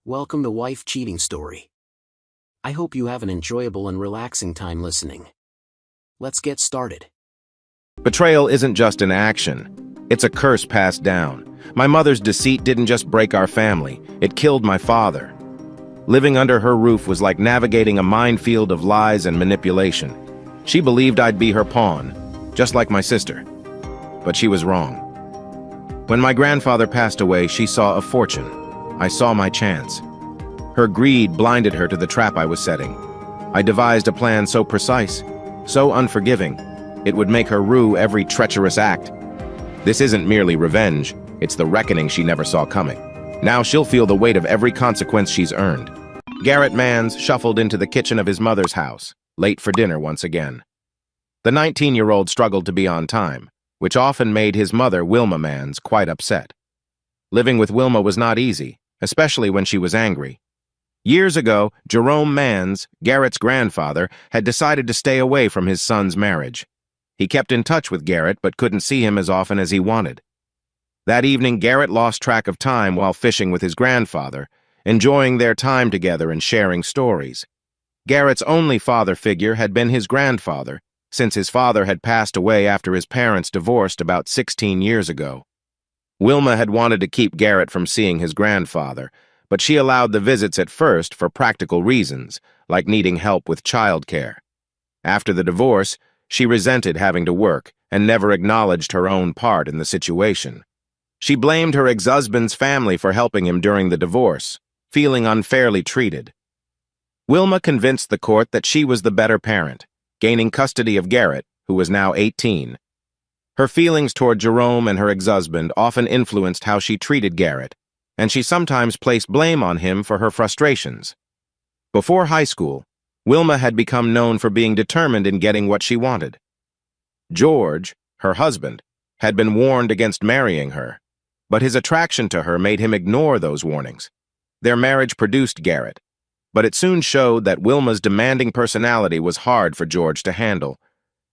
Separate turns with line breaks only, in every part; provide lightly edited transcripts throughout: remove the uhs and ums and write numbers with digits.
Welcome to Wife Cheating Story. I hope you have an enjoyable and relaxing time listening. Let's get started.
Betrayal isn't just an action. It's a curse passed down. My mother's deceit didn't just break our family, it killed my father. Living under her roof was like navigating a minefield of lies and manipulation. She believed I'd be her pawn, just like my sister. But she was wrong. When my grandfather passed away, she saw a fortune. I saw my chance. Her greed blinded her to the trap I was setting. I devised a plan so precise, so unforgiving, it would make her rue every treacherous act. This isn't merely revenge, it's the reckoning she never saw coming. Now she'll feel the weight of every consequence she's earned. Garrett Mans shuffled into the kitchen of his mother's house, late for dinner once again. The 19-year-old struggled to be on time, which often made his mother, Wilma Mans, quite upset. Living with Wilma was not easy, especially when she was angry. Years ago, Jerome Mans, Garrett's grandfather, had decided to stay away from his son's marriage. He kept in touch with Garrett but couldn't see him as often as he wanted. That evening, Garrett lost track of time while fishing with his grandfather, enjoying their time together and sharing stories. Garrett's only father figure had been his grandfather, since his father had passed away after his parents divorced about 16 years ago. Wilma had wanted to keep Garrett from seeing his grandfather, but she allowed the visits at first for practical reasons, like needing help with childcare. After the divorce, she resented having to work and never acknowledged her own part in the situation. She blamed her ex-husband's family for helping him during the divorce, feeling unfairly treated. Wilma convinced the court that she was the better parent, gaining custody of Garrett, who was now 18. Her feelings toward Jerome and her ex-husband often influenced how she treated Garrett, and she sometimes placed blame on him for her frustrations. Before high school, Wilma had become known for being determined in getting what she wanted. George, her husband, had been warned against marrying her, but his attraction to her made him ignore those warnings. Their marriage produced Garrett, but it soon showed that Wilma's demanding personality was hard for George to handle.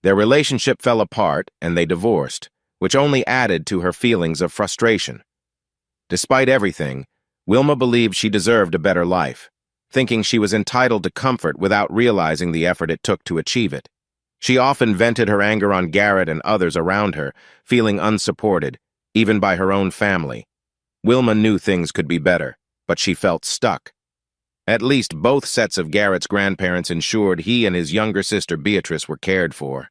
Their relationship fell apart and they divorced, which only added to her feelings of frustration. Despite everything, Wilma believed she deserved a better life, thinking she was entitled to comfort without realizing the effort it took to achieve it. She often vented her anger on Garrett and others around her, feeling unsupported, even by her own family. Wilma knew things could be better, but she felt stuck. At least both sets of Garrett's grandparents ensured he and his younger sister Beatrice were cared for.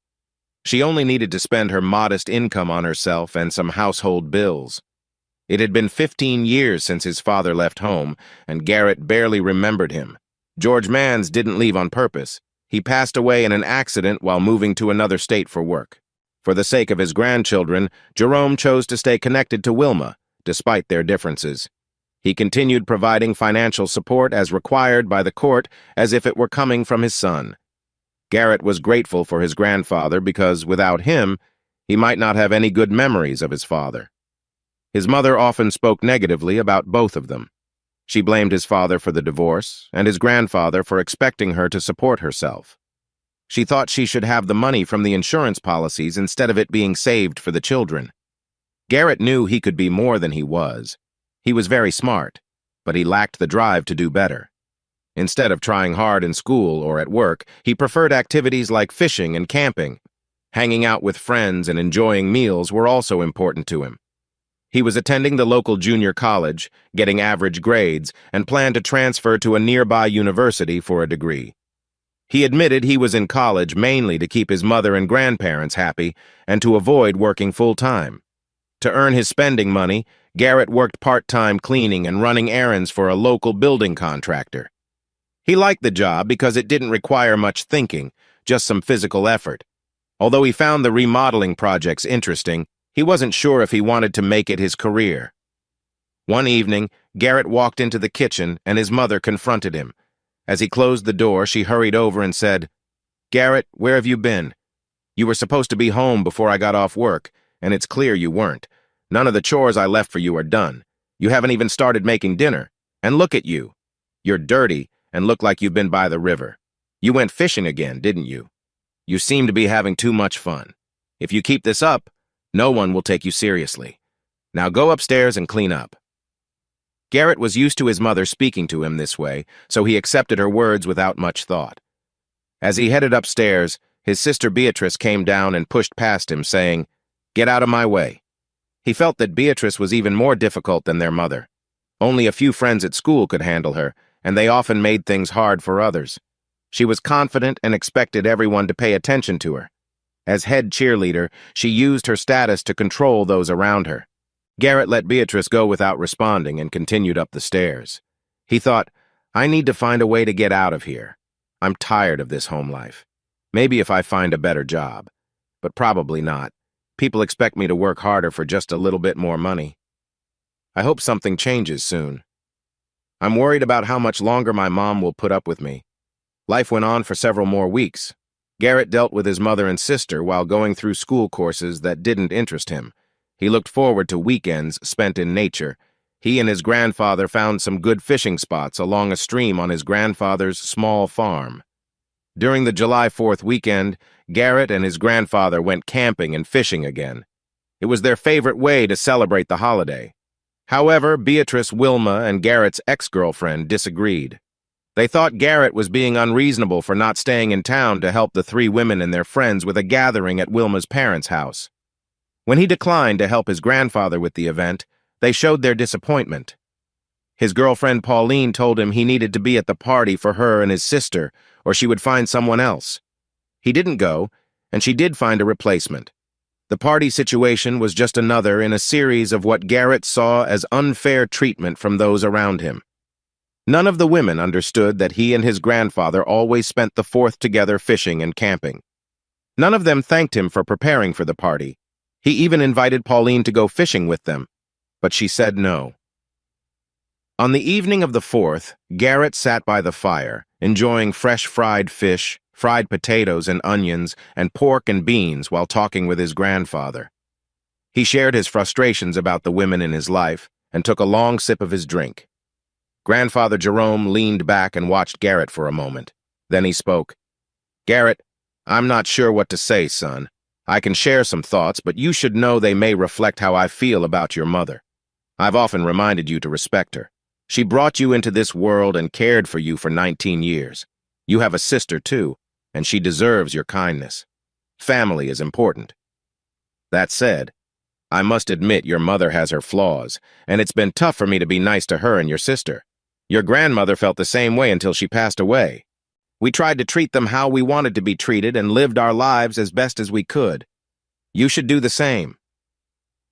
She only needed to spend her modest income on herself and some household bills. It had been 15 years since his father left home, and Garrett barely remembered him. George Mans didn't leave on purpose. He passed away in an accident while moving to another state for work. For the sake of his grandchildren, Jerome chose to stay connected to Wilma, despite their differences. He continued providing financial support as required by the court as if it were coming from his son. Garrett was grateful for his grandfather because, without him, he might not have any good memories of his father. His mother often spoke negatively about both of them. She blamed his father for the divorce and his grandfather for expecting her to support herself. She thought she should have the money from the insurance policies instead of it being saved for the children. Garrett knew he could be more than he was. He was very smart, but he lacked the drive to do better. Instead of trying hard in school or at work, he preferred activities like fishing and camping. Hanging out with friends and enjoying meals were also important to him. He was attending the local junior college, getting average grades, and planned to transfer to a nearby university for a degree. He admitted he was in college mainly to keep his mother and grandparents happy and to avoid working full-time. To earn his spending money, Garrett worked part-time cleaning and running errands for a local building contractor. He liked the job because it didn't require much thinking, just some physical effort. Although he found the remodeling projects interesting, he wasn't sure if he wanted to make it his career. One evening, Garrett walked into the kitchen and his mother confronted him. As he closed the door, she hurried over and said, "Garrett, where have you been? You were supposed to be home before I got off work, and it's clear you weren't. None of the chores I left for you are done. You haven't even started making dinner. And look at you. You're dirty and look like you've been by the river. You went fishing again, didn't you? You seem to be having too much fun. If you keep this up, no one will take you seriously. Now go upstairs and clean up." Garrett was used to his mother speaking to him this way, so he accepted her words without much thought. As he headed upstairs, his sister Beatrice came down and pushed past him, saying, "Get out of my way." He felt that Beatrice was even more difficult than their mother. Only a few friends at school could handle her, and they often made things hard for others. She was confident and expected everyone to pay attention to her. As head cheerleader, she used her status to control those around her. Garrett let Beatrice go without responding and continued up the stairs. He thought, "I need to find a way to get out of here. I'm tired of this home life. Maybe if I find a better job. But probably not. People expect me to work harder for just a little bit more money. I hope something changes soon. I'm worried about how much longer my mom will put up with me." Life went on for several more weeks. Garrett dealt with his mother and sister while going through school courses that didn't interest him. He looked forward to weekends spent in nature. He and his grandfather found some good fishing spots along a stream on his grandfather's small farm. During the July 4th weekend, Garrett and his grandfather went camping and fishing again. It was their favorite way to celebrate the holiday. However, Beatrice, Wilma, and Garrett's ex-girlfriend disagreed. They thought Garrett was being unreasonable for not staying in town to help the three women and their friends with a gathering at Wilma's parents' house. When he declined to help his grandfather with the event, they showed their disappointment. His girlfriend Pauline told him he needed to be at the party for her and his sister, or she would find someone else. He didn't go, and she did find a replacement. The party situation was just another in a series of what Garrett saw as unfair treatment from those around him. None of the women understood that he and his grandfather always spent the 4th together fishing and camping. None of them thanked him for preparing for the party. He even invited Pauline to go fishing with them, but she said no. On the evening of the 4th, Garrett sat by the fire, enjoying fresh fried fish, fried potatoes and onions, and pork and beans while talking with his grandfather. He shared his frustrations about the women in his life and took a long sip of his drink. Grandfather Jerome leaned back and watched Garrett for a moment. Then he spoke. "Garrett, I'm not sure what to say, son. I can share some thoughts, but you should know they may reflect how I feel about your mother. I've often reminded you to respect her. She brought you into this world and cared for you for 19 years. You have a sister, too, and she deserves your kindness. Family is important. That said, I must admit your mother has her flaws, and it's been tough for me to be nice to her and your sister. Your grandmother felt the same way until she passed away. We tried to treat them how we wanted to be treated and lived our lives as best as we could. You should do the same.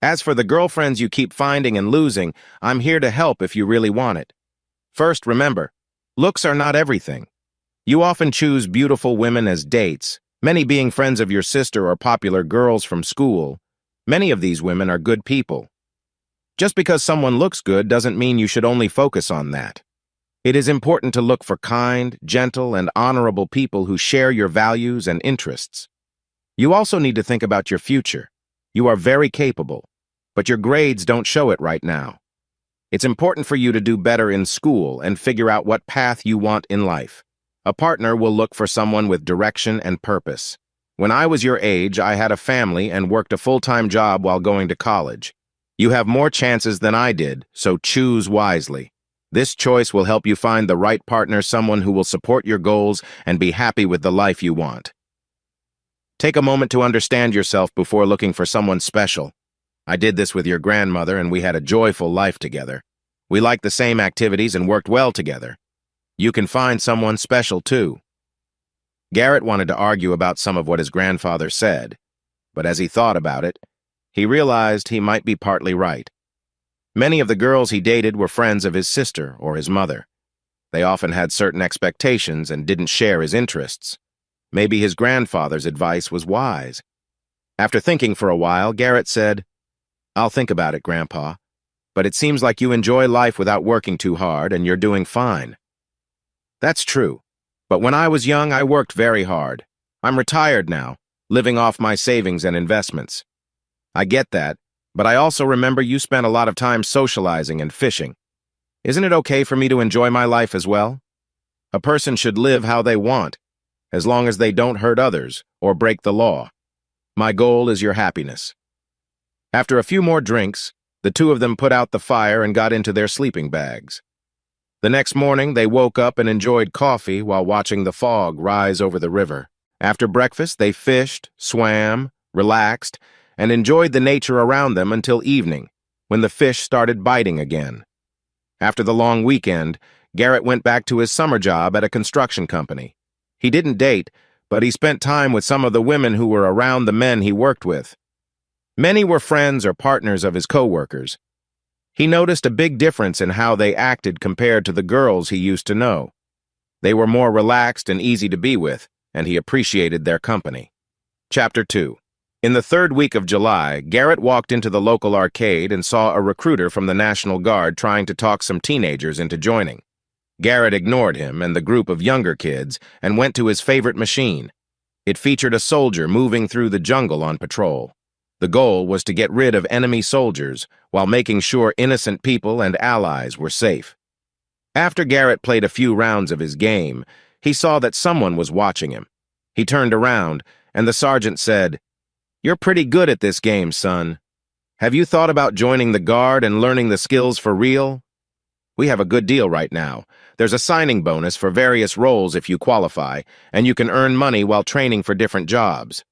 As for the girlfriends you keep finding and losing, I'm here to help if you really want it. First, remember, looks are not everything. You often choose beautiful women as dates, many being friends of your sister or popular girls from school. Many of these women are good people. Just because someone looks good doesn't mean you should only focus on that. It is important to look for kind, gentle, and honorable people who share your values and interests. You also need to think about your future. You are very capable, but your grades don't show it right now. It's important for you to do better in school and figure out what path you want in life. A partner will look for someone with direction and purpose. When I was your age, I had a family and worked a full-time job while going to college. You have more chances than I did, so choose wisely. This choice will help you find the right partner, someone who will support your goals and be happy with the life you want. Take a moment to understand yourself before looking for someone special. I did this with your grandmother, and we had a joyful life together. We liked the same activities and worked well together. You can find someone special, too. Garrett wanted to argue about some of what his grandfather said, but as he thought about it, he realized he might be partly right. Many of the girls he dated were friends of his sister or his mother. They often had certain expectations and didn't share his interests. Maybe his grandfather's advice was wise. After thinking for a while, Garrett said, "I'll think about it, Grandpa, but it seems like you enjoy life without working too hard and you're doing fine." That's true, but when I was young, I worked very hard. I'm retired now, living off my savings and investments. I get that, but I also remember you spent a lot of time socializing and fishing. Isn't it okay for me to enjoy my life as well? A person should live how they want, as long as they don't hurt others or break the law. My goal is your happiness. After a few more drinks, The two of them put out the fire and got into their sleeping bags. The next morning, they woke up and enjoyed coffee while watching the fog rise over the river. After breakfast, they fished, swam, relaxed, and enjoyed the nature around them until evening, when the fish started biting again. After the long weekend, Garrett went back to his summer job at a construction company. He didn't date, but he spent time with some of the women who were around the men he worked with. Many were friends or partners of his co-workers. He noticed a big difference in how they acted compared to the girls he used to know. They were more relaxed and easy to be with, and he appreciated their company. Chapter 2. In the third week of July, Garrett walked into the local arcade and saw a recruiter from the National Guard trying to talk some teenagers into joining. Garrett ignored him and the group of younger kids and went to his favorite machine. It featured a soldier moving through the jungle on patrol. The goal was to get rid of enemy soldiers while making sure innocent people and allies were safe. After Garrett played a few rounds of his game, he saw that someone was watching him. He turned around, and the sergeant said, "You're pretty good at this game, son. Have you thought about joining the Guard and learning the skills for real? We have a good deal right now. There's a signing bonus for various roles if you qualify, and you can earn money while training for different jobs.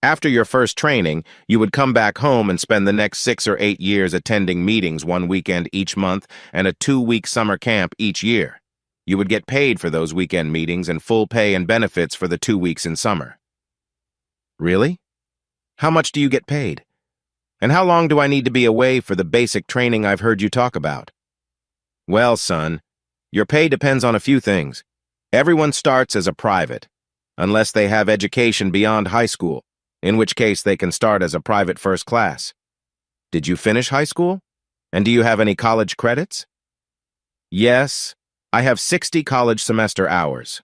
After your first training, you would come back home and spend the next 6 or 8 years attending meetings one weekend each month and a 2-week summer camp each year. You would get paid for those weekend meetings and full pay and benefits for the 2 weeks in summer." "Really? How much do you get paid? And how long do I need to be away for the basic training I've heard you talk about?" "Well, son, your pay depends on a few things. Everyone starts as a private, unless they have education beyond high school, in which case they can start as a private first class. Did you finish high school? And do you have any college credits?" "Yes, I have 60 college semester hours.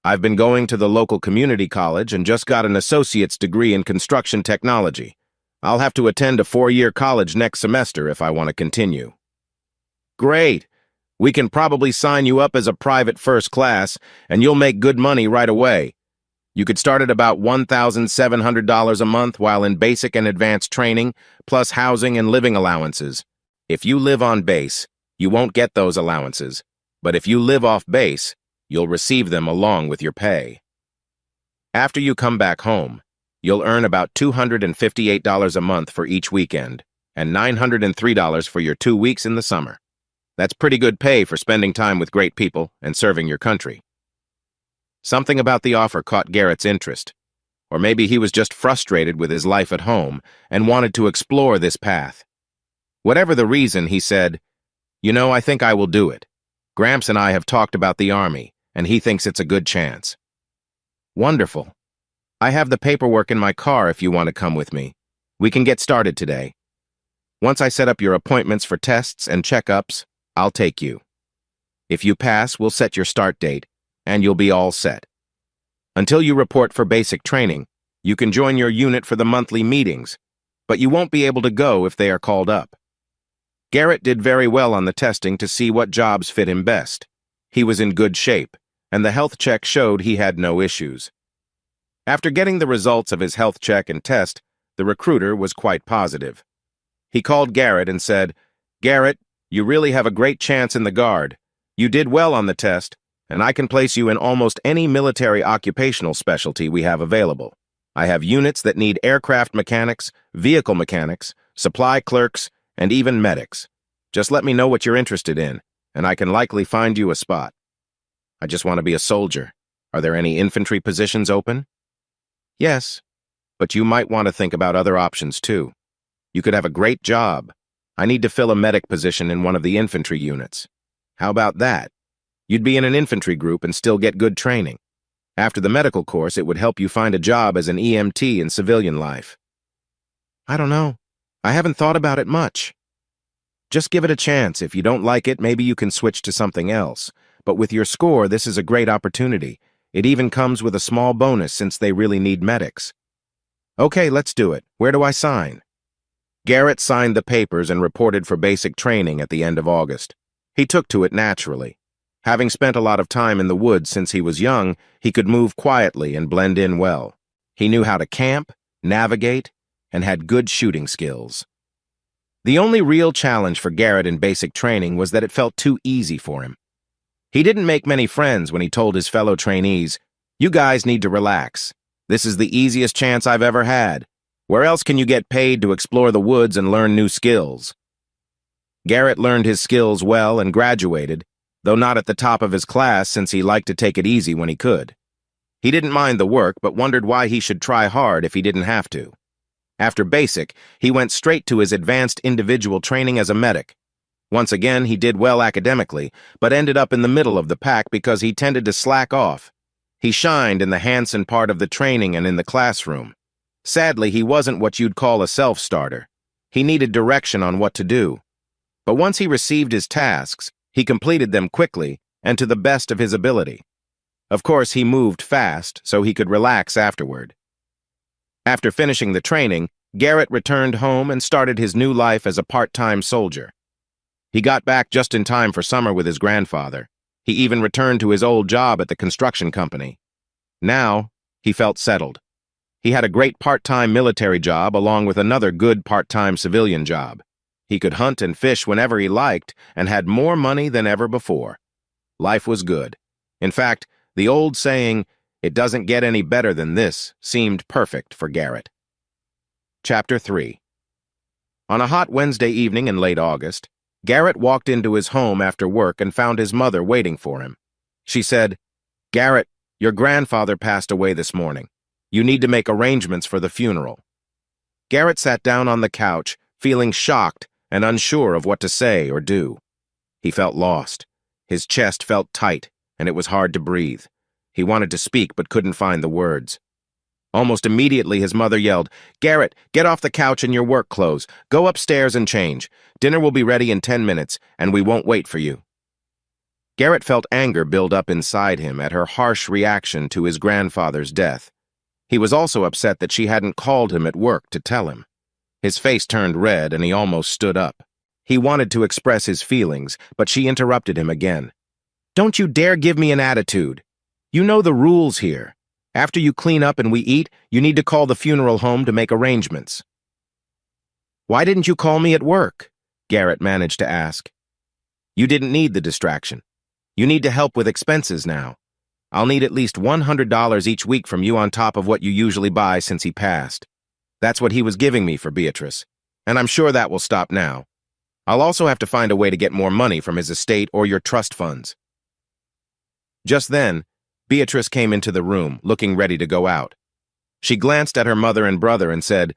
I've been going to the local community college and just got an associate's degree in construction technology. I'll have to attend a 4-year college next semester if I want to continue." "Great. We can probably sign you up as a private first class, and you'll make good money right away. You could start at about $1,700 a month while in basic and advanced training, plus housing and living allowances. If you live on base, you won't get those allowances, but if you live off base, you'll receive them along with your pay. After you come back home, you'll earn about $258 a month for each weekend, and $903 for your 2 weeks in the summer. That's pretty good pay for spending time with great people and serving your country." Something about the offer caught Garrett's interest, or maybe he was just frustrated with his life at home and wanted to explore this path. Whatever the reason, he said, "You know, I think I will do it. Gramps and I have talked about the Army, and he thinks it's a good chance." "Wonderful. I have the paperwork in my car if you want to come with me. We can get started today. Once I set up your appointments for tests and checkups, I'll take you. If you pass, we'll set your start date, and you'll be all set. Until you report for basic training, you can join your unit for the monthly meetings, but you won't be able to go if they are called up." Garrett did very well on the testing to see what jobs fit him best. He was in good shape, and the health check showed he had no issues. After getting the results of his health check and test, the recruiter was quite positive. He called Garrett and said, "Garrett, you really have a great chance in the Guard. You did well on the test, and I can place you in almost any military occupational specialty we have available. I have units that need aircraft mechanics, vehicle mechanics, supply clerks, and even medics. Just let me know what you're interested in, and I can likely find you a spot." "I just want to be a soldier. Are there any infantry positions open?" "Yes, but you might want to think about other options too. You could have a great job. I need to fill a medic position in one of the infantry units. How about that? You'd be in an infantry group and still get good training. After the medical course, it would help you find a job as an EMT in civilian life." "I don't know. I haven't thought about it much." "Just give it a chance. If you don't like it, maybe you can switch to something else. But with your score, this is a great opportunity. It even comes with a small bonus since they really need medics." "Okay, let's do it. Where do I sign?" Garrett signed the papers and reported for basic training at the end of August. He took to it naturally. Having spent a lot of time in the woods since he was young, he could move quietly and blend in well. He knew how to camp, navigate, and had good shooting skills. The only real challenge for Garrett in basic training was that it felt too easy for him. He didn't make many friends when he told his fellow trainees, "You guys need to relax. This is the easiest chance I've ever had. Where else can you get paid to explore the woods and learn new skills?" Garrett learned his skills well and graduated, though not at the top of his class since he liked to take it easy when he could. He didn't mind the work, but wondered why he should try hard if he didn't have to. After basic, he went straight to his advanced individual training as a medic. Once again, he did well academically, but ended up in the middle of the pack because he tended to slack off. He shined in the Hansen part of the training and in the classroom. Sadly, he wasn't what you'd call a self-starter. He needed direction on what to do. But once he received his tasks, he completed them quickly and to the best of his ability. Of course, he moved fast so he could relax afterward. After finishing the training, Garrett returned home and started his new life as a part-time soldier. He got back just in time for summer with his grandfather. He even returned to his old job at the construction company. Now, he felt settled. He had a great part-time military job along with another good part-time civilian job. He could hunt and fish whenever he liked and had more money than ever before. Life was good. In fact, the old saying, "It doesn't get any better than this," seemed perfect for Garrett. Chapter 3. On a hot Wednesday evening in late August, Garrett walked into his home after work and found his mother waiting for him. She said, "Garrett, your grandfather passed away this morning. You need to make arrangements for the funeral." Garrett sat down on the couch, feeling shocked and unsure of what to say or do. He felt lost. His chest felt tight, and it was hard to breathe. He wanted to speak but couldn't find the words. Almost immediately, his mother yelled, "Garrett, get off the couch in your work clothes. Go upstairs and change. Dinner will be ready in 10 minutes, and we won't wait for you." Garrett felt anger build up inside him at her harsh reaction to his grandfather's death. He was also upset that she hadn't called him at work to tell him. His face turned red and he almost stood up. He wanted to express his feelings, but she interrupted him again. "Don't you dare give me an attitude. You know the rules here. After you clean up and we eat, you need to call the funeral home to make arrangements." "Why didn't you call me at work?" Garrett managed to ask. "You didn't need the distraction. You need to help with expenses now. I'll need at least $100 each week from you on top of what you usually buy since he passed. That's what he was giving me for Beatrice, and I'm sure that will stop now. I'll also have to find a way to get more money from his estate or your trust funds." Just then, Beatrice came into the room, looking ready to go out. She glanced at her mother and brother and said,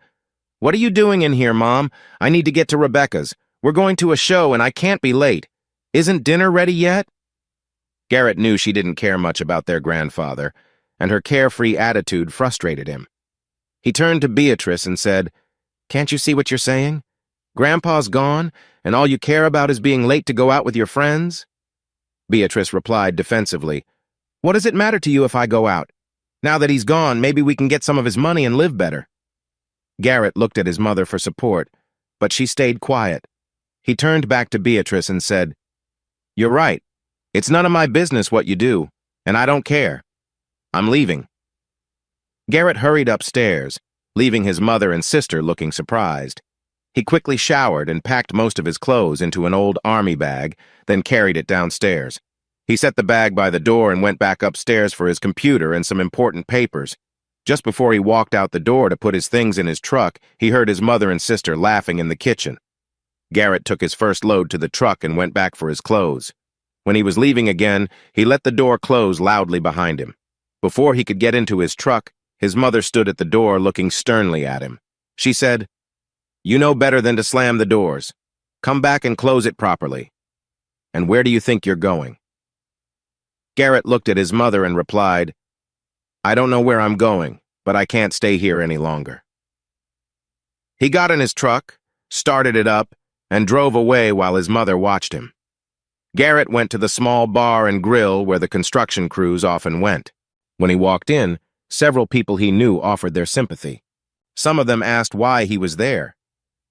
"What are you doing in here, Mom? I need to get to Rebecca's. We're going to a show and I can't be late. Isn't dinner ready yet?" Garrett knew she didn't care much about their grandfather, and her carefree attitude frustrated him. He turned to Beatrice and said, "Can't you see what you're saying? Grandpa's gone, and all you care about is being late to go out with your friends?" Beatrice replied defensively, "What does it matter to you if I go out? Now that he's gone, maybe we can get some of his money and live better." Garrett looked at his mother for support, but she stayed quiet. He turned back to Beatrice and said, "You're right. It's none of my business what you do, and I don't care. I'm leaving." Garrett hurried upstairs, leaving his mother and sister looking surprised. He quickly showered and packed most of his clothes into an old army bag, then carried it downstairs. He set the bag by the door and went back upstairs for his computer and some important papers. Just before he walked out the door to put his things in his truck, he heard his mother and sister laughing in the kitchen. Garrett took his first load to the truck and went back for his clothes. When he was leaving again, he let the door close loudly behind him. Before he could get into his truck, his mother stood at the door looking sternly at him. She said, "You know better than to slam the doors. Come back and close it properly. And where do you think you're going?" Garrett looked at his mother and replied, "I don't know where I'm going, but I can't stay here any longer." He got in his truck, started it up, and drove away while his mother watched him. Garrett went to the small bar and grill where the construction crews often went. When he walked in, several people he knew offered their sympathy. Some of them asked why he was there.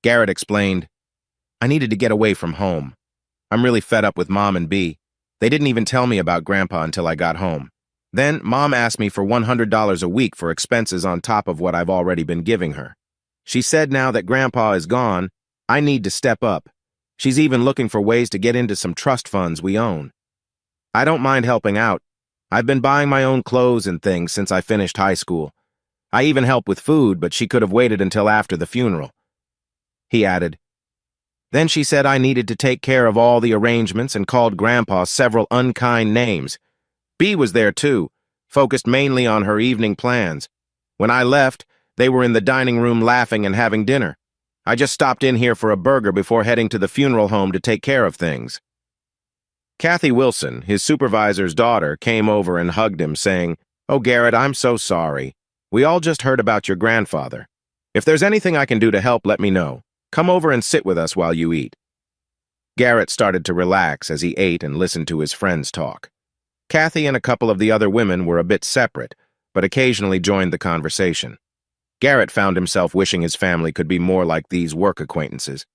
Garrett explained, "I needed to get away from home. I'm really fed up with Mom and Bea. They didn't even tell me about Grandpa until I got home. Then Mom asked me for $100 a week for expenses on top of what I've already been giving her. She said now that Grandpa is gone, I need to step up. She's even looking for ways to get into some trust funds we own. I don't mind helping out. I've been buying my own clothes and things since I finished high school. I even help with food, but she could have waited until after the funeral. He added. Then she said I needed to take care of all the arrangements and called Grandpa several unkind names. Bea was there too, focused mainly on her evening plans. When I left, they were in the dining room laughing and having dinner. I just stopped in here for a burger before heading to the funeral home to take care of things. Kathy Wilson, his supervisor's daughter, came over and hugged him, saying, "Oh, Garrett, I'm so sorry. We all just heard about your grandfather. If there's anything I can do to help, let me know. Come over and sit with us while you eat." Garrett started to relax as he ate and listened to his friends talk. Kathy and a couple of the other women were a bit separate, but occasionally joined the conversation. Garrett found himself wishing his family could be more like these work acquaintances.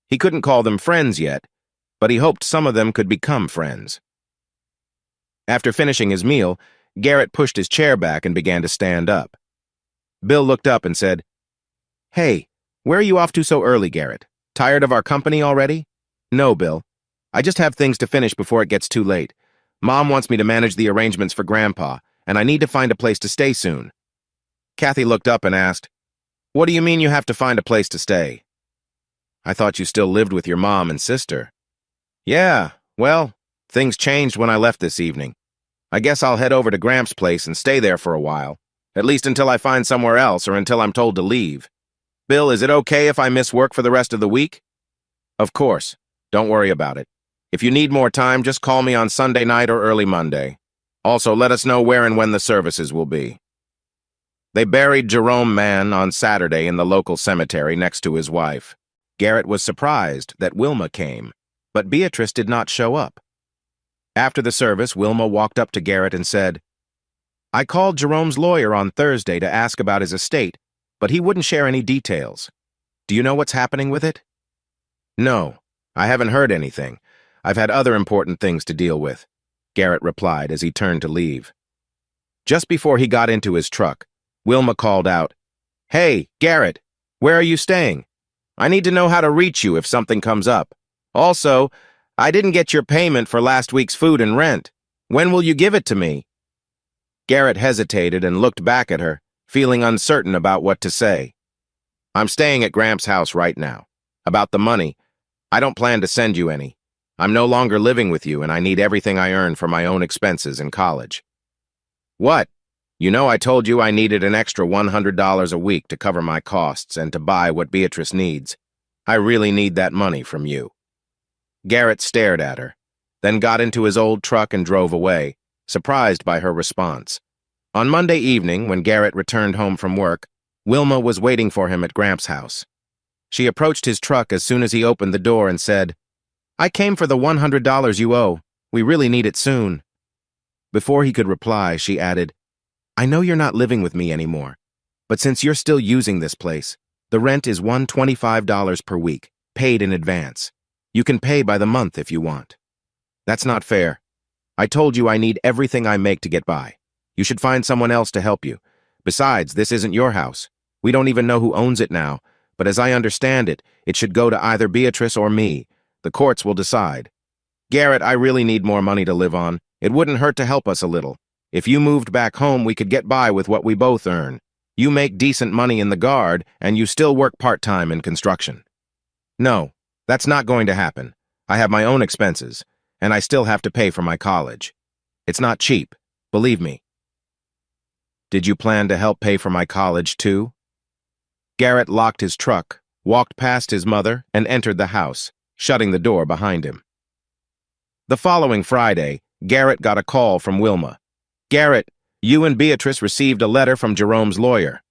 He couldn't call them friends yet, but he hoped some of them could become friends. After finishing his meal, Garrett pushed his chair back and began to stand up. Bill looked up and said, "Hey, where are you off to so early, Garrett? Tired of our company already?" "No, Bill. I just have things to finish before it gets too late. Mom wants me to manage the arrangements for Grandpa, and I need to find a place to stay soon." Kathy looked up and asked, "What do you mean you have to find a place to stay?" "I thought you still lived with your mom and sister." "Yeah, well, things changed when I left this evening. I guess I'll head over to Gramps' place and stay there for a while, at least until I find somewhere else or until I'm told to leave. Bill, is it okay if I miss work for the rest of the week?" "Of course. Don't worry about it. If you need more time, just call me on Sunday night or early Monday. Also, let us know where and when the services will be." They buried Jerome Mann on Saturday in the local cemetery next to his wife. Garrett was surprised that Wilma came, but Beatrice did not show up. After the service, Wilma walked up to Garrett and said, "I called Jerome's lawyer on Thursday to ask about his estate, but he wouldn't share any details. Do you know what's happening with it?" "No, I haven't heard anything. I've had other important things to deal with," Garrett replied as he turned to leave. Just before he got into his truck, Wilma called out, "Hey, Garrett, where are you staying? I need to know how to reach you if something comes up. Also, I didn't get your payment for last week's food and rent. When will you give it to me?" Garrett hesitated and looked back at her, feeling uncertain about what to say. "I'm staying at Gramps' house right now. About the money, I don't plan to send you any. I'm no longer living with you and I need everything I earn for my own expenses in college." "What? You know I told you I needed an extra $100 a week to cover my costs and to buy what Beatrice needs. I really need that money from you." Garrett stared at her, then got into his old truck and drove away, surprised by her response. On Monday evening, when Garrett returned home from work, Wilma was waiting for him at Gramps' house. She approached his truck as soon as he opened the door and said, "I came for the $100 you owe. We really need it soon." Before he could reply, she added, "I know you're not living with me anymore, but since you're still using this place, the rent is $125 per week, paid in advance. You can pay by the month if you want." "That's not fair. I told you I need everything I make to get by. You should find someone else to help you. Besides, this isn't your house. We don't even know who owns it now, but as I understand it, it should go to either Beatrice or me. The courts will decide. Garrett, I really need more money to live on. It wouldn't hurt to help us a little. If you moved back home, we could get by with what we both earn. You make decent money in the Guard, and you still work part-time in construction." "No, that's not going to happen. I have my own expenses, and I still have to pay for my college. It's not cheap, believe me." "Did you plan to help pay for my college, too?" Garrett locked his truck, walked past his mother, and entered the house, shutting the door behind him. The following Friday, Garrett got a call from Wilma. "Garrett, you and Beatrice received a letter from Jerome's lawyer.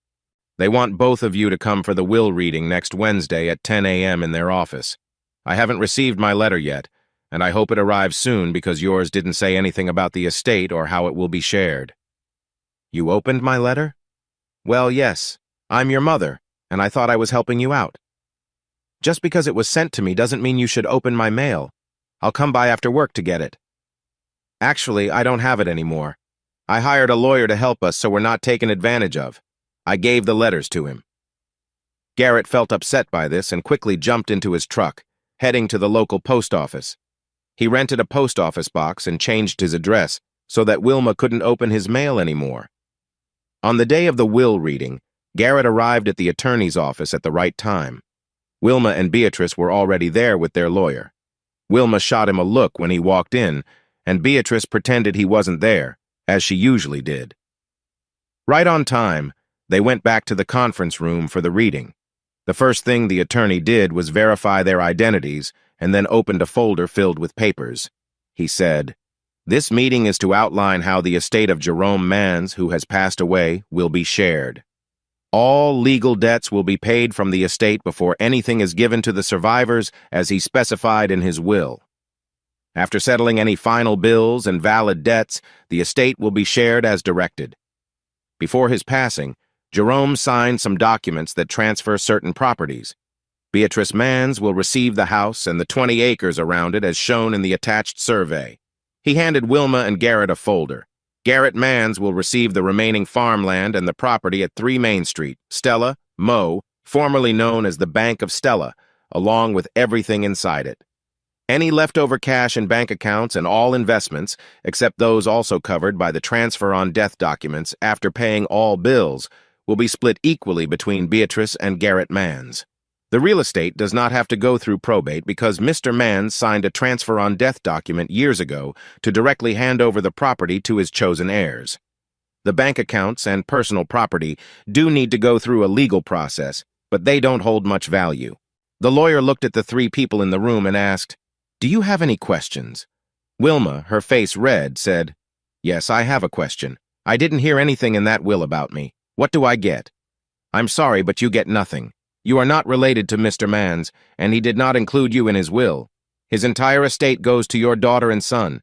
They want both of you to come for the will reading next Wednesday at 10 a.m. in their office. I haven't received my letter yet, and I hope it arrives soon because yours didn't say anything about the estate or how it will be shared." "You opened my letter?" "Well, yes. I'm your mother, and I thought I was helping you out. Just because it was sent to me doesn't mean you should open my mail. I'll come by after work to get it." "Actually, I don't have it anymore. I hired a lawyer to help us so we're not taken advantage of. I gave the letters to him." Garrett felt upset by this and quickly jumped into his truck, heading to the local post office. He rented a post office box and changed his address so that Wilma couldn't open his mail anymore. On the day of the will reading, Garrett arrived at the attorney's office at the right time. Wilma and Beatrice were already there with their lawyer. Wilma shot him a look when he walked in, and Beatrice pretended he wasn't there, as she usually did. Right on time, they went back to the conference room for the reading. The first thing the attorney did was verify their identities and then opened a folder filled with papers. He said, "This meeting is to outline how the estate of Jerome Mans, who has passed away, will be shared. All legal debts will be paid from the estate before anything is given to the survivors as he specified in his will. After settling any final bills and valid debts, the estate will be shared as directed." Before his passing, Jerome signed some documents that transfer certain properties. Beatrice Mans will receive the house and the 20 acres around it as shown in the attached survey. He handed Wilma and Garrett a folder. Garrett Mans will receive the remaining farmland and the property at 3 Main Street, Stella, Mo, formerly known as the Bank of Stella, along with everything inside it. Any leftover cash in bank accounts and all investments, except those also covered by the transfer on death documents after paying all bills, will be split equally between Beatrice and Garrett Mans. The real estate does not have to go through probate because Mr. Mans signed a transfer on death document years ago to directly hand over the property to his chosen heirs. The bank accounts and personal property do need to go through a legal process, but they don't hold much value. The lawyer looked at the 3 people in the room and asked, "Do you have any questions?" Wilma, her face red, said, "Yes, I have a question. I didn't hear anything in that will about me. What do I get?" "I'm sorry, but you get nothing. You are not related to Mr. Mans, and he did not include you in his will. His entire estate goes to your daughter and son.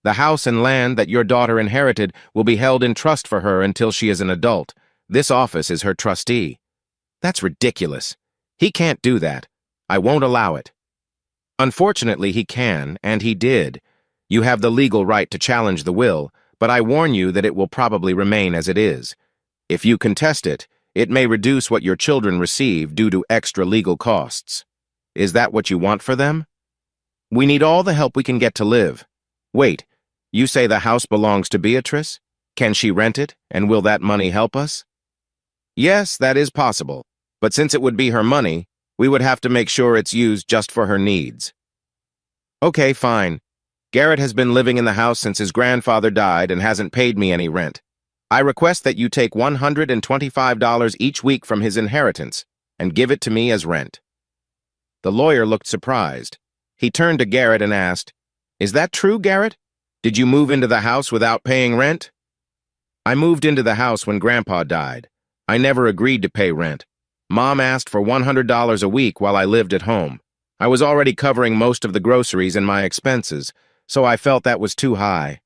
The house and land that your daughter inherited will be held in trust for her until she is an adult. This office is her trustee." "That's ridiculous. He can't do that. I won't allow it." "Unfortunately, he can, and he did. You have the legal right to challenge the will, but I warn you that it will probably remain as it is. If you contest it, it may reduce what your children receive due to extra legal costs. Is that what you want for them? We need all the help we can get to live. Wait, you say the house belongs to Beatrice? Can she rent it, and will that money help us?" "Yes, that is possible, but since it would be her money, we would have to make sure it's used just for her needs." "Okay, fine. Garrett has been living in the house since his grandfather died and hasn't paid me any rent. I request that you take $125 each week from his inheritance and give it to me as rent." The lawyer looked surprised. He turned to Garrett and asked, "Is that true, Garrett? Did you move into the house without paying rent?" "I moved into the house when Grandpa died. I never agreed to pay rent. Mom asked for $100 a week while I lived at home. I was already covering most of the groceries and my expenses, so I felt that was too high.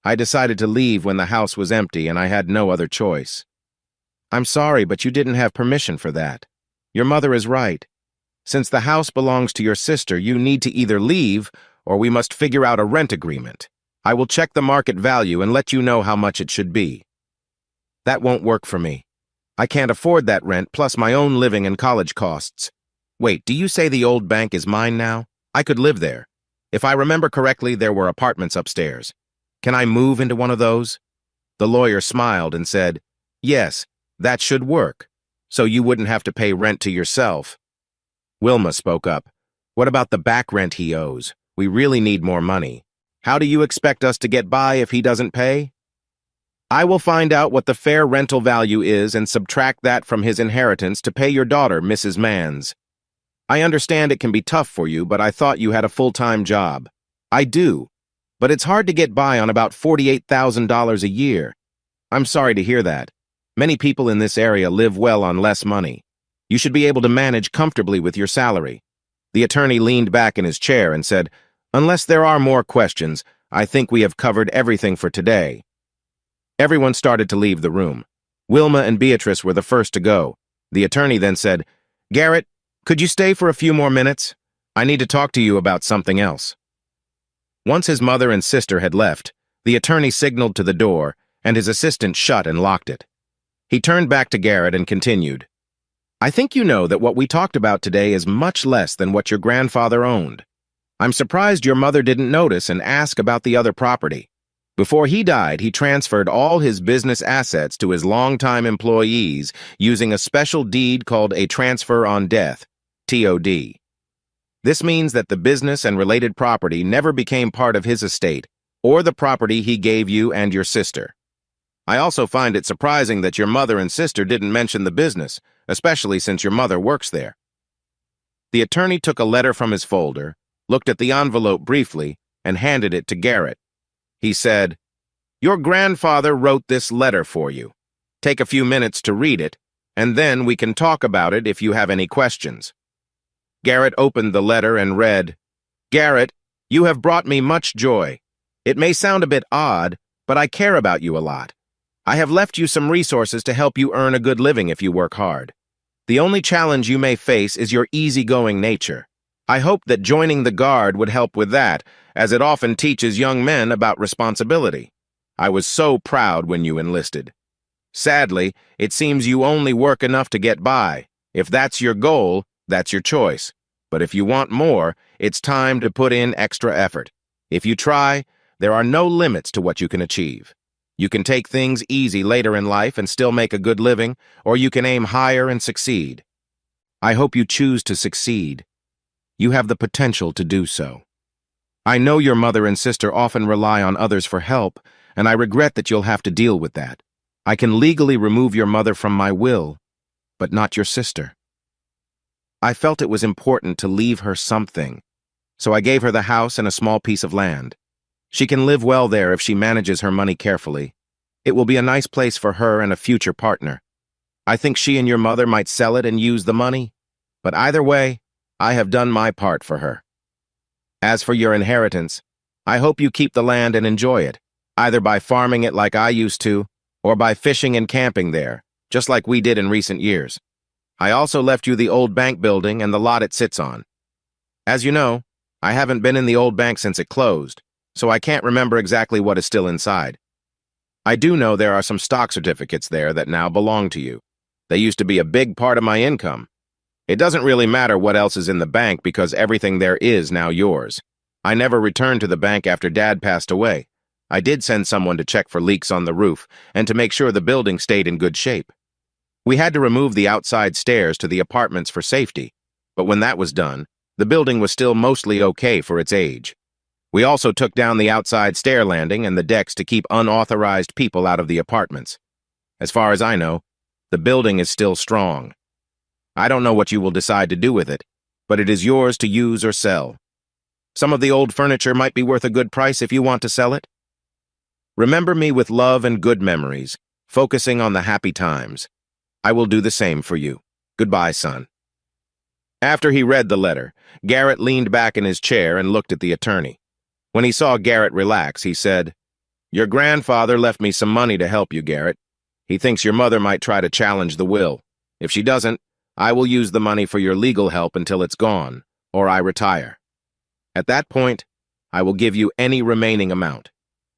I decided to leave when the house was empty and I had no other choice." "I'm sorry, but you didn't have permission for that. Your mother is right. Since the house belongs to your sister, you need to either leave or we must figure out a rent agreement. I will check the market value and let you know how much it should be." "That won't work for me. I can't afford that rent plus my own living and college costs. Wait, do you say the old bank is mine now? I could live there. If I remember correctly, there were apartments upstairs. Can I move into one of those?" The lawyer smiled and said, "Yes, that should work. So you wouldn't have to pay rent to yourself." Wilma spoke up. "What about the back rent he owes? We really need more money. How do you expect us to get by if he doesn't pay?" "I will find out what the fair rental value is and subtract that from his inheritance to pay your daughter, Mrs. Mans. I understand it can be tough for you, but I thought you had a full-time job." "I do, but it's hard to get by on about $48,000 a year." "I'm sorry to hear that. Many people in this area live well on less money. You should be able to manage comfortably with your salary." The attorney leaned back in his chair and said, "Unless there are more questions, I think we have covered everything for today." Everyone started to leave the room. Wilma and Beatrice were the first to go. The attorney then said, "Garrett, could you stay for a few more minutes? I need to talk to you about something else." Once his mother and sister had left, the attorney signaled to the door, and his assistant shut and locked it. He turned back to Garrett and continued, I think you know that what we talked about today is much less than what your grandfather owned. I'm surprised your mother didn't notice and ask about the other property. Before he died, he transferred all his business assets to his longtime employees using a special deed called a transfer on death, TOD. This means that the business and related property never became part of his estate or the property he gave you and your sister. I also find it surprising that your mother and sister didn't mention the business, especially since your mother works there. The attorney took a letter from his folder, looked at the envelope briefly, and handed it to Garrett. He said, "Your grandfather wrote this letter for you. Take a few minutes to read it, and then we can talk about it if you have any questions." Garrett opened the letter and read, "Garrett, you have brought me much joy. It may sound a bit odd, but I care about you a lot. I have left you some resources to help you earn a good living if you work hard. The only challenge you may face is your easygoing nature. I hope that joining the Guard would help with that, as it often teaches young men about responsibility. I was so proud when you enlisted. Sadly, it seems you only work enough to get by. If that's your goal, that's your choice. But if you want more, it's time to put in extra effort. If you try, there are no limits to what you can achieve. You can take things easy later in life and still make a good living, or you can aim higher and succeed. I hope you choose to succeed. You have the potential to do so. I know your mother and sister often rely on others for help, and I regret that you'll have to deal with that. I can legally remove your mother from my will, but not your sister. I felt it was important to leave her something, so I gave her the house and a small piece of land. She can live well there if she manages her money carefully. It will be a nice place for her and a future partner. I think she and your mother might sell it and use the money, but either way, I have done my part for her. As for your inheritance, I hope you keep the land and enjoy it, either by farming it like I used to, or by fishing and camping there, just like we did in recent years. I also left you the old bank building and the lot it sits on. As you know, I haven't been in the old bank since it closed, so I can't remember exactly what is still inside. I do know there are some stock certificates there that now belong to you. They used to be a big part of my income. It doesn't really matter what else is in the bank because everything there is now yours. I never returned to the bank after Dad passed away. I did send someone to check for leaks on the roof and to make sure the building stayed in good shape. We had to remove the outside stairs to the apartments for safety, but when that was done, the building was still mostly okay for its age. We also took down the outside stair landing and the decks to keep unauthorized people out of the apartments. As far as I know, the building is still strong. I don't know what you will decide to do with it, but it is yours to use or sell. Some of the old furniture might be worth a good price if you want to sell it. Remember me with love and good memories, focusing on the happy times. I will do the same for you. Goodbye, son." After he read the letter, Garrett leaned back in his chair and looked at the attorney. When he saw Garrett relax, he said, "Your grandfather left me some money to help you, Garrett. He thinks your mother might try to challenge the will. If she doesn't, I will use the money for your legal help until it's gone, or I retire. At that point, I will give you any remaining amount.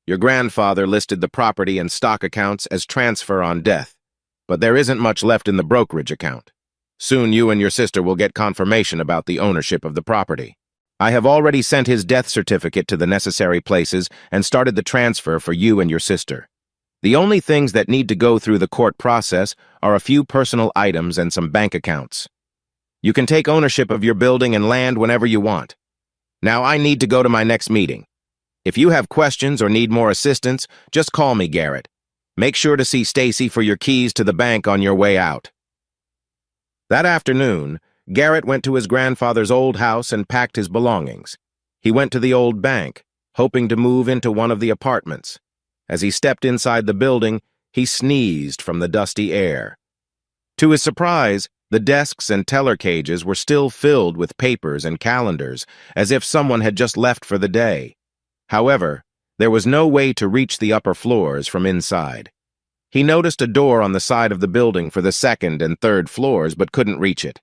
Your grandfather listed the property and stock accounts as transfer on death, but there isn't much left in the brokerage account. Soon you and your sister will get confirmation about the ownership of the property. I have already sent his death certificate to the necessary places and started the transfer for you and your sister. The only things that need to go through the court process are a few personal items and some bank accounts. You can take ownership of your building and land whenever you want. Now I need to go to my next meeting. If you have questions or need more assistance, just call me, Garrett. Make sure to see Stacy for your keys to the bank on your way out." That afternoon, Garrett went to his grandfather's old house and packed his belongings. He went to the old bank, hoping to move into one of the apartments. As he stepped inside the building, he sneezed from the dusty air. To his surprise, the desks and teller cages were still filled with papers and calendars, as if someone had just left for the day. However, there was no way to reach the upper floors from inside. He noticed a door on the side of the building for the second and third floors but couldn't reach it.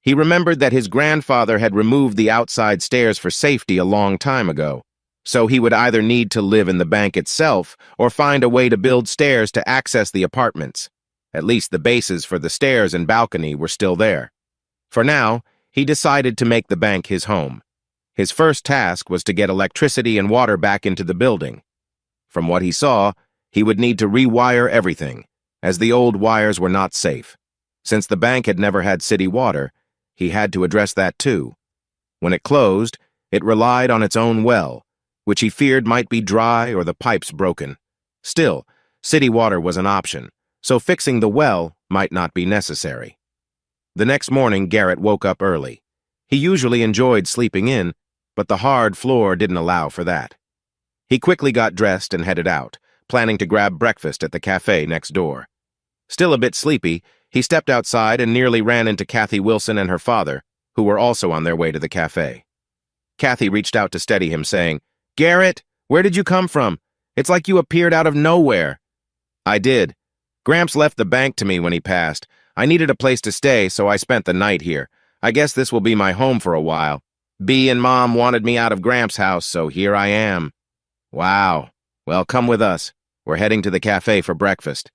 He remembered that his grandfather had removed the outside stairs for safety a long time ago, so he would either need to live in the bank itself or find a way to build stairs to access the apartments. At least the bases for the stairs and balcony were still there. For now, he decided to make the bank his home. His first task was to get electricity and water back into the building. From what he saw, he would need to rewire everything, as the old wires were not safe. Since the bank had never had city water, he had to address that too. When it closed, it relied on its own well, which he feared might be dry or the pipes broken. Still, city water was an option, so fixing the well might not be necessary. The next morning, Garrett woke up early. He usually enjoyed sleeping in, but the hard floor didn't allow for that. He quickly got dressed and headed out, planning to grab breakfast at the cafe next door. Still a bit sleepy, he stepped outside and nearly ran into Kathy Wilson and her father, who were also on their way to the cafe. Kathy reached out to steady him, saying, "Garrett, where did you come from? It's like you appeared out of nowhere." "I did. Gramps left the bank to me when he passed. I needed a place to stay, so I spent the night here. I guess this will be my home for a while. Bea and Mom wanted me out of Gramps' house, so here I am." "Wow. Well, come with us. We're heading to the cafe for breakfast."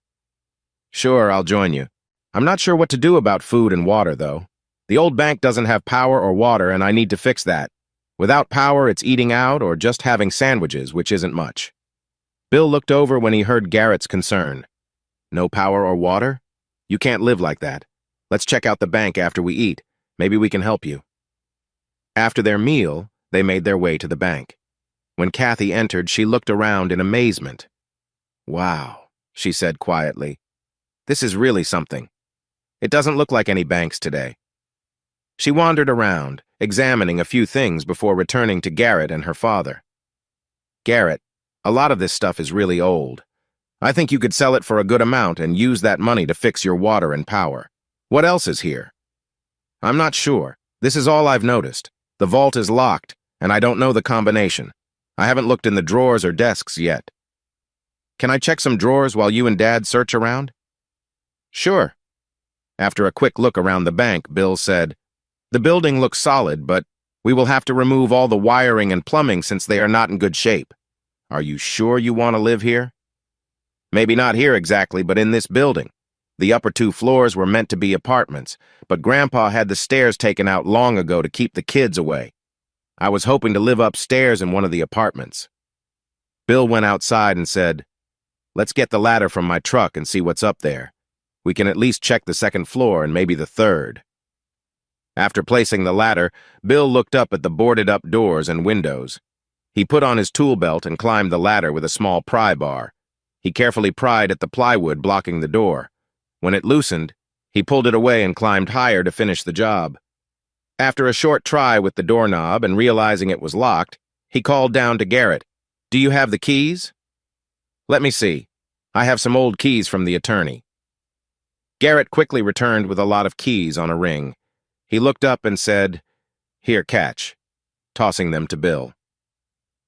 "Sure, I'll join you. I'm not sure what to do about food and water, though. The old bank doesn't have power or water, and I need to fix that. Without power, it's eating out or just having sandwiches, which isn't much." Bill looked over when he heard Garrett's concern. "No power or water? You can't live like that. Let's check out the bank after we eat. Maybe we can help you." After their meal, they made their way to the bank. When Kathy entered, she looked around in amazement. "Wow," she said quietly. "This is really something. It doesn't look like any banks today." She wandered around, examining a few things before returning to Garrett and her father. "Garrett, a lot of this stuff is really old. I think you could sell it for a good amount and use that money to fix your water and power. What else is here?" "I'm not sure. This is all I've noticed. The vault is locked, and I don't know the combination. I haven't looked in the drawers or desks yet." "Can I check some drawers while you and Dad search around?" "Sure." After a quick look around the bank, Bill said, "The building looks solid, but we will have to remove all the wiring and plumbing since they are not in good shape. Are you sure you want to live here?" "Maybe not here exactly, but in this building. The upper 2 floors were meant to be apartments, but Grandpa had the stairs taken out long ago to keep the kids away. I was hoping to live upstairs in one of the apartments." Bill went outside and said, "Let's get the ladder from my truck and see what's up there. We can at least check the 2nd floor and maybe the 3rd. After placing the ladder, Bill looked up at the boarded-up doors and windows. He put on his tool belt and climbed the ladder with a small pry bar. He carefully pried at the plywood blocking the door. When it loosened, he pulled it away and climbed higher to finish the job. After a short try with the doorknob and realizing it was locked, he called down to Garrett, "Do you have the keys?" "Let me see. I have some old keys from the attorney." Garrett quickly returned with a lot of keys on a ring. He looked up and said, "Here, catch," tossing them to Bill.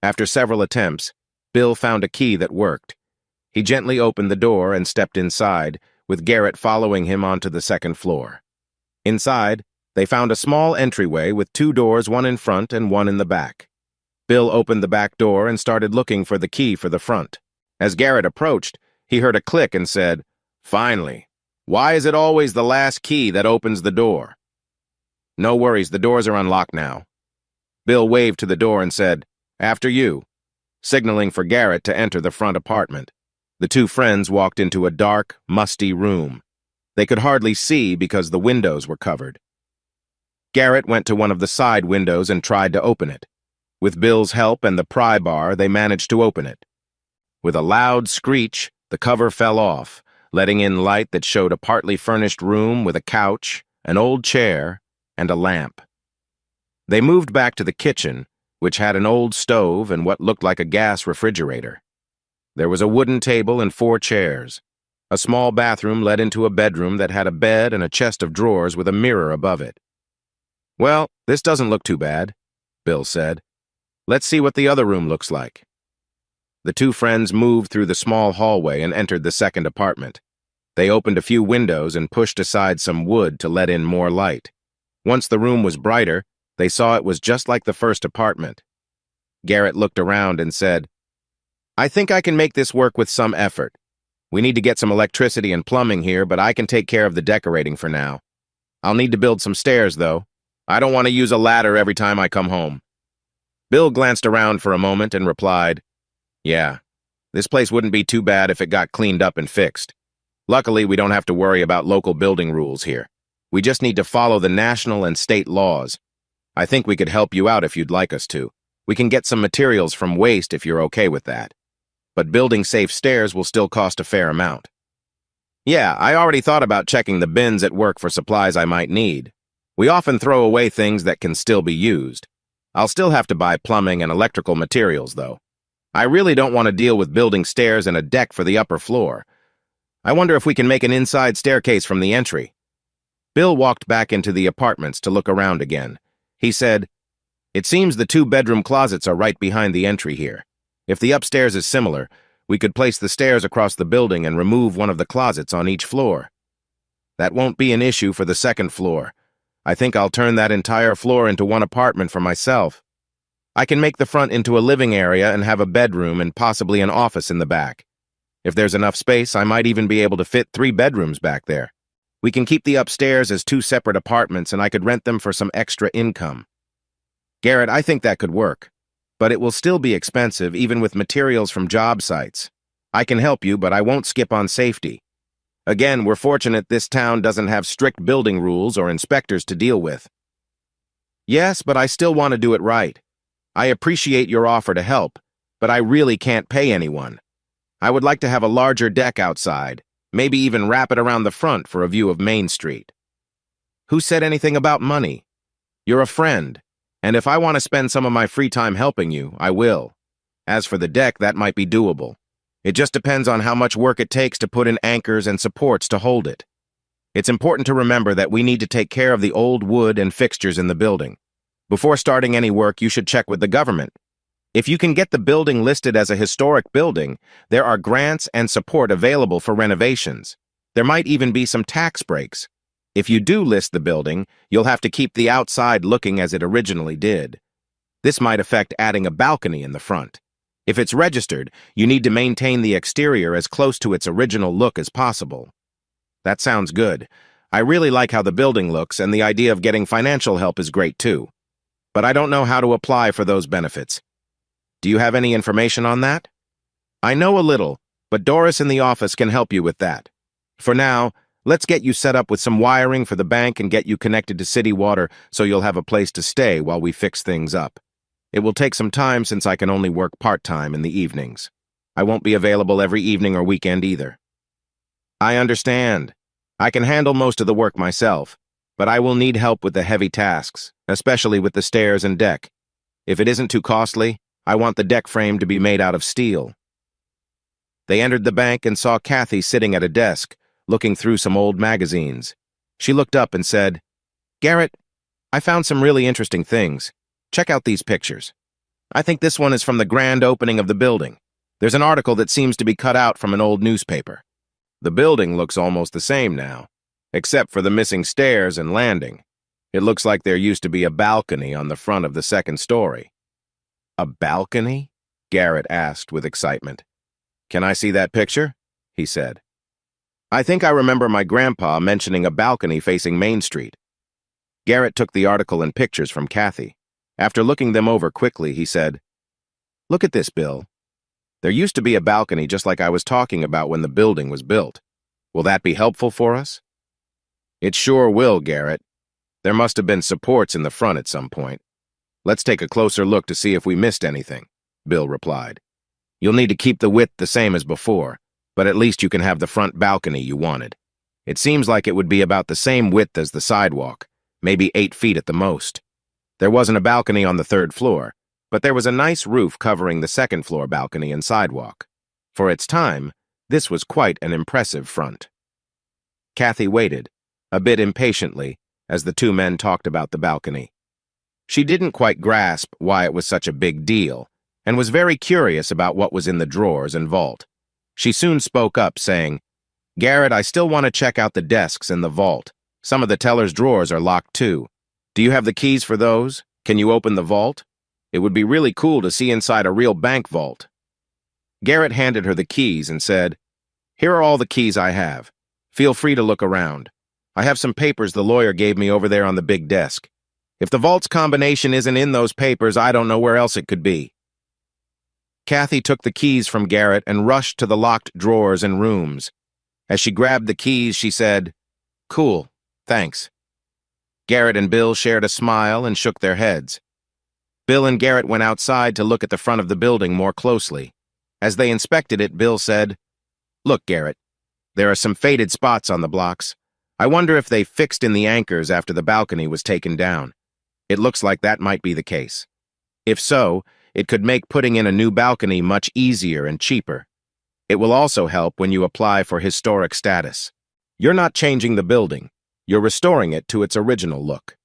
After several attempts, Bill found a key that worked. He gently opened the door and stepped inside, with Garrett following him onto the 2nd floor. Inside, they found a small entryway with 2 doors, one in front and one in the back. Bill opened the back door and started looking for the key for the front. As Garrett approached, he heard a click and said, "Finally. Why is it always the last key that opens the door?" "No worries, the doors are unlocked now." Bill waved to the door and said, "After you," signaling for Garrett to enter the front apartment. The 2 friends walked into a dark, musty room. They could hardly see because the windows were covered. Garrett went to one of the side windows and tried to open it. With Bill's help and the pry bar, they managed to open it. With a loud screech, the cover fell off, letting in light that showed a partly furnished room with a couch, an old chair, and a lamp. They moved back to the kitchen, which had an old stove and what looked like a gas refrigerator. There was a wooden table and 4 chairs. A small bathroom led into a bedroom that had a bed and a chest of drawers with a mirror above it. "Well, this doesn't look too bad," Bill said. "Let's see what the other room looks like." The 2 friends moved through the small hallway and entered the 2nd apartment. They opened a few windows and pushed aside some wood to let in more light. Once the room was brighter, they saw it was just like the 1st apartment. Garrett looked around and said, "I think I can make this work with some effort. We need to get some electricity and plumbing here, but I can take care of the decorating for now. I'll need to build some stairs, though. I don't want to use a ladder every time I come home. Bill glanced around for a moment and replied, "Yeah, this place wouldn't be too bad if it got cleaned up and fixed. Luckily, we don't have to worry about local building rules here. We just need to follow the national and state laws. I think we could help you out if you'd like us to. We can get some materials from waste if you're okay with that. But building safe stairs will still cost a fair amount." "Yeah, I already thought about checking the bins at work for supplies I might need. We often throw away things that can still be used. I'll still have to buy plumbing and electrical materials, though. I really don't want to deal with building stairs and a deck for the upper floor. I wonder if we can make an inside staircase from the entry." Bill walked back into the apartments to look around again. He said, "It seems the 2-bedroom closets are right behind the entry here. If the upstairs is similar, we could place the stairs across the building and remove one of the closets on each floor. That won't be an issue for the second floor. I think I'll turn that entire floor into one apartment for myself. I can make the front into a living area and have a bedroom and possibly an office in the back. If there's enough space, I might even be able to fit 3 bedrooms back there. We can keep the upstairs as 2 separate apartments, and I could rent them for some extra income. Garrett, I think that could work. But it will still be expensive, even with materials from job sites. I can help you, but I won't skip on safety. Again, we're fortunate this town doesn't have strict building rules or inspectors to deal with." "Yes, but I still want to do it right. I appreciate your offer to help, but I really can't pay anyone. I would like to have a larger deck outside, maybe even wrap it around the front for a view of Main Street." "Who said anything about money? You're a friend. And if I want to spend some of my free time helping you, I will. As for the deck, that might be doable. It just depends on how much work it takes to put in anchors and supports to hold it. It's important to remember that we need to take care of the old wood and fixtures in the building. Before starting any work, you should check with the government. If you can get the building listed as a historic building, there are grants and support available for renovations. There might even be some tax breaks. If you do list the building, you'll have to keep the outside looking as it originally did. This might affect adding a balcony in the front. If it's registered, you need to maintain the exterior as close to its original look as possible." "That sounds good. I really like how the building looks, and the idea of getting financial help is great too. But I don't know how to apply for those benefits. Do you have any information on that?" "I know a little, but Doris in the office can help you with that. For now, let's get you set up with some wiring for the bank and get you connected to city water so you'll have a place to stay while we fix things up. It will take some time since I can only work part-time in the evenings. I won't be available every evening or weekend either." "I understand. I can handle most of the work myself, but I will need help with the heavy tasks, especially with the stairs and deck. If it isn't too costly, I want the deck frame to be made out of steel." They entered the bank and saw Kathy sitting at a desk, looking through some old magazines. She looked up and said, "Garrett, I found some really interesting things. Check out these pictures. I think this one is from the grand opening of the building. There's an article that seems to be cut out from an old newspaper. The building looks almost the same now, except for the missing stairs and landing. It looks like there used to be a balcony on the front of the second story." "A balcony?" Garrett asked with excitement. "Can I see that picture?" he said. "I think I remember my grandpa mentioning a balcony facing Main Street." Garrett took the article and pictures from Kathy. After looking them over quickly, he said, "Look at this, Bill. There used to be a balcony just like I was talking about when the building was built. Will that be helpful for us?" "It sure will, Garrett. There must have been supports in the front at some point. Let's take a closer look to see if we missed anything," Bill replied. "You'll need to keep the width the same as before, but at least you can have the front balcony you wanted. It seems like it would be about the same width as the sidewalk, maybe 8 feet at the most. There wasn't a balcony on the 3rd floor, but there was a nice roof covering the 2nd floor balcony and sidewalk. For its time, this was quite an impressive front." Kathy waited, a bit impatiently, as the 2 men talked about the balcony. She didn't quite grasp why it was such a big deal, and was very curious about what was in the drawers and vault. She soon spoke up, saying, "Garrett, I still want to check out the desks in the vault. Some of the teller's drawers are locked too. Do you have the keys for those? Can you open the vault? It would be really cool to see inside a real bank vault." Garrett handed her the keys and said, Here are all the keys I have. Feel free to look around. I have some papers the lawyer gave me over there on the big desk. If the vault's combination isn't in those papers, I don't know where else it could be." Kathy took the keys from Garrett and rushed to the locked drawers and rooms. As she grabbed the keys, she said, "Cool, thanks." Garrett and Bill shared a smile and shook their heads. Bill and Garrett went outside to look at the front of the building more closely. As they inspected it, Bill said, "Look, Garrett, there are some faded spots on the blocks. I wonder if they fixed in the anchors after the balcony was taken down. It looks like that might be the case. If so, it could make putting in a new balcony much easier and cheaper. It will also help when you apply for historic status. You're not changing the building. You're restoring it to its original look."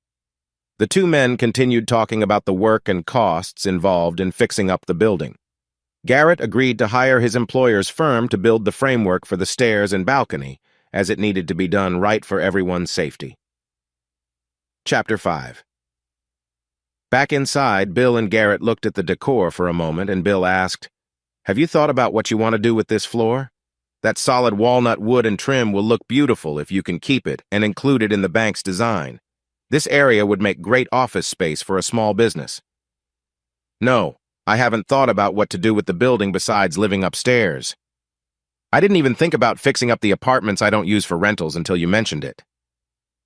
The two men continued talking about the work and costs involved in fixing up the building. Garrett agreed to hire his employer's firm to build the framework for the stairs and balcony, as it needed to be done right for everyone's safety. Chapter 5. Back inside, Bill and Garrett looked at the decor for a moment, and Bill asked, "Have you thought about what you want to do with this floor? That solid walnut wood and trim will look beautiful if you can keep it and include it in the bank's design. This area would make great office space for a small business." "No, I haven't thought about what to do with the building besides living upstairs. I didn't even think about fixing up the apartments I don't use for rentals until you mentioned it.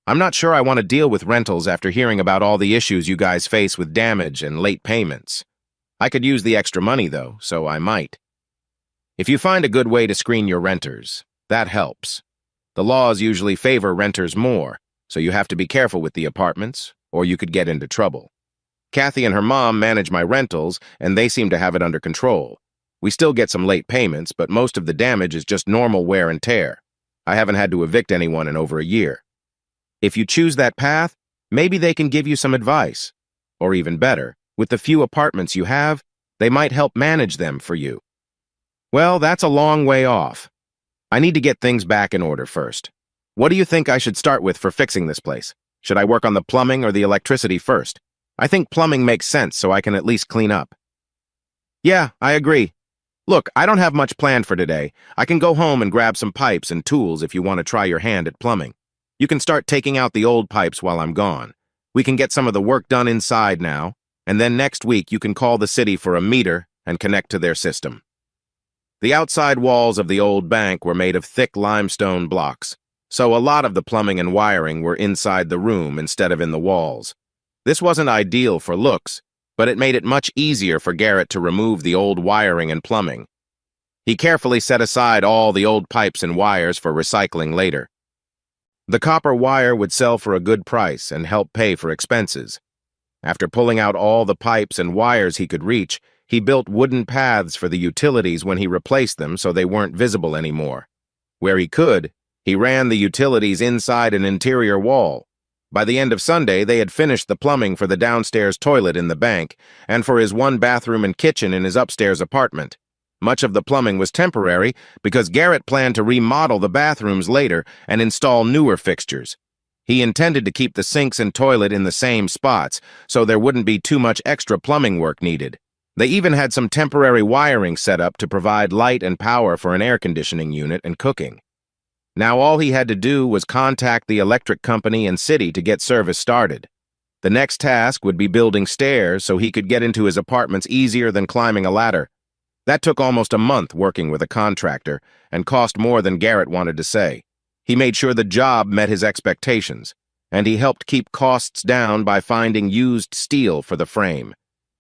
I'm not sure I want to deal with rentals after hearing about all the issues you guys face with damage and late payments. I could use the extra money, though, so I might. If you find a good way to screen your renters, that helps. The laws usually favor renters more, so you have to be careful with the apartments, or you could get into trouble. Kathy and her mom manage my rentals, and they seem to have it under control. We still get some late payments, but most of the damage is just normal wear and tear. I haven't had to evict anyone in over a year. If you choose that path, maybe they can give you some advice. Or even better, with the few apartments you have, they might help manage them for you. Well, that's a long way off. I need to get things back in order first. What do you think I should start with for fixing this place? Should I work on the plumbing or the electricity first? I think plumbing makes sense, so I can at least clean up." "Yeah, I agree. Look, I don't have much planned for today. I can go home and grab some pipes and tools if you want to try your hand at plumbing. You can start taking out the old pipes while I'm gone. We can get some of the work done inside now, and then next week you can call the city for a meter and connect to their system." The outside walls of the old bank were made of thick limestone blocks, so a lot of the plumbing and wiring were inside the room instead of in the walls. This wasn't ideal for looks, but it made it much easier for Garrett to remove the old wiring and plumbing. He carefully set aside all the old pipes and wires for recycling later. The copper wire would sell for a good price and help pay for expenses. After pulling out all the pipes and wires he could reach, he built wooden paths for the utilities when he replaced them so they weren't visible anymore. Where he could, he ran the utilities inside an interior wall. By the end of Sunday, they had finished the plumbing for the downstairs toilet in the bank and for his one bathroom and kitchen in his upstairs apartment. Much of the plumbing was temporary because Garrett planned to remodel the bathrooms later and install newer fixtures. He intended to keep the sinks and toilet in the same spots so there wouldn't be too much extra plumbing work needed. They even had some temporary wiring set up to provide light and power for an air conditioning unit and cooking. Now all he had to do was contact the electric company and city to get service started. The next task would be building stairs so he could get into his apartments easier than climbing a ladder. That took almost a month working with a contractor and cost more than Garrett wanted to say. He made sure the job met his expectations, and he helped keep costs down by finding used steel for the frame.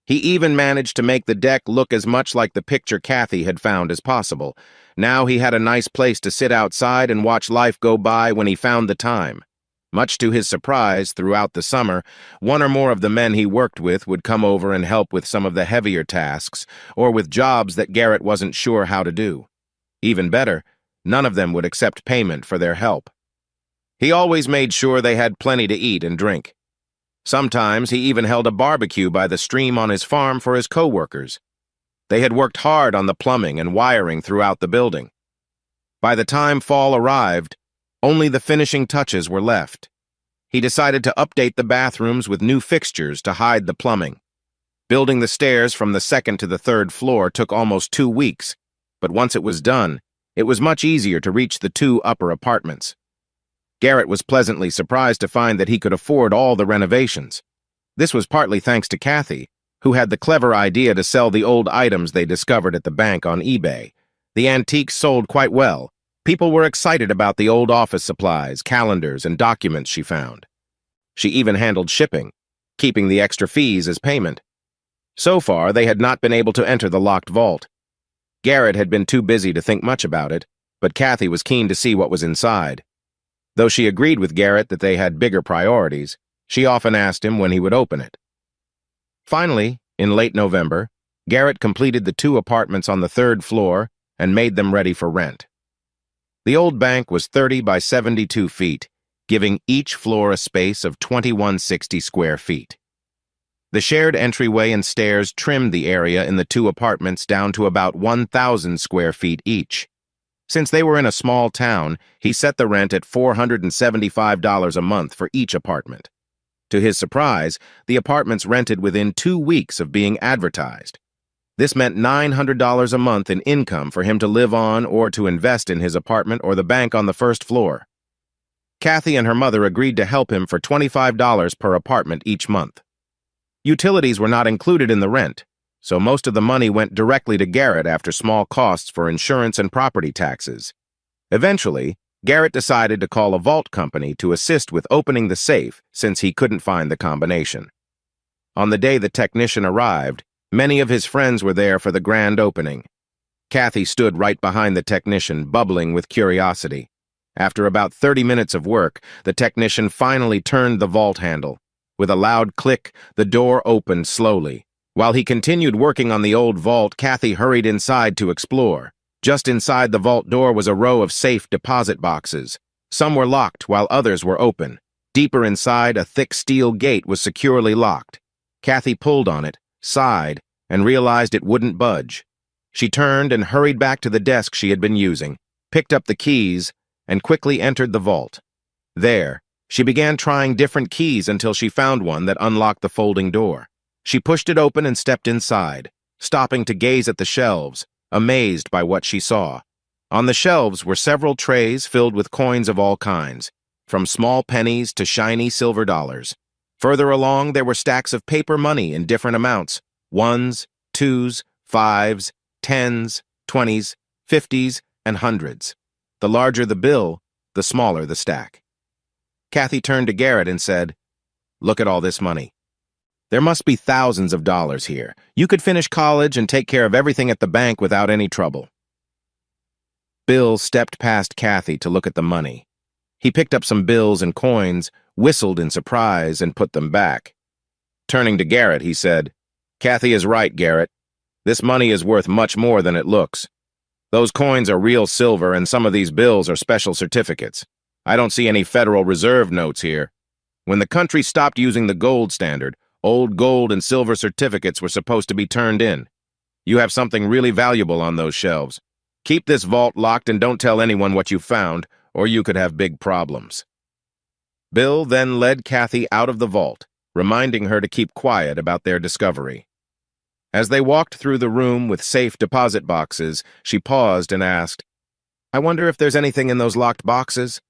He even managed to make the deck look as much like the picture Kathy had found as possible. Now he had a nice place to sit outside and watch life go by when he found the time. Much to his surprise, throughout the summer, one or more of the men he worked with would come over and help with some of the heavier tasks, or with jobs that Garrett wasn't sure how to do. Even better, none of them would accept payment for their help. He always made sure they had plenty to eat and drink. Sometimes he even held a barbecue by the stream on his farm for his co-workers. They had worked hard on the plumbing and wiring throughout the building. By the time fall arrived, only the finishing touches were left. He decided to update the bathrooms with new fixtures to hide the plumbing. Building the stairs from the second to the third floor took almost 2 weeks, but once it was done, It was much easier to reach the two upper apartments. Garrett was pleasantly surprised to find that he could afford all the renovations. This was partly thanks to Kathy, who had the clever idea to sell the old items they discovered at the bank on eBay. The antiques sold quite well. People were excited about the old office supplies, calendars, and documents she found. She even handled shipping, keeping the extra fees as payment. So far, they had not been able to enter the locked vault. Garrett had been too busy to think much about it, but Kathy was keen to see what was inside. Though she agreed with Garrett that they had bigger priorities, she often asked him when he would open it. Finally, in late November, Garrett completed the two apartments on the third floor and made them ready for rent. The old bank was 30 by 72 feet, giving each floor a space of 2160 square feet. The shared entryway and stairs trimmed the area in the two apartments down to about 1,000 square feet each. Since they were in a small town, he set the rent at $475 a month for each apartment. To his surprise, the apartments rented within 2 weeks of being advertised. This meant $900 a month in income for him to live on or to invest in his apartment or the bank on the first floor. Kathy and her mother agreed to help him for $25 per apartment each month. Utilities were not included in the rent, so most of the money went directly to Garrett after small costs for insurance and property taxes. Eventually, Garrett decided to call a vault company to assist with opening the safe since he couldn't find the combination. On the day the technician arrived, many of his friends were there for the grand opening. Kathy stood right behind the technician, bubbling with curiosity. After about 30 minutes of work, the technician finally turned the vault handle. With a loud click, the door opened slowly. While he continued working on the old vault, Kathy hurried inside to explore. Just inside the vault door was a row of safe deposit boxes. Some were locked while others were open. Deeper inside, a thick steel gate was securely locked. Kathy pulled on it, sighed, and realized it wouldn't budge. She turned and hurried back to the desk she had been using, picked up the keys, and quickly entered the vault. There, she began trying different keys until she found one that unlocked the folding door. She pushed it open and stepped inside, stopping to gaze at the shelves, amazed by what she saw. On the shelves were several trays filled with coins of all kinds, from small pennies to shiny silver dollars. Further along, there were stacks of paper money in different amounts: 1s, 2s, 5s, 10s, 20s, 50s, and hundreds. The larger the bill, the smaller the stack. Kathy turned to Garrett and said, "Look at all this money. There must be thousands of dollars here. You could finish college and take care of everything at the bank without any trouble." Bill stepped past Kathy to look at the money. He picked up some bills and coins, whistled in surprise, and put them back. Turning to Garrett, he said, "Kathy is right, Garrett. This money is worth much more than it looks. Those coins are real silver, and some of these bills are special certificates. I don't see any Federal Reserve notes here. When the country stopped using the gold standard, old gold and silver certificates were supposed to be turned in. You have something really valuable on those shelves. Keep this vault locked and don't tell anyone what you found, or you could have big problems." Bill then led Kathy out of the vault, reminding her to keep quiet about their discovery. As they walked through the room with safe deposit boxes, she paused and asked, "I wonder if there's anything in those locked boxes?"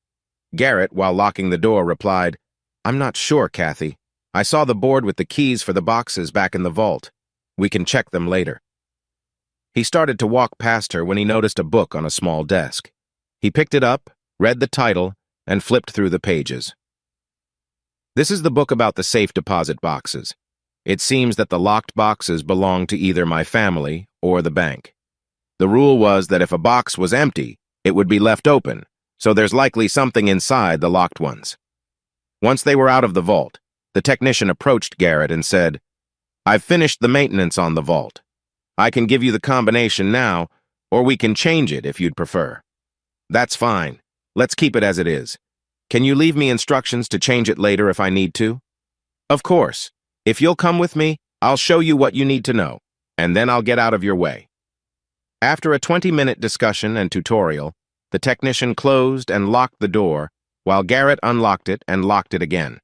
Garrett, while locking the door, replied, "I'm not sure, Kathy. I saw the board with the keys for the boxes back in the vault. We can check them later." He started to walk past her when he noticed a book on a small desk. He picked it up, read the title, and flipped through the pages. "This is the book about the safe deposit boxes. It seems that the locked boxes belong to either my family or the bank. The rule was that if a box was empty, it would be left open, so there's likely something inside the locked ones." Once they were out of the vault, the technician approached Garrett and said, "I've finished the maintenance on the vault. I can give you the combination now, or we can change it if you'd prefer." "That's fine. Let's keep it as it is. Can you leave me instructions to change it later if I need to?" "Of course. If you'll come with me, I'll show you what you need to know, and then I'll get out of your way." After a 20-minute discussion and tutorial, the technician closed and locked the door, while Garrett unlocked it and locked it again.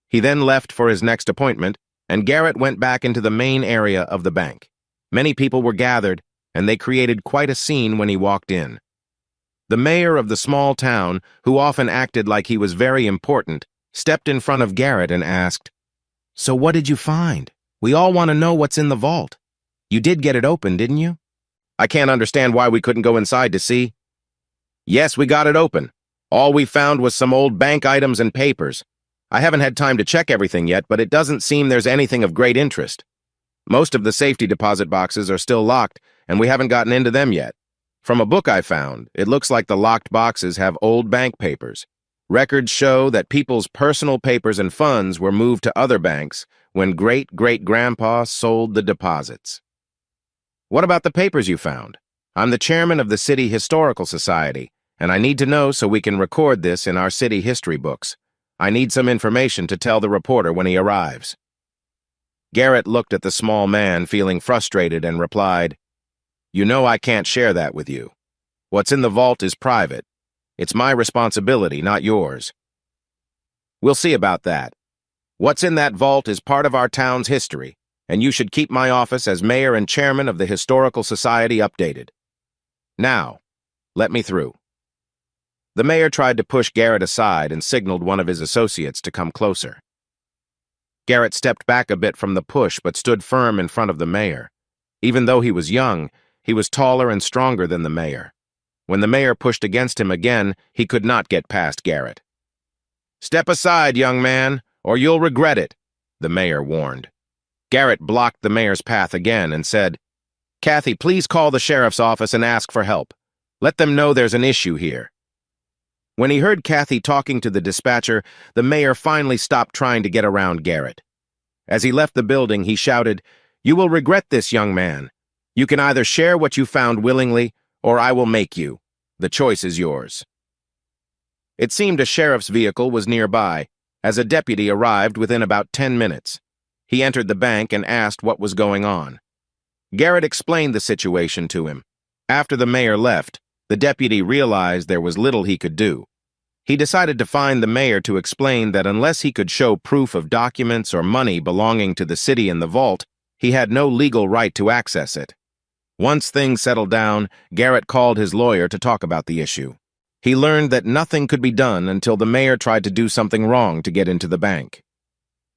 He then left for his next appointment, and Garrett went back into the main area of the bank. Many people were gathered, and they created quite a scene when he walked in. The mayor of the small town, who often acted like he was very important, stepped in front of Garrett and asked, "So what did you find? We all want to know what's in the vault. You did get it open, didn't you?" "I can't understand why we couldn't go inside to see." "Yes, we got it open. All we found was some old bank items and papers. I haven't had time to check everything yet, but it doesn't seem there's anything of great interest. Most of the safety deposit boxes are still locked, and we haven't gotten into them yet. From a book I found, it looks like the locked boxes have old bank papers. Records show that people's personal papers and funds were moved to other banks when great-great-grandpa sold the deposits." "What about the papers you found? I'm the chairman of the City Historical Society, and I need to know so we can record this in our city history books. I need some information to tell the reporter when he arrives." Garrett looked at the small man, feeling frustrated, and replied, "You know I can't share that with you. What's in the vault is private. It's my responsibility, not yours." "We'll see about that. What's in that vault is part of our town's history, and you should keep my office as mayor and chairman of the Historical Society updated. Now, let me through." The mayor tried to push Garrett aside and signaled one of his associates to come closer. Garrett stepped back a bit from the push but stood firm in front of the mayor. Even though he was young, he was taller and stronger than the mayor. When the mayor pushed against him again, he could not get past Garrett. "Step aside, young man, or you'll regret it," the mayor warned. Garrett blocked the mayor's path again and said, "Kathy, please call the sheriff's office and ask for help. Let them know there's an issue here." When he heard Kathy talking to the dispatcher, the mayor finally stopped trying to get around Garrett. As he left the building, he shouted, "You will regret this, young man. You can either share what you found willingly, or I will make you. The choice is yours." It seemed a sheriff's vehicle was nearby, as a deputy arrived within about 10 minutes. He entered the bank and asked what was going on. Garrett explained the situation to him. After the mayor left, the deputy realized there was little he could do. He decided to find the mayor to explain that unless he could show proof of documents or money belonging to the city in the vault, he had no legal right to access it. Once things settled down, Garrett called his lawyer to talk about the issue. He learned that nothing could be done until the mayor tried to do something wrong to get into the bank.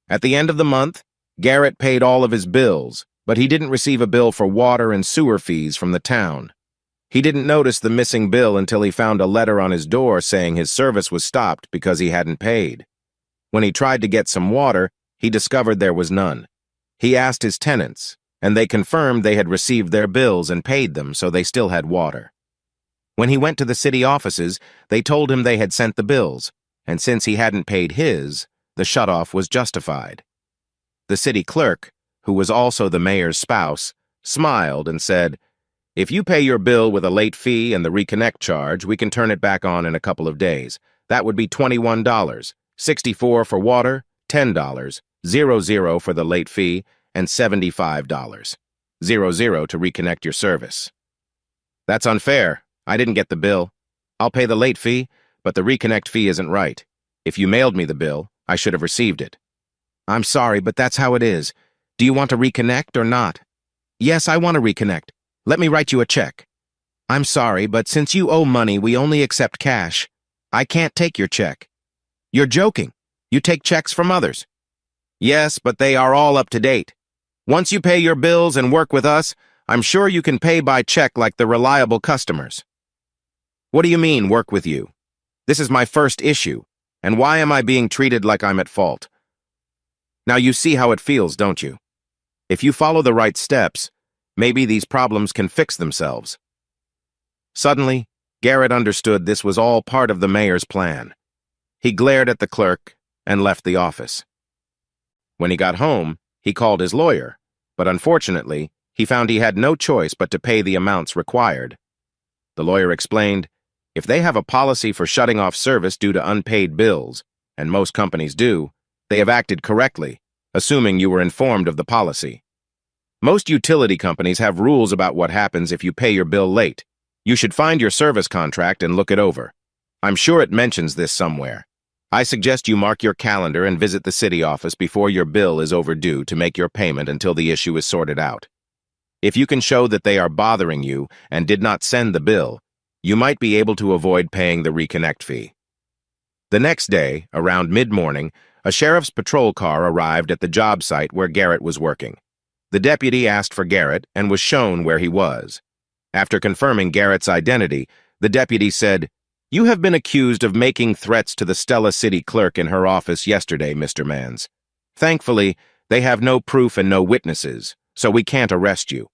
At the end of the month, Garrett paid all of his bills, but he didn't receive a bill for water and sewer fees from the town. He didn't notice the missing bill until he found a letter on his door saying his service was stopped because he hadn't paid. When he tried to get some water, he discovered there was none. He asked his tenants, and they confirmed they had received their bills and paid them, so they still had water. When he went to the city offices, they told him they had sent the bills, and since he hadn't paid his, the shutoff was justified. The city clerk, who was also the mayor's spouse, smiled and said, "If you pay your bill with a late fee and the reconnect charge, we can turn it back on in a couple of days. That would be $21, $64 for water, $10, $00 for the late fee, and $75, $00 to reconnect your service." "That's unfair. I didn't get the bill. I'll pay the late fee, but the reconnect fee isn't right. If you mailed me the bill, I should have received it." "I'm sorry, but that's how it is. Do you want to reconnect or not?" "Yes, I want to reconnect. Let me write you a check." "I'm sorry, but since you owe money, we only accept cash. I can't take your check." "You're joking. You take checks from others." "Yes, but they are all up to date. Once you pay your bills and work with us, I'm sure you can pay by check like the reliable customers." "What do you mean, work with you? This is my first issue, and why am I being treated like I'm at fault?" Now you see how it feels, don't you? If you follow the right steps, maybe these problems can fix themselves. Suddenly, Garrett understood this was all part of the mayor's plan. He glared at the clerk and left the office. When he got home, he called his lawyer, but unfortunately, he found he had no choice but to pay the amounts required. The lawyer explained, if they have a policy for shutting off service due to unpaid bills, and most companies do, they have acted correctly, assuming you were informed of the policy. Most utility companies have rules about what happens if you pay your bill late. You should find your service contract and look it over. I'm sure it mentions this somewhere. I suggest you mark your calendar and visit the city office before your bill is overdue to make your payment until the issue is sorted out. If you can show that they are bothering you and did not send the bill, You might be able to avoid paying the reconnect fee. The next day, around mid-morning, a sheriff's patrol car arrived at the job site where Garrett was working. The deputy asked for Garrett and was shown where he was. After confirming Garrett's identity, the deputy said, "You have been accused of making threats to the Stella City clerk in her office yesterday, Mr. Mans. Thankfully, they have no proof and no witnesses, so we can't arrest you.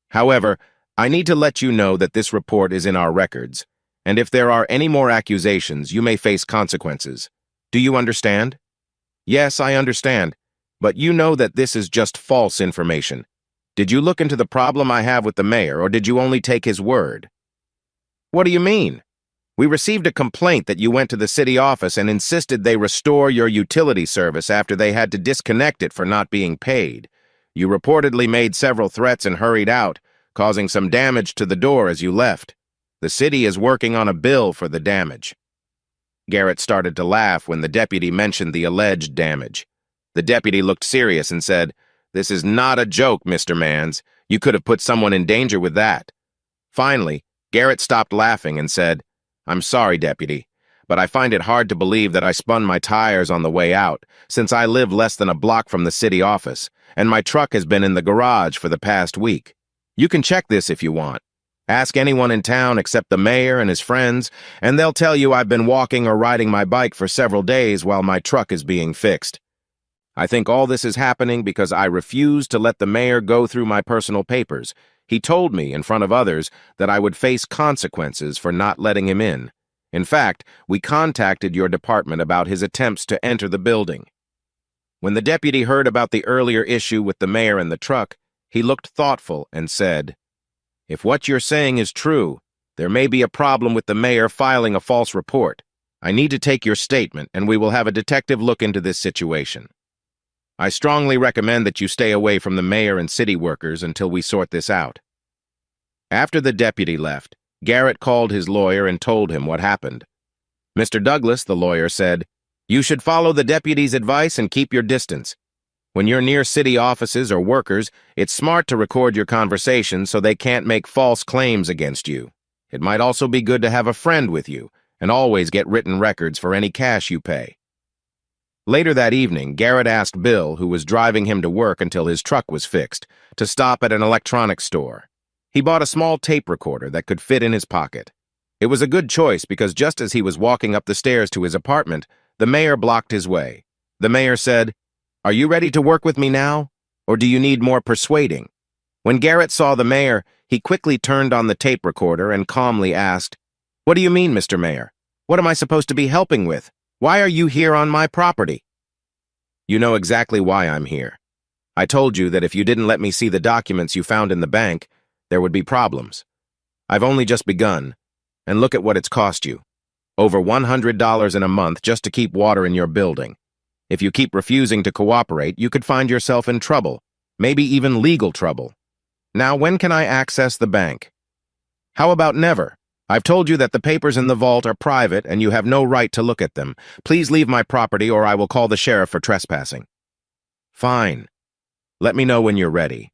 However, I need to let you know that this report is in our records, and if there are any more accusations, you may face consequences. Do you understand?" "Yes, I understand, but you know that this is just false information. Did you look into the problem I have with the mayor, or did you only take his word?" "What do you mean? We received a complaint that you went to the city office and insisted they restore your utility service after they had to disconnect it for not being paid. You reportedly made several threats and hurried out, causing some damage to the door as you left. The city is working on a bill for the damage." Garrett started to laugh when the deputy mentioned the alleged damage. The deputy looked serious and said, "This is not a joke, Mr. Mans. You could have put someone in danger with that." Finally, Garrett stopped laughing and said, "I'm sorry, deputy, but I find it hard to believe that I spun my tires on the way out, since I live less than a block from the city office, and my truck has been in the garage for the past week. You can check this if you want. Ask anyone in town except the mayor and his friends, and they'll tell you I've been walking or riding my bike for several days while my truck is being fixed. I think all this is happening because I refused to let the mayor go through my personal papers. He told me, in front of others, that I would face consequences for not letting him in. In fact, we contacted your department about his attempts to enter the building." When the deputy heard about the earlier issue with the mayor and the truck, he looked thoughtful and said, "If what you're saying is true, there may be a problem with the mayor filing a false report. I need to take your statement, and we will have a detective look into this situation. I strongly recommend that you stay away from the mayor and city workers until we sort this out." After the deputy left, Garrett called his lawyer and told him what happened. "Mr. Douglas," the lawyer said, "you should follow the deputy's advice and keep your distance. When you're near city offices or workers, it's smart to record your conversations so they can't make false claims against you. It might also be good to have a friend with you, and always get written records for any cash you pay." Later that evening, Garrett asked Bill, who was driving him to work until his truck was fixed, to stop at an electronics store. He bought a small tape recorder that could fit in his pocket. It was a good choice because just as he was walking up the stairs to his apartment, the mayor blocked his way. The mayor said, "Are you ready to work with me now, or do you need more persuading?" When Garrett saw the mayor, he quickly turned on the tape recorder and calmly asked, "What do you mean, Mr. Mayor? What am I supposed to be helping with? Why are you here on my property?" "You know exactly why I'm here. I told you that if you didn't let me see the documents you found in the bank, there would be problems. I've only just begun, and look at what it's cost you. Over $100 in a month just to keep water in your building. If you keep refusing to cooperate, you could find yourself in trouble, maybe even legal trouble. Now, when can I access the bank?" "How about never? I've told you that the papers in the vault are private and you have no right to look at them. Please leave my property or I will call the sheriff for trespassing." "Fine. Let me know when you're ready.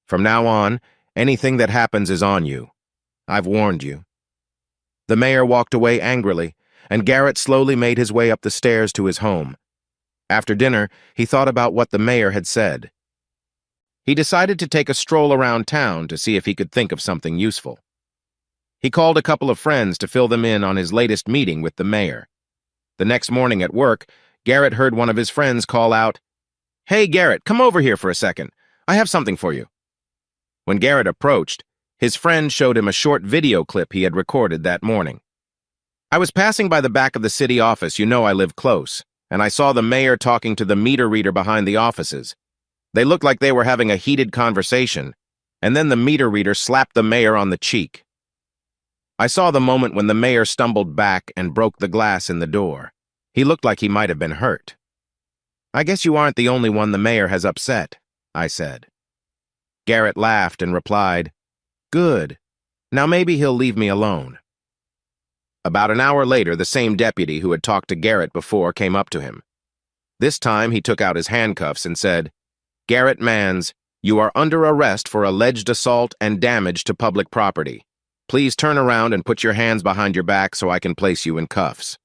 From now on, anything that happens is on you. I've warned you." The mayor walked away angrily, and Garrett slowly made his way up the stairs to his home. After dinner, he thought about what the mayor had said. He decided to take a stroll around town to see if he could think of something useful. He called a couple of friends to fill them in on his latest meeting with the mayor. The next morning at work, Garrett heard one of his friends call out, "Hey, Garrett, come over here for a second. I have something for you." When Garrett approached, his friend showed him a short video clip he had recorded that morning. "I was passing by the back of the city office, you know I live close, and I saw the mayor talking to the meter reader behind the offices. They looked like they were having a heated conversation, and then the meter reader slapped the mayor on the cheek. I saw the moment when the mayor stumbled back and broke the glass in the door. He looked like he might have been hurt." "I guess you aren't the only one the mayor has upset," I said. Garrett laughed and replied, "Good. Now maybe he'll leave me alone." About an hour later, the same deputy who had talked to Garrett before came up to him. This time, he took out his handcuffs and said, "Garrett Mans, you are under arrest for alleged assault and damage to public property. Please turn around and put your hands behind your back so I can place you in cuffs."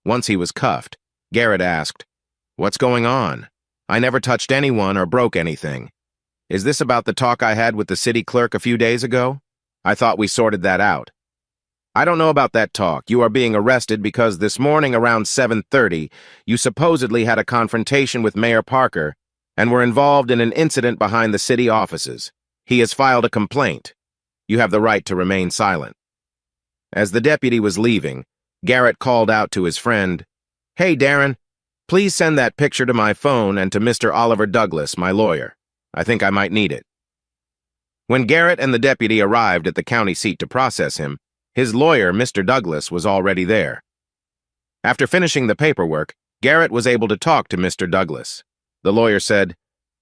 Once he was cuffed, Garrett asked, "What's going on? I never touched anyone or broke anything. Is this about the talk I had with the city clerk a few days ago? I thought we sorted that out." "I don't know about that talk. You are being arrested because this morning around 7:30, you supposedly had a confrontation with Mayor Parker and were involved in an incident behind the city offices. He has filed a complaint. You have the right to remain silent." As the deputy was leaving, Garrett called out to his friend, "Hey, Darren, please send that picture to my phone and to Mr. Oliver Douglas, my lawyer. I think I might need it." When Garrett and the deputy arrived at the county seat to process him, his lawyer, Mr. Douglas, was already there. After finishing the paperwork, Garrett was able to talk to Mr. Douglas. The lawyer said,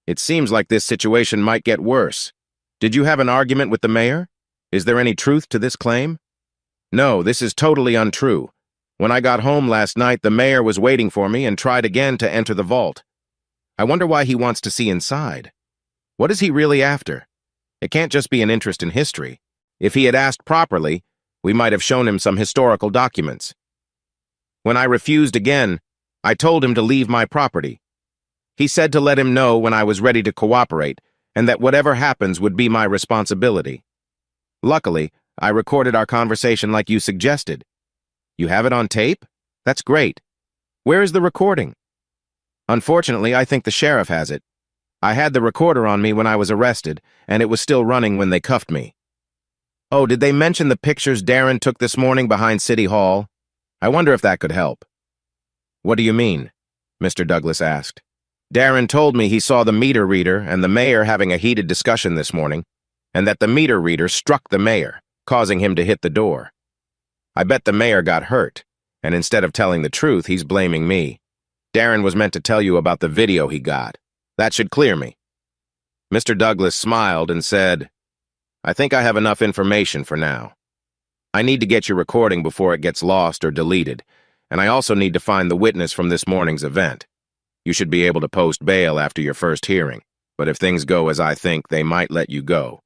"It seems like this situation might get worse. Did you have an argument with the mayor? Is there any truth to this claim?" "No, this is totally untrue. When I got home last night, the mayor was waiting for me and tried again to enter the vault. I wonder why he wants to see inside. What is he really after? It can't just be an interest in history. If he had asked properly, we might have shown him some historical documents. When I refused again, I told him to leave my property. He said to let him know when I was ready to cooperate and that whatever happens would be my responsibility. Luckily, I recorded our conversation like you suggested. You have it on tape? That's great. Where is the recording?" "Unfortunately, I think the sheriff has it. I had the recorder on me when I was arrested, and it was still running when they cuffed me." "Oh, did they mention the pictures Darren took this morning behind City Hall? I wonder if that could help." "What do you mean?" Mr. Douglas asked. "Darren told me he saw the meter reader and the mayor having a heated discussion this morning, and that the meter reader struck the mayor, causing him to hit the door. I bet the mayor got hurt, and instead of telling the truth, he's blaming me. Darren was meant to tell you about the video he got. That should clear me." Mr. Douglas smiled and said, "I think I have enough information for now. I need to get your recording before it gets lost or deleted, and I also need to find the witness from this morning's event. You should be able to post bail after your first hearing, but if things go as I think, they might let you go.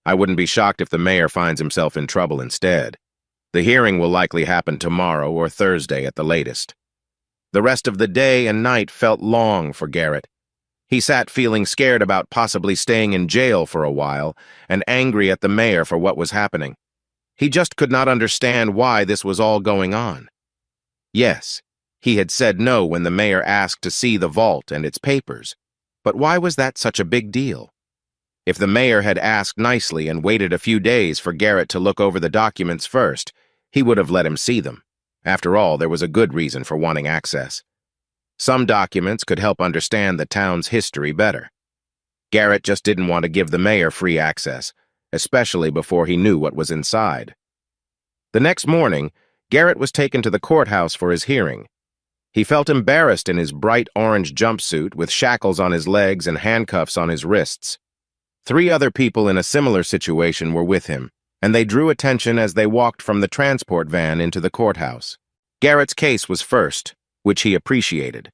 I wouldn't be shocked if the mayor finds himself in trouble instead. The hearing will likely happen tomorrow or Thursday at the latest." The rest of the day and night felt long for Garrett. He sat feeling scared about possibly staying in jail for a while and angry at the mayor for what was happening. He just could not understand why this was all going on. Yes, he had said no when the mayor asked to see the vault and its papers, but why was that such a big deal? If the mayor had asked nicely and waited a few days for Garrett to look over the documents first, he would have let him see them. After all, there was a good reason for wanting access. Some documents could help understand the town's history better. Garrett just didn't want to give the mayor free access, especially before he knew what was inside. The next morning, Garrett was taken to the courthouse for his hearing. He felt embarrassed in his bright orange jumpsuit with shackles on his legs and handcuffs on his wrists. 3 other people in a similar situation were with him, and they drew attention as they walked from the transport van into the courthouse. Garrett's case was first, which he appreciated.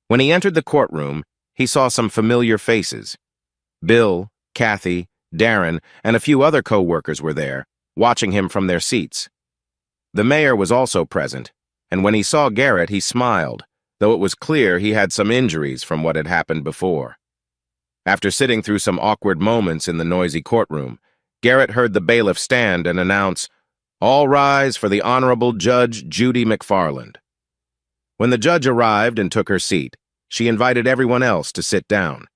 When he entered the courtroom, he saw some familiar faces. Bill, Kathy, Darren, and a few other co-workers were there, watching him from their seats. The mayor was also present, and when he saw Garrett, he smiled, though it was clear he had some injuries from what had happened before. After sitting through some awkward moments in the noisy courtroom, Garrett heard the bailiff stand and announce, "All rise for the Honorable Judge Judy McFarland." When the judge arrived and took her seat, she invited everyone else to sit down.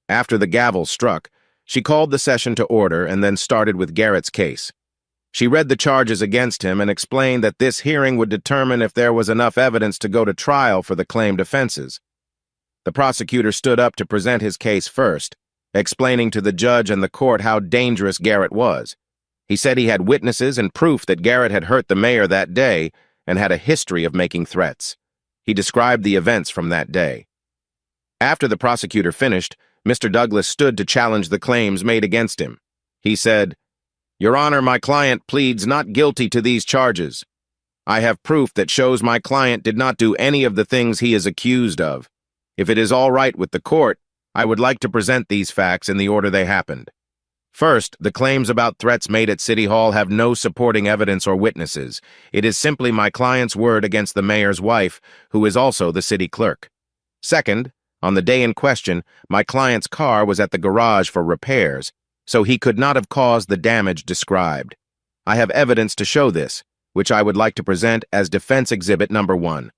After the gavel struck, she called the session to order and then started with Garrett's case. She read the charges against him and explained that this hearing would determine if there was enough evidence to go to trial for the claimed offenses. The prosecutor stood up to present his case first, explaining to the judge and the court how dangerous Garrett was. He said he had witnesses and proof that Garrett had hurt the mayor that day and had a history of making threats. He described the events from that day. After the prosecutor finished, Mr. Douglas stood to challenge the claims made against him. He said, "Your Honor, my client pleads not guilty to these charges. I have proof that shows my client did not do any of the things he is accused of. If it is all right with the court, I would like to present these facts in the order they happened." First, the claims about threats made at City Hall have no supporting evidence or witnesses. It is simply my client's word against the mayor's wife, who is also the city clerk. Second, on the day in question, my client's car was at the garage for repairs, so he could not have caused the damage described. I have evidence to show this, which I would like to present as Defense Exhibit Number 1.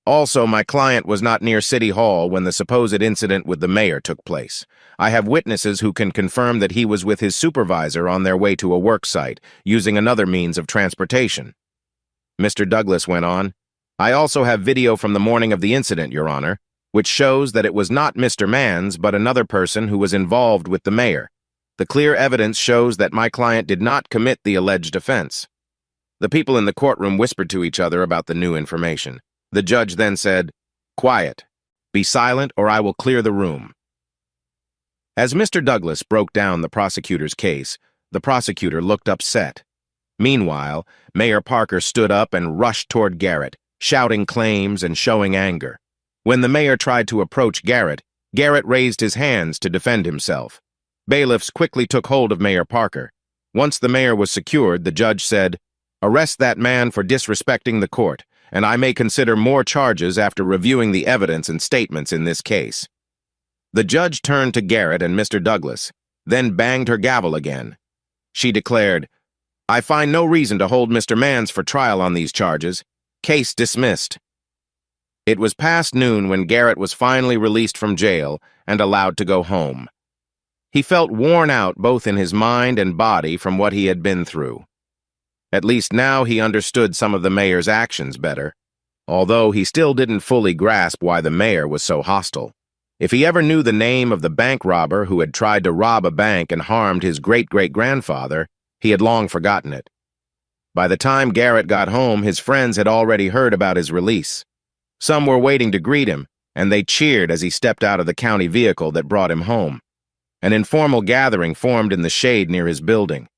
Also, my client was not near City Hall when the supposed incident with the mayor took place. I have witnesses who can confirm that he was with his supervisor on their way to a work site, using another means of transportation. Mr. Douglas went on, I also have video from the morning of the incident, Your Honor, which shows that it was not Mr. Manns, but another person who was involved with the mayor. The clear evidence shows that my client did not commit the alleged offense. The people in the courtroom whispered to each other about the new information. The judge then said, Quiet. Be silent or I will clear the room. As Mr. Douglas broke down the prosecutor's case, the prosecutor looked upset. Meanwhile, Mayor Parker stood up and rushed toward Garrett, shouting claims and showing anger. When the mayor tried to approach Garrett, Garrett raised his hands to defend himself. Bailiffs quickly took hold of Mayor Parker. Once the mayor was secured, the judge said, Arrest that man for disrespecting the court, and I may consider more charges after reviewing the evidence and statements in this case. The judge turned to Garrett and Mr. Douglas, then banged her gavel again. She declared, I find no reason to hold Mr. Manns for trial on these charges. Case dismissed. It was past noon when Garrett was finally released from jail and allowed to go home. He felt worn out both in his mind and body from what he had been through. At least now he understood some of the mayor's actions better, although he still didn't fully grasp why the mayor was so hostile. If he ever knew the name of the bank robber who had tried to rob a bank and harmed his great-great-grandfather, he had long forgotten it. By the time Garrett got home, his friends had already heard about his release. Some were waiting to greet him, and they cheered as he stepped out of the county vehicle that brought him home. An informal gathering formed in the shade near his building.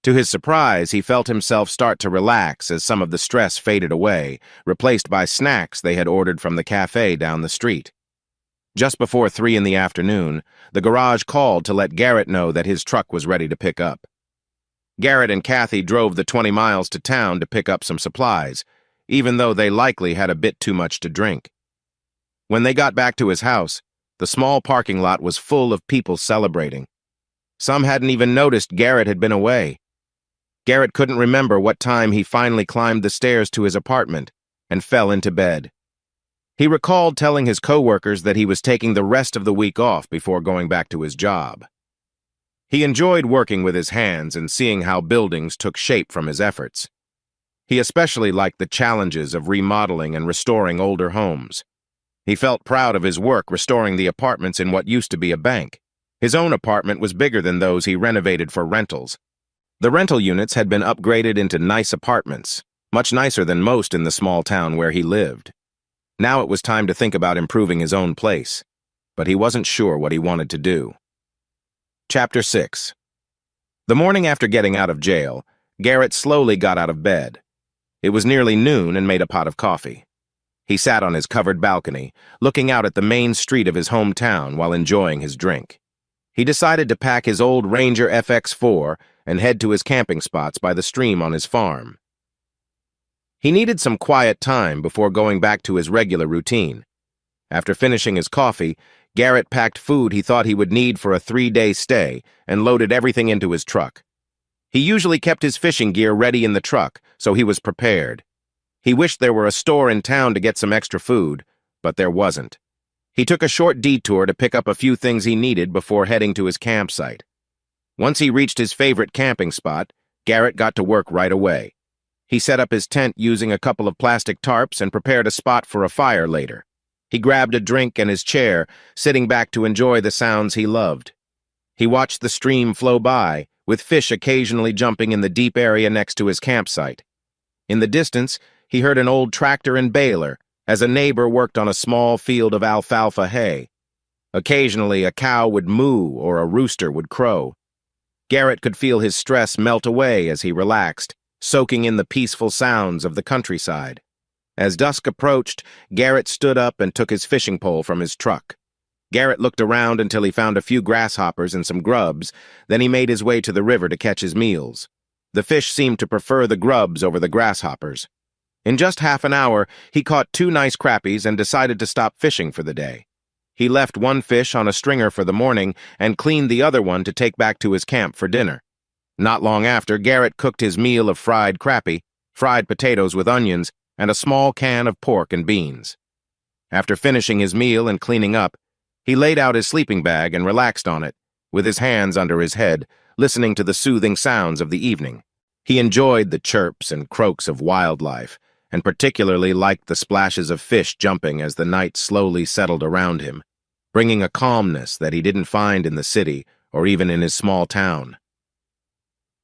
To his surprise, he felt himself start to relax as some of the stress faded away, replaced by snacks they had ordered from the cafe down the street. Just before 3 in the afternoon, the garage called to let Garrett know that his truck was ready to pick up. Garrett and Kathy drove the 20 miles to town to pick up some supplies, even though they likely had a bit too much to drink. When they got back to his house, the small parking lot was full of people celebrating. Some hadn't even noticed Garrett had been away. Garrett couldn't remember what time he finally climbed the stairs to his apartment and fell into bed. He recalled telling his coworkers that he was taking the rest of the week off before going back to his job. He enjoyed working with his hands and seeing how buildings took shape from his efforts. He especially liked the challenges of remodeling and restoring older homes. He felt proud of his work restoring the apartments in what used to be a bank. His own apartment was bigger than those he renovated for rentals. The rental units had been upgraded into nice apartments, much nicer than most in the small town where he lived. Now it was time to think about improving his own place, but he wasn't sure what he wanted to do. Chapter 6. The morning after getting out of jail, Garrett slowly got out of bed. It was nearly noon and made a pot of coffee. He sat on his covered balcony, looking out at the main street of his hometown while enjoying his drink. He decided to pack his old Ranger FX4 and head to his camping spots by the stream on his farm. He needed some quiet time before going back to his regular routine. After finishing his coffee, Garrett packed food he thought he would need for a 3-day stay and loaded everything into his truck. He usually kept his fishing gear ready in the truck, so he was prepared. He wished there were a store in town to get some extra food, but there wasn't. He took a short detour to pick up a few things he needed before heading to his campsite. Once he reached his favorite camping spot, Garrett got to work right away. He set up his tent using a couple of plastic tarps and prepared a spot for a fire later. He grabbed a drink and his chair, sitting back to enjoy the sounds he loved. He watched the stream flow by, with fish occasionally jumping in the deep area next to his campsite. In the distance, he heard an old tractor and baler, as a neighbor worked on a small field of alfalfa hay. Occasionally, a cow would moo or a rooster would crow. Garrett could feel his stress melt away as he relaxed, soaking in the peaceful sounds of the countryside. As dusk approached, Garrett stood up and took his fishing pole from his truck. Garrett looked around until he found a few grasshoppers and some grubs, then he made his way to the river to catch his meals. The fish seemed to prefer the grubs over the grasshoppers. In just half an hour, he caught 2 nice crappies and decided to stop fishing for the day. He left one fish on a stringer for the morning and cleaned the other one to take back to his camp for dinner. Not long after, Garrett cooked his meal of fried crappie, fried potatoes with onions, and a small can of pork and beans. After finishing his meal and cleaning up, he laid out his sleeping bag and relaxed on it, with his hands under his head, listening to the soothing sounds of the evening. He enjoyed the chirps and croaks of wildlife, and particularly liked the splashes of fish jumping as the night slowly settled around him, bringing a calmness that he didn't find in the city or even in his small town.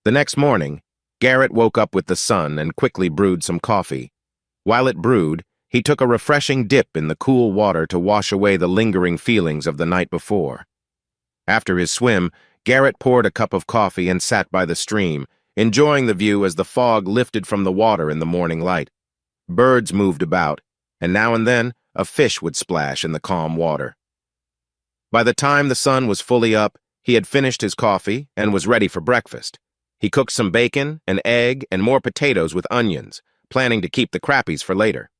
The next morning, Garrett woke up with the sun and quickly brewed some coffee. While it brewed, he took a refreshing dip in the cool water to wash away the lingering feelings of the night before. After his swim, Garrett poured a cup of coffee and sat by the stream, enjoying the view as the fog lifted from the water in the morning light. Birds moved about, and now and then a fish would splash in the calm water. By the time the sun was fully up, he had finished his coffee and was ready for breakfast. He cooked some bacon, an egg, and more potatoes with onions, planning to keep the crappies for later.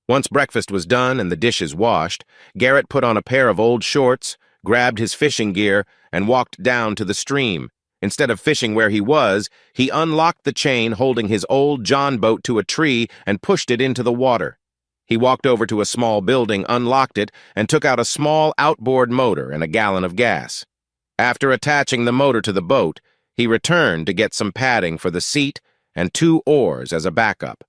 Once breakfast was done and the dishes washed, Garrett put on a pair of old shorts, grabbed his fishing gear, and walked down to the stream. Instead of fishing where he was, he unlocked the chain holding his old John boat to a tree and pushed it into the water. He walked over to a small building, unlocked it, and took out a small outboard motor and a gallon of gas. After attaching the motor to the boat, he returned to get some padding for the seat and 2 oars as a backup.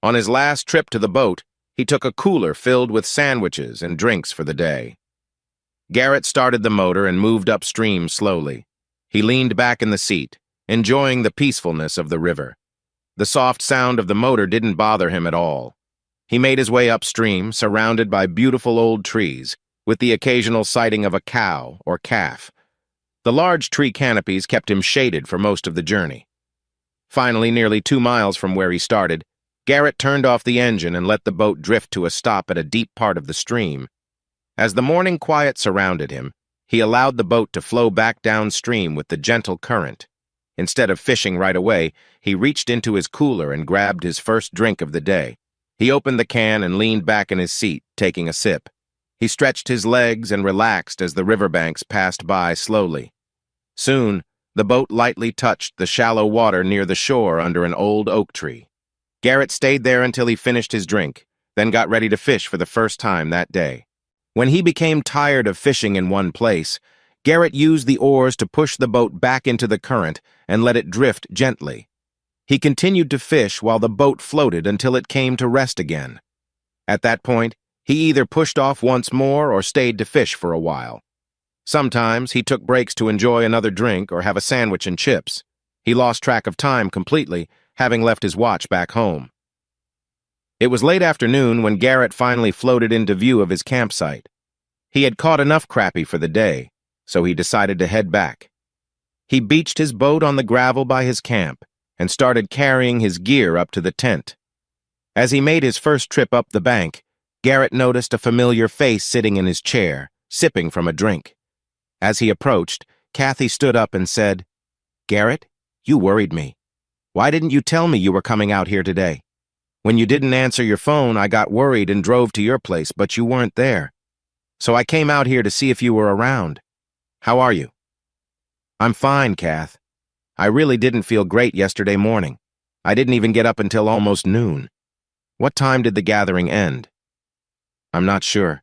On his last trip to the boat, he took a cooler filled with sandwiches and drinks for the day. Garrett started the motor and moved upstream slowly. He leaned back in the seat, enjoying the peacefulness of the river. The soft sound of the motor didn't bother him at all. He made his way upstream, surrounded by beautiful old trees, with the occasional sighting of a cow or calf. The large tree canopies kept him shaded for most of the journey. Finally, nearly 2 miles from where he started, Garrett turned off the engine and let the boat drift to a stop at a deep part of the stream. As the morning quiet surrounded him, he allowed the boat to flow back downstream with the gentle current. Instead of fishing right away, he reached into his cooler and grabbed his first drink of the day. He opened the can and leaned back in his seat, taking a sip. He stretched his legs and relaxed as the riverbanks passed by slowly. Soon, the boat lightly touched the shallow water near the shore under an old oak tree. Garrett stayed there until he finished his drink, then got ready to fish for the first time that day. When he became tired of fishing in one place, Garrett used the oars to push the boat back into the current and let it drift gently. He continued to fish while the boat floated until it came to rest again. At that point, he either pushed off once more or stayed to fish for a while. Sometimes he took breaks to enjoy another drink or have a sandwich and chips. He lost track of time completely, having left his watch back home. It was late afternoon when Garrett finally floated into view of his campsite. He had caught enough crappie for the day, so he decided to head back. He beached his boat on the gravel by his camp and started carrying his gear up to the tent. As he made his first trip up the bank, Garrett noticed a familiar face sitting in his chair, sipping from a drink. As he approached, Kathy stood up and said, "Garrett, you worried me. Why didn't you tell me you were coming out here today? When you didn't answer your phone, I got worried and drove to your place, but you weren't there. So I came out here to see if you were around. How are you?" "I'm fine, Kath. I really didn't feel great yesterday morning. I didn't even get up until almost noon. What time did the gathering end?" "I'm not sure.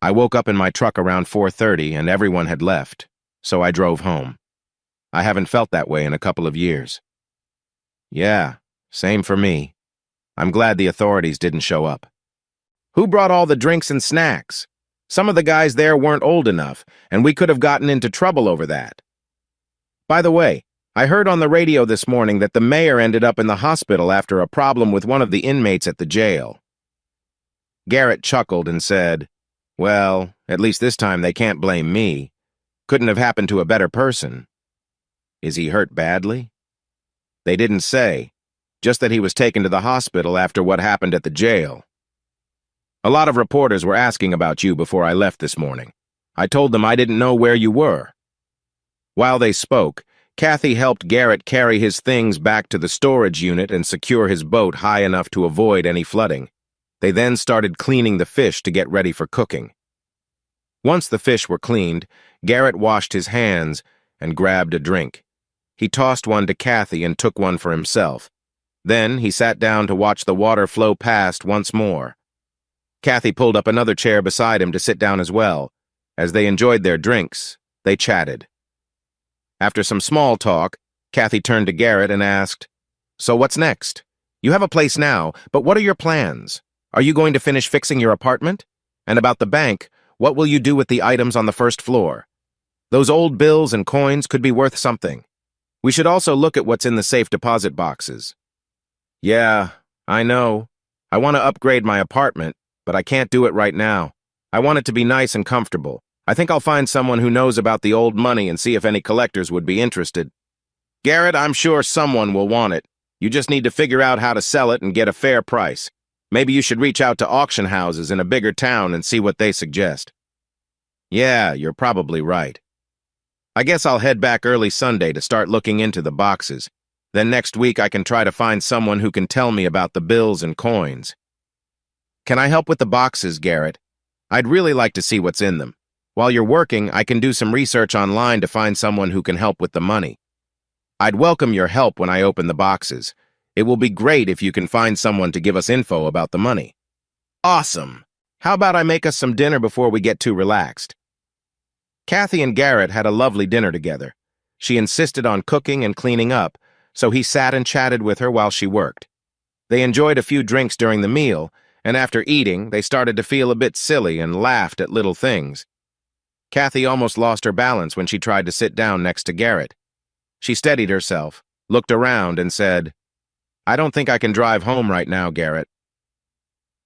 I woke up in my truck around 4:30 and everyone had left, so I drove home. I haven't felt that way in a couple of years." "Yeah, same for me. I'm glad the authorities didn't show up." "Who brought all the drinks and snacks? Some of the guys there weren't old enough, and we could have gotten into trouble over that. By the way, I heard on the radio this morning that the mayor ended up in the hospital after a problem with one of the inmates at the jail." Garrett chuckled and said, "Well, at least this time they can't blame me. Couldn't have happened to a better person." "Is he hurt badly?" "They didn't say, just that he was taken to the hospital after what happened at the jail. A lot of reporters were asking about you before I left this morning. I told them I didn't know where you were." While they spoke, Kathy helped Garrett carry his things back to the storage unit and secure his boat high enough to avoid any flooding. They then started cleaning the fish to get ready for cooking. Once the fish were cleaned, Garrett washed his hands and grabbed a drink. He tossed one to Kathy and took one for himself. Then he sat down to watch the water flow past once more. Kathy pulled up another chair beside him to sit down as well. As they enjoyed their drinks, they chatted. After some small talk, Kathy turned to Garrett and asked, "So what's next? You have a place now, but what are your plans? Are you going to finish fixing your apartment? And about the bank, what will you do with the items on the first floor? Those old bills and coins could be worth something. We should also look at what's in the safe deposit boxes." "Yeah, I know. I want to upgrade my apartment, but I can't do it right now. I want it to be nice and comfortable. I think I'll find someone who knows about the old money and see if any collectors would be interested." "Garrett, I'm sure someone will want it. You just need to figure out how to sell it and get a fair price. Maybe you should reach out to auction houses in a bigger town and see what they suggest." "Yeah, you're probably right. I guess I'll head back early Sunday to start looking into the boxes. Then next week I can try to find someone who can tell me about the bills and coins." "Can I help with the boxes, Garrett? I'd really like to see what's in them. While you're working, I can do some research online to find someone who can help with the money. I'd welcome your help when I open the boxes. It will be great if you can find someone to give us info about the money." "Awesome! How about I make us some dinner before we get too relaxed?" Kathy and Garrett had a lovely dinner together. She insisted on cooking and cleaning up, so he sat and chatted with her while she worked. They enjoyed a few drinks during the meal, and after eating, they started to feel a bit silly and laughed at little things. Kathy almost lost her balance when she tried to sit down next to Garrett. She steadied herself, looked around, and said, "I don't think I can drive home right now, Garrett."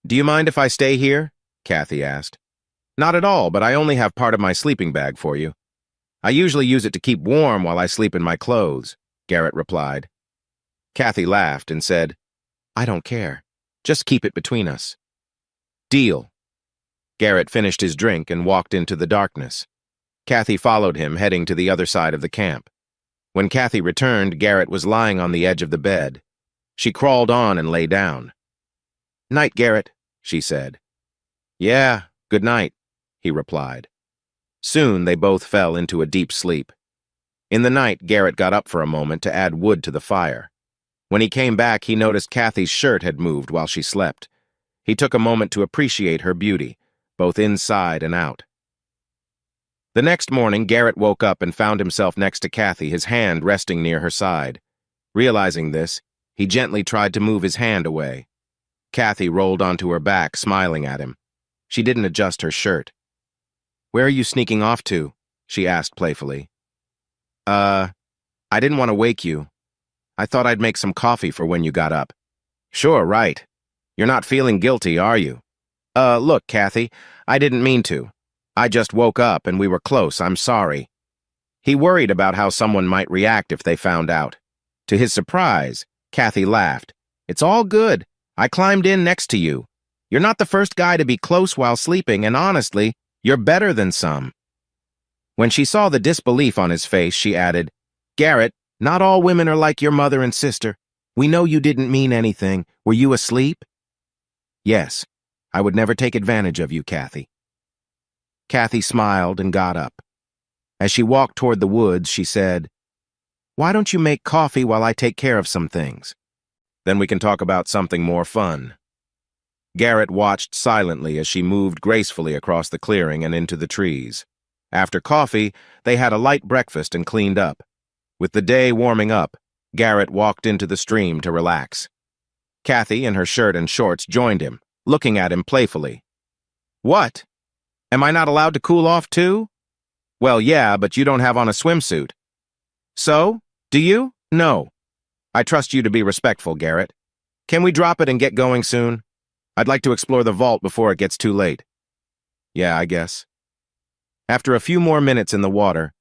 "Do you mind if I stay here?" Kathy asked. "Not at all, but I only have part of my sleeping bag for you. I usually use it to keep warm while I sleep in my clothes," Garrett replied. Kathy laughed and said, "I don't care. Just keep it between us." "Deal." Garrett finished his drink and walked into the darkness. Kathy followed him, heading to the other side of the camp. When Kathy returned, Garrett was lying on the edge of the bed. She crawled on and lay down. "Night, Garrett," she said. "Yeah, good night," he replied. Soon they both fell into a deep sleep. In the night, Garrett got up for a moment to add wood to the fire. When he came back, he noticed Kathy's shirt had moved while she slept. He took a moment to appreciate her beauty, both inside and out. The next morning, Garrett woke up and found himself next to Kathy, his hand resting near her side. Realizing this, he gently tried to move his hand away. Kathy rolled onto her back, smiling at him. She didn't adjust her shirt. "Where are you sneaking off to?" she asked playfully. I didn't want to wake you. I thought I'd make some coffee for when you got up." "Sure, right. You're not feeling guilty, are you?" Look, Kathy, I didn't mean to. I just woke up and we were close, I'm sorry." He worried about how someone might react if they found out. To his surprise, Kathy laughed. "It's all good. I climbed in next to you. You're not the first guy to be close while sleeping, and honestly, you're better than some." When she saw the disbelief on his face, she added, "Garrett, not all women are like your mother and sister. We know you didn't mean anything. Were you asleep?" "Yes. I would never take advantage of you, Kathy." Kathy smiled and got up. As she walked toward the woods, she said, "Why don't you make coffee while I take care of some things? Then we can talk about something more fun." Garrett watched silently as she moved gracefully across the clearing and into the trees. After coffee, they had a light breakfast and cleaned up. With the day warming up, Garrett walked into the stream to relax. Kathy, in her shirt and shorts, joined him, looking at him playfully. "What? Am I not allowed to cool off too?" "Well, yeah, but you don't have on a swimsuit." "So? Do you?" "No. I trust you to be respectful, Garrett. Can we drop it and get going soon? I'd like to explore the vault before it gets too late." "Yeah, I guess." After a few more minutes in the water,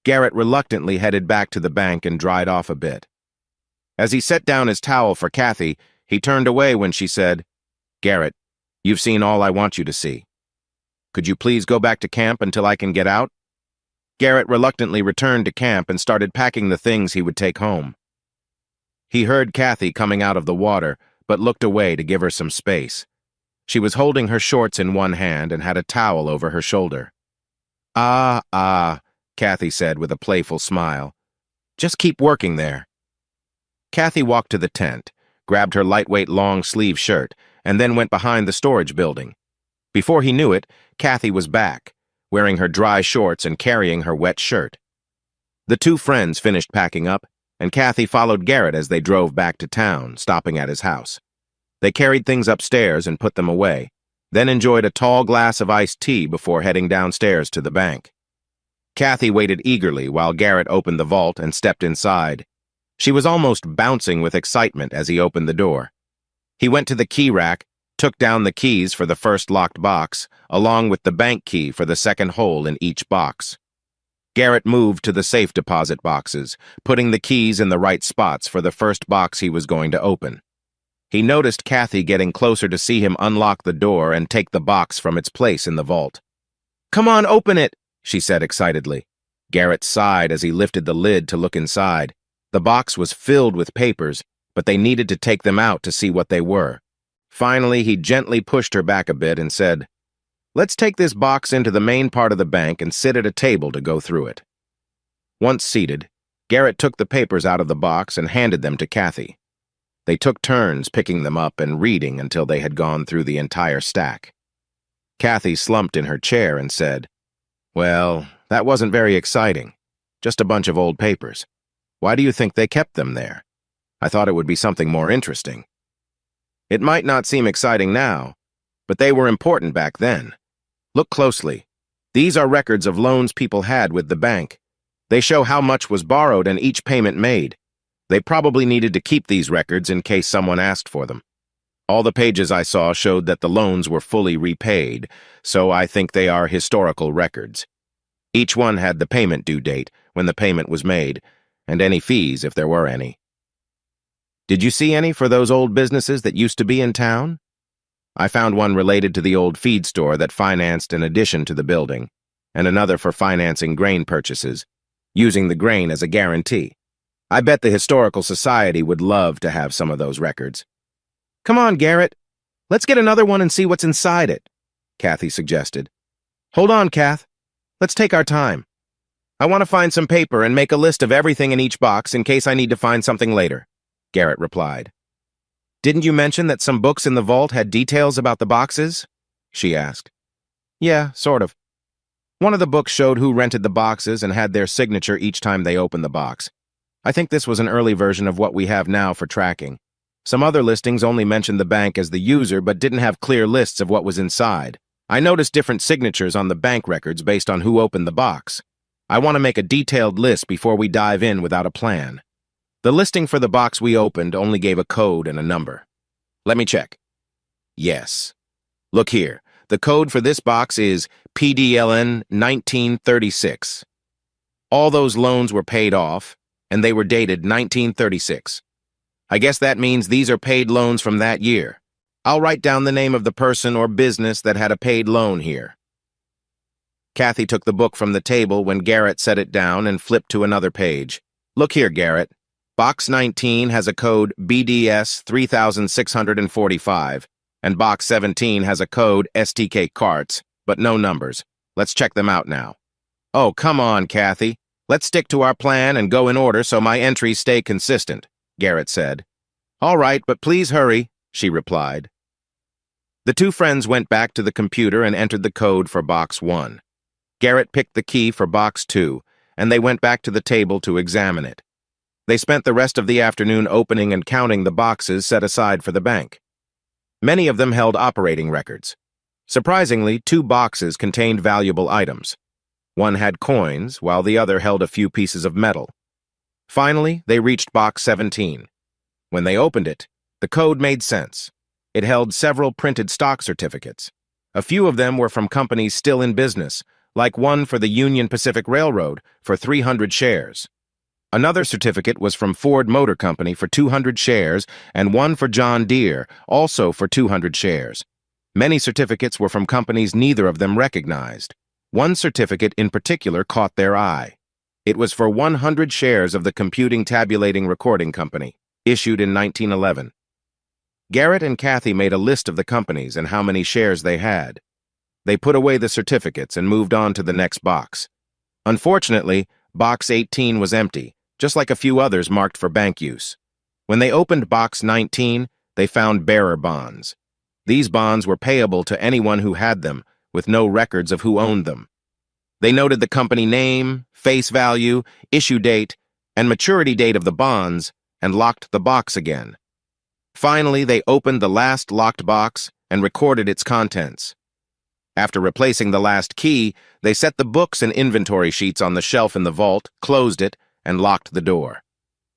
Garrett reluctantly headed back to the bank and dried off a bit. As he set down his towel for Kathy, he turned away when she said, "Garrett, you've seen all I want you to see. Could you please go back to camp until I can get out? Garrett reluctantly returned to camp and started packing the things he would take home. He heard Kathy coming out of the water, but looked away to give her some space. She was holding her shorts in one hand and had a towel over her shoulder. Ah, Kathy said with a playful smile. Just keep working there. Kathy walked to the tent, grabbed her lightweight long-sleeve shirt, and then went behind the storage building. Before he knew it, Kathy was back, wearing her dry shorts and carrying her wet shirt. The two friends finished packing up, and Kathy followed Garrett as they drove back to town, stopping at his house. They carried things upstairs and put them away, then enjoyed a tall glass of iced tea before heading downstairs to the bank. Kathy waited eagerly while Garrett opened the vault and stepped inside. She was almost bouncing with excitement as he opened the door. He went to the key rack, took down the keys for the first locked box, along with the bank key for the second hole in each box. Garrett moved to the safe deposit boxes, putting the keys in the right spots for the first box he was going to open. He noticed Kathy getting closer to see him unlock the door and take the box from its place in the vault. "Come on, open it," she said excitedly. Garrett sighed as he lifted the lid to look inside. The box was filled with papers, but they needed to take them out to see what they were. Finally, he gently pushed her back a bit and said, "Let's take this box into the main part of the bank and sit at a table to go through it." Once seated, Garrett took the papers out of the box and handed them to Kathy. They took turns picking them up and reading until they had gone through the entire stack. Kathy slumped in her chair and said, "Well, that wasn't very exciting. Just a bunch of old papers. Why do you think they kept them there? I thought it would be something more interesting." "It might not seem exciting now, but they were important back then. Look closely. These are records of loans people had with the bank. They show how much was borrowed and each payment made. They probably needed to keep these records in case someone asked for them. All the pages I saw showed that the loans were fully repaid, so I think they are historical records. Each one had the payment due date, when the payment was made, and any fees if there were any. Did you see any for those old businesses that used to be in town? I found one related to the old feed store that financed an addition to the building, and another for financing grain purchases, using the grain as a guarantee. I bet the Historical Society would love to have some of those records." "Come on, Garrett. Let's get another one and see what's inside it," Kathy suggested. "Hold on, Kath. Let's take our time. I want to find some paper and make a list of everything in each box in case I need to find something later," Garrett replied. "Didn't you mention that some books in the vault had details about the boxes?" she asked. "Yeah, sort of. One of the books showed who rented the boxes and had their signature each time they opened the box. I think this was an early version of what we have now for tracking. Some other listings only mentioned the bank as the user but didn't have clear lists of what was inside. I noticed different signatures on the bank records based on who opened the box. I want to make a detailed list before we dive in without a plan. The listing for the box we opened only gave a code and a number. Let me check. Yes. Look here. The code for this box is PDLN 1936. All those loans were paid off, and they were dated 1936. I guess that means these are paid loans from that year. I'll write down the name of the person or business that had a paid loan here." Kathy took the book from the table when Garrett set it down and flipped to another page. "Look here, Garrett. Box 19 has a code BDS 3645, and Box 17 has a code STK Carts, but no numbers. Let's check them out now." "Oh, come on, Kathy. Let's stick to our plan and go in order so my entries stay consistent," Garrett said. "All right, but please hurry," she replied. The two friends went back to the computer and entered the code for Box 1. Garrett picked the key for Box 2, and they went back to the table to examine it. They spent the rest of the afternoon opening and counting the boxes set aside for the bank. Many of them held operating records. Surprisingly, 2 boxes contained valuable items. One had coins, while the other held a few pieces of metal. Finally, they reached Box 17. When they opened it, the code made sense. It held several printed stock certificates. A few of them were from companies still in business, like one for the Union Pacific Railroad for 300 shares. Another certificate was from Ford Motor Company for 200 shares, and one for John Deere, also for 200 shares. Many certificates were from companies neither of them recognized. One certificate in particular caught their eye. It was for 100 shares of the Computing Tabulating Recording Company, issued in 1911. Garrett and Kathy made a list of the companies and how many shares they had. They put away the certificates and moved on to the next box. Unfortunately, box 18 was empty, just like a few others marked for bank use. When they opened box 19, they found bearer bonds. These bonds were payable to anyone who had them, with no records of who owned them. They noted the company name, face value, issue date, and maturity date of the bonds, and locked the box again. Finally, they opened the last locked box and recorded its contents. After replacing the last key, they set the books and inventory sheets on the shelf in the vault, closed it, and locked the door.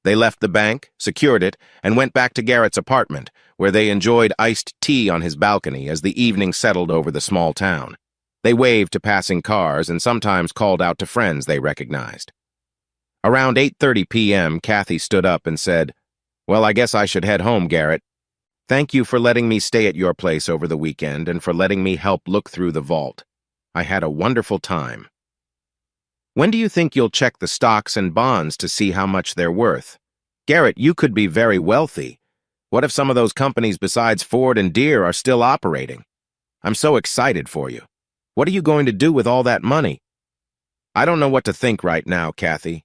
They left the bank, secured it, and went back to Garrett's apartment, where they enjoyed iced tea on his balcony as the evening settled over the small town. They waved to passing cars and sometimes called out to friends they recognized. Around 8:30 p.m., Kathy stood up and said, "Well, I guess I should head home, Garrett. Thank you for letting me stay at your place over the weekend and for letting me help look through the vault. I had a wonderful time." "When do you think you'll check the stocks and bonds to see how much they're worth? Garrett, you could be very wealthy. What if some of those companies besides Ford and Deere are still operating? I'm so excited for you. What are you going to do with all that money?" "I don't know what to think right now, Kathy.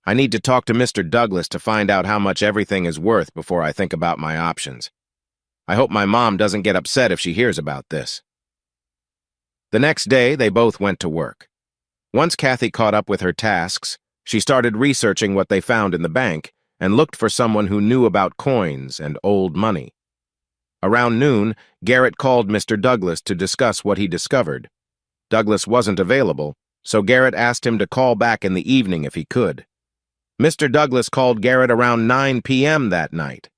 I need to talk to Mr. Douglas to find out how much everything is worth before I think about my options. I hope my mom doesn't get upset if she hears about this." The next day, they both went to work. Once Kathy caught up with her tasks, she started researching what they found in the bank and looked for someone who knew about coins and old money. Around noon, Garrett called Mr. Douglas to discuss what he discovered. Douglas wasn't available, so Garrett asked him to call back in the evening if he could. Mr. Douglas called Garrett around 9 p.m. that night.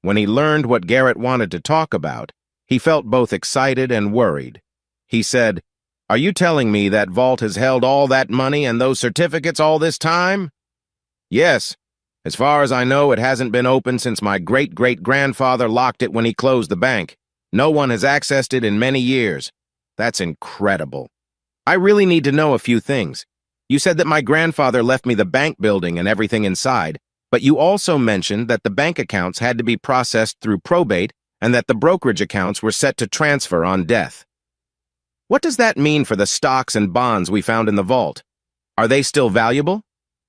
When he learned what Garrett wanted to talk about, he felt both excited and worried. He said, "Are you telling me that vault has held all that money and those certificates all this time?" "Yes. As far as I know, it hasn't been opened since my great-great-grandfather locked it when he closed the bank. No one has accessed it in many years. That's incredible. I really need to know a few things. You said that my grandfather left me the bank building and everything inside, but you also mentioned that the bank accounts had to be processed through probate and that the brokerage accounts were set to transfer on death. What does that mean for the stocks and bonds we found in the vault? Are they still valuable?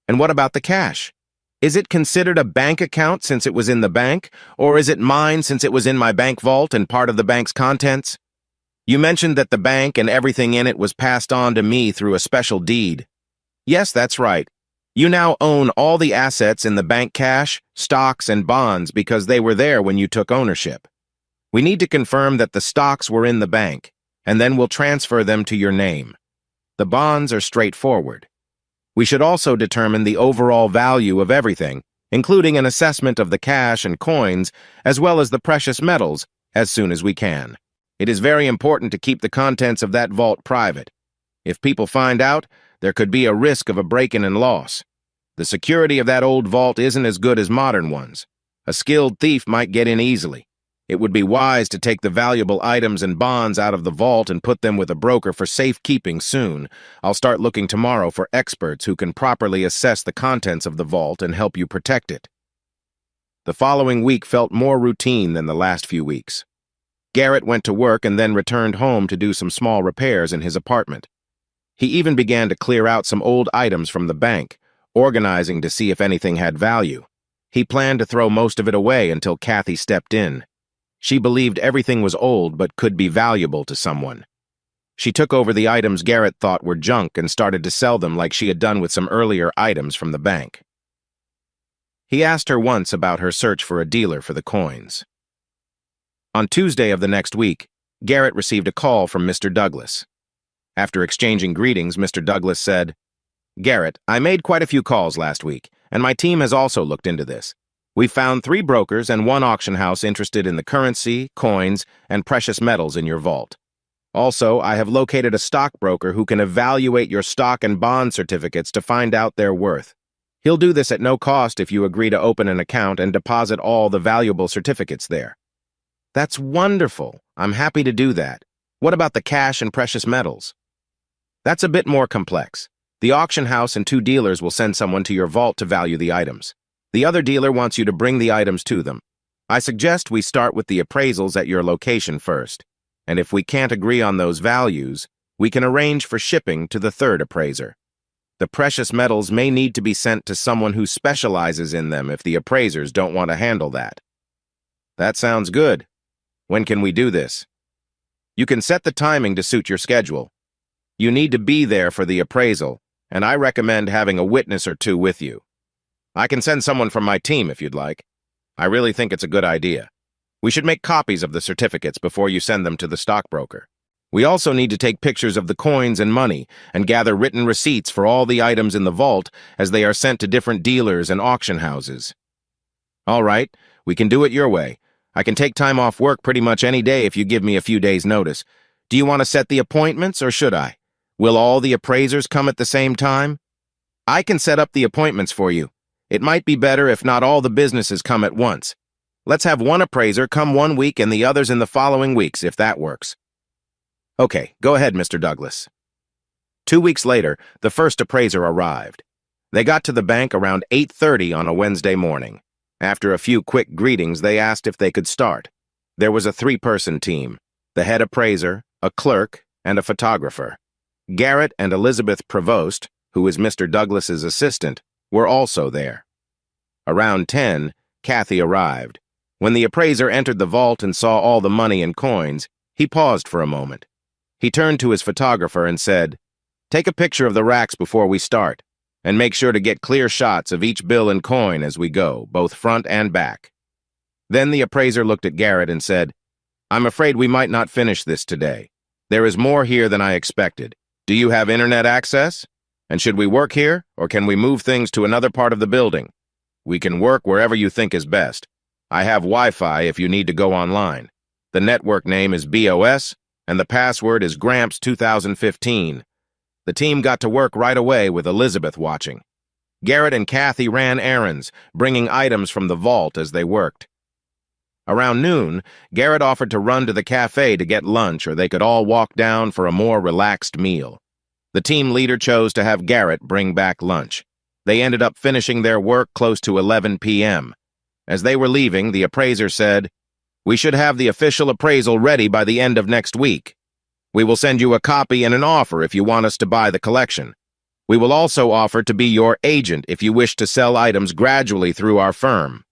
And what about the cash? Is it considered a bank account since it was in the bank, or is it mine since it was in my bank vault and part of the bank's contents? You mentioned that the bank and everything in it was passed on to me through a special deed. Yes, that's right. You now own all the assets in the bank cash, stocks, and bonds because they were there when you took ownership. We need to confirm that the stocks were in the bank, and then we'll transfer them to your name. The bonds are straightforward. We should also determine the overall value of everything, including an assessment of the cash and coins, as well as the precious metals, as soon as we can. It is very important to keep the contents of that vault private. If people find out, there could be a risk of a break-in and loss. The security of that old vault isn't as good as modern ones. A skilled thief might get in easily. It would be wise to take the valuable items and bonds out of the vault and put them with a broker for safekeeping soon. I'll start looking tomorrow for experts who can properly assess the contents of the vault and help you protect it. The following week felt more routine than the last few weeks. Garrett went to work and then returned home to do some small repairs in his apartment. He even began to clear out some old items from the bank, organizing to see if anything had value. He planned to throw most of it away until Kathy stepped in. She believed everything was old but could be valuable to someone. She took over the items Garrett thought were junk and started to sell them like she had done with some earlier items from the bank. He asked her once about her search for a dealer for the coins. On Tuesday of the next week, Garrett received a call from Mr. Douglas. After exchanging greetings, Mr. Douglas said, "Garrett, I made quite a few calls last week, and my team has also looked into this. We found 3 brokers and 1 auction house interested in the currency, coins, and precious metals in your vault. Also, I have located a stockbroker who can evaluate your stock and bond certificates to find out their worth. He'll do this at no cost if you agree to open an account and deposit all the valuable certificates there. That's wonderful. I'm happy to do that. What about the cash and precious metals? That's a bit more complex. The auction house and 2 dealers will send someone to your vault to value the items. The other dealer wants you to bring the items to them. I suggest we start with the appraisals at your location first, and if we can't agree on those values, we can arrange for shipping to the 3rd appraiser. The precious metals may need to be sent to someone who specializes in them if the appraisers don't want to handle that. That sounds good. When can we do this? You can set the timing to suit your schedule. You need to be there for the appraisal, and I recommend having a witness or 2 with you. I can send someone from my team if you'd like. I really think it's a good idea. We should make copies of the certificates before you send them to the stockbroker. We also need to take pictures of the coins and money and gather written receipts for all the items in the vault as they are sent to different dealers and auction houses. All right, we can do it your way. I can take time off work pretty much any day if you give me a few days' notice. Do you want to set the appointments or should I? Will all the appraisers come at the same time? I can set up the appointments for you. It might be better if not all the businesses come at once. Let's have one appraiser come one week and the others in the following weeks, if that works. Okay, go ahead, Mr. Douglas. 2 weeks later, the first appraiser arrived. They got to the bank around 8:30 on a Wednesday morning. After a few quick greetings, they asked if they could start. There was a 3-person team, the head appraiser, a clerk, and a photographer. Garrett and Elizabeth Prevost, who is Mr. Douglas's assistant, were also there. Around 10, Kathy arrived. When the appraiser entered the vault and saw all the money and coins, he paused for a moment. He turned to his photographer and said, "Take a picture of the racks before we start, and make sure to get clear shots of each bill and coin as we go, both front and back." Then the appraiser looked at Garrett and said, "I'm afraid we might not finish this today. There is more here than I expected. Do you have internet access? And should we work here, or can we move things to another part of the building? We can work wherever you think is best. I have Wi-Fi if you need to go online. The network name is BOS, and the password is Gramps 2015. The team got to work right away with Elizabeth watching. Garrett and Kathy ran errands, bringing items from the vault as they worked. Around noon, Garrett offered to run to the cafe to get lunch, or they could all walk down for a more relaxed meal. The team leader chose to have Garrett bring back lunch. They ended up finishing their work close to 11 p.m. As they were leaving, the appraiser said, "We should have the official appraisal ready by the end of next week. We will send you a copy and an offer if you want us to buy the collection. We will also offer to be your agent if you wish to sell items gradually through our firm."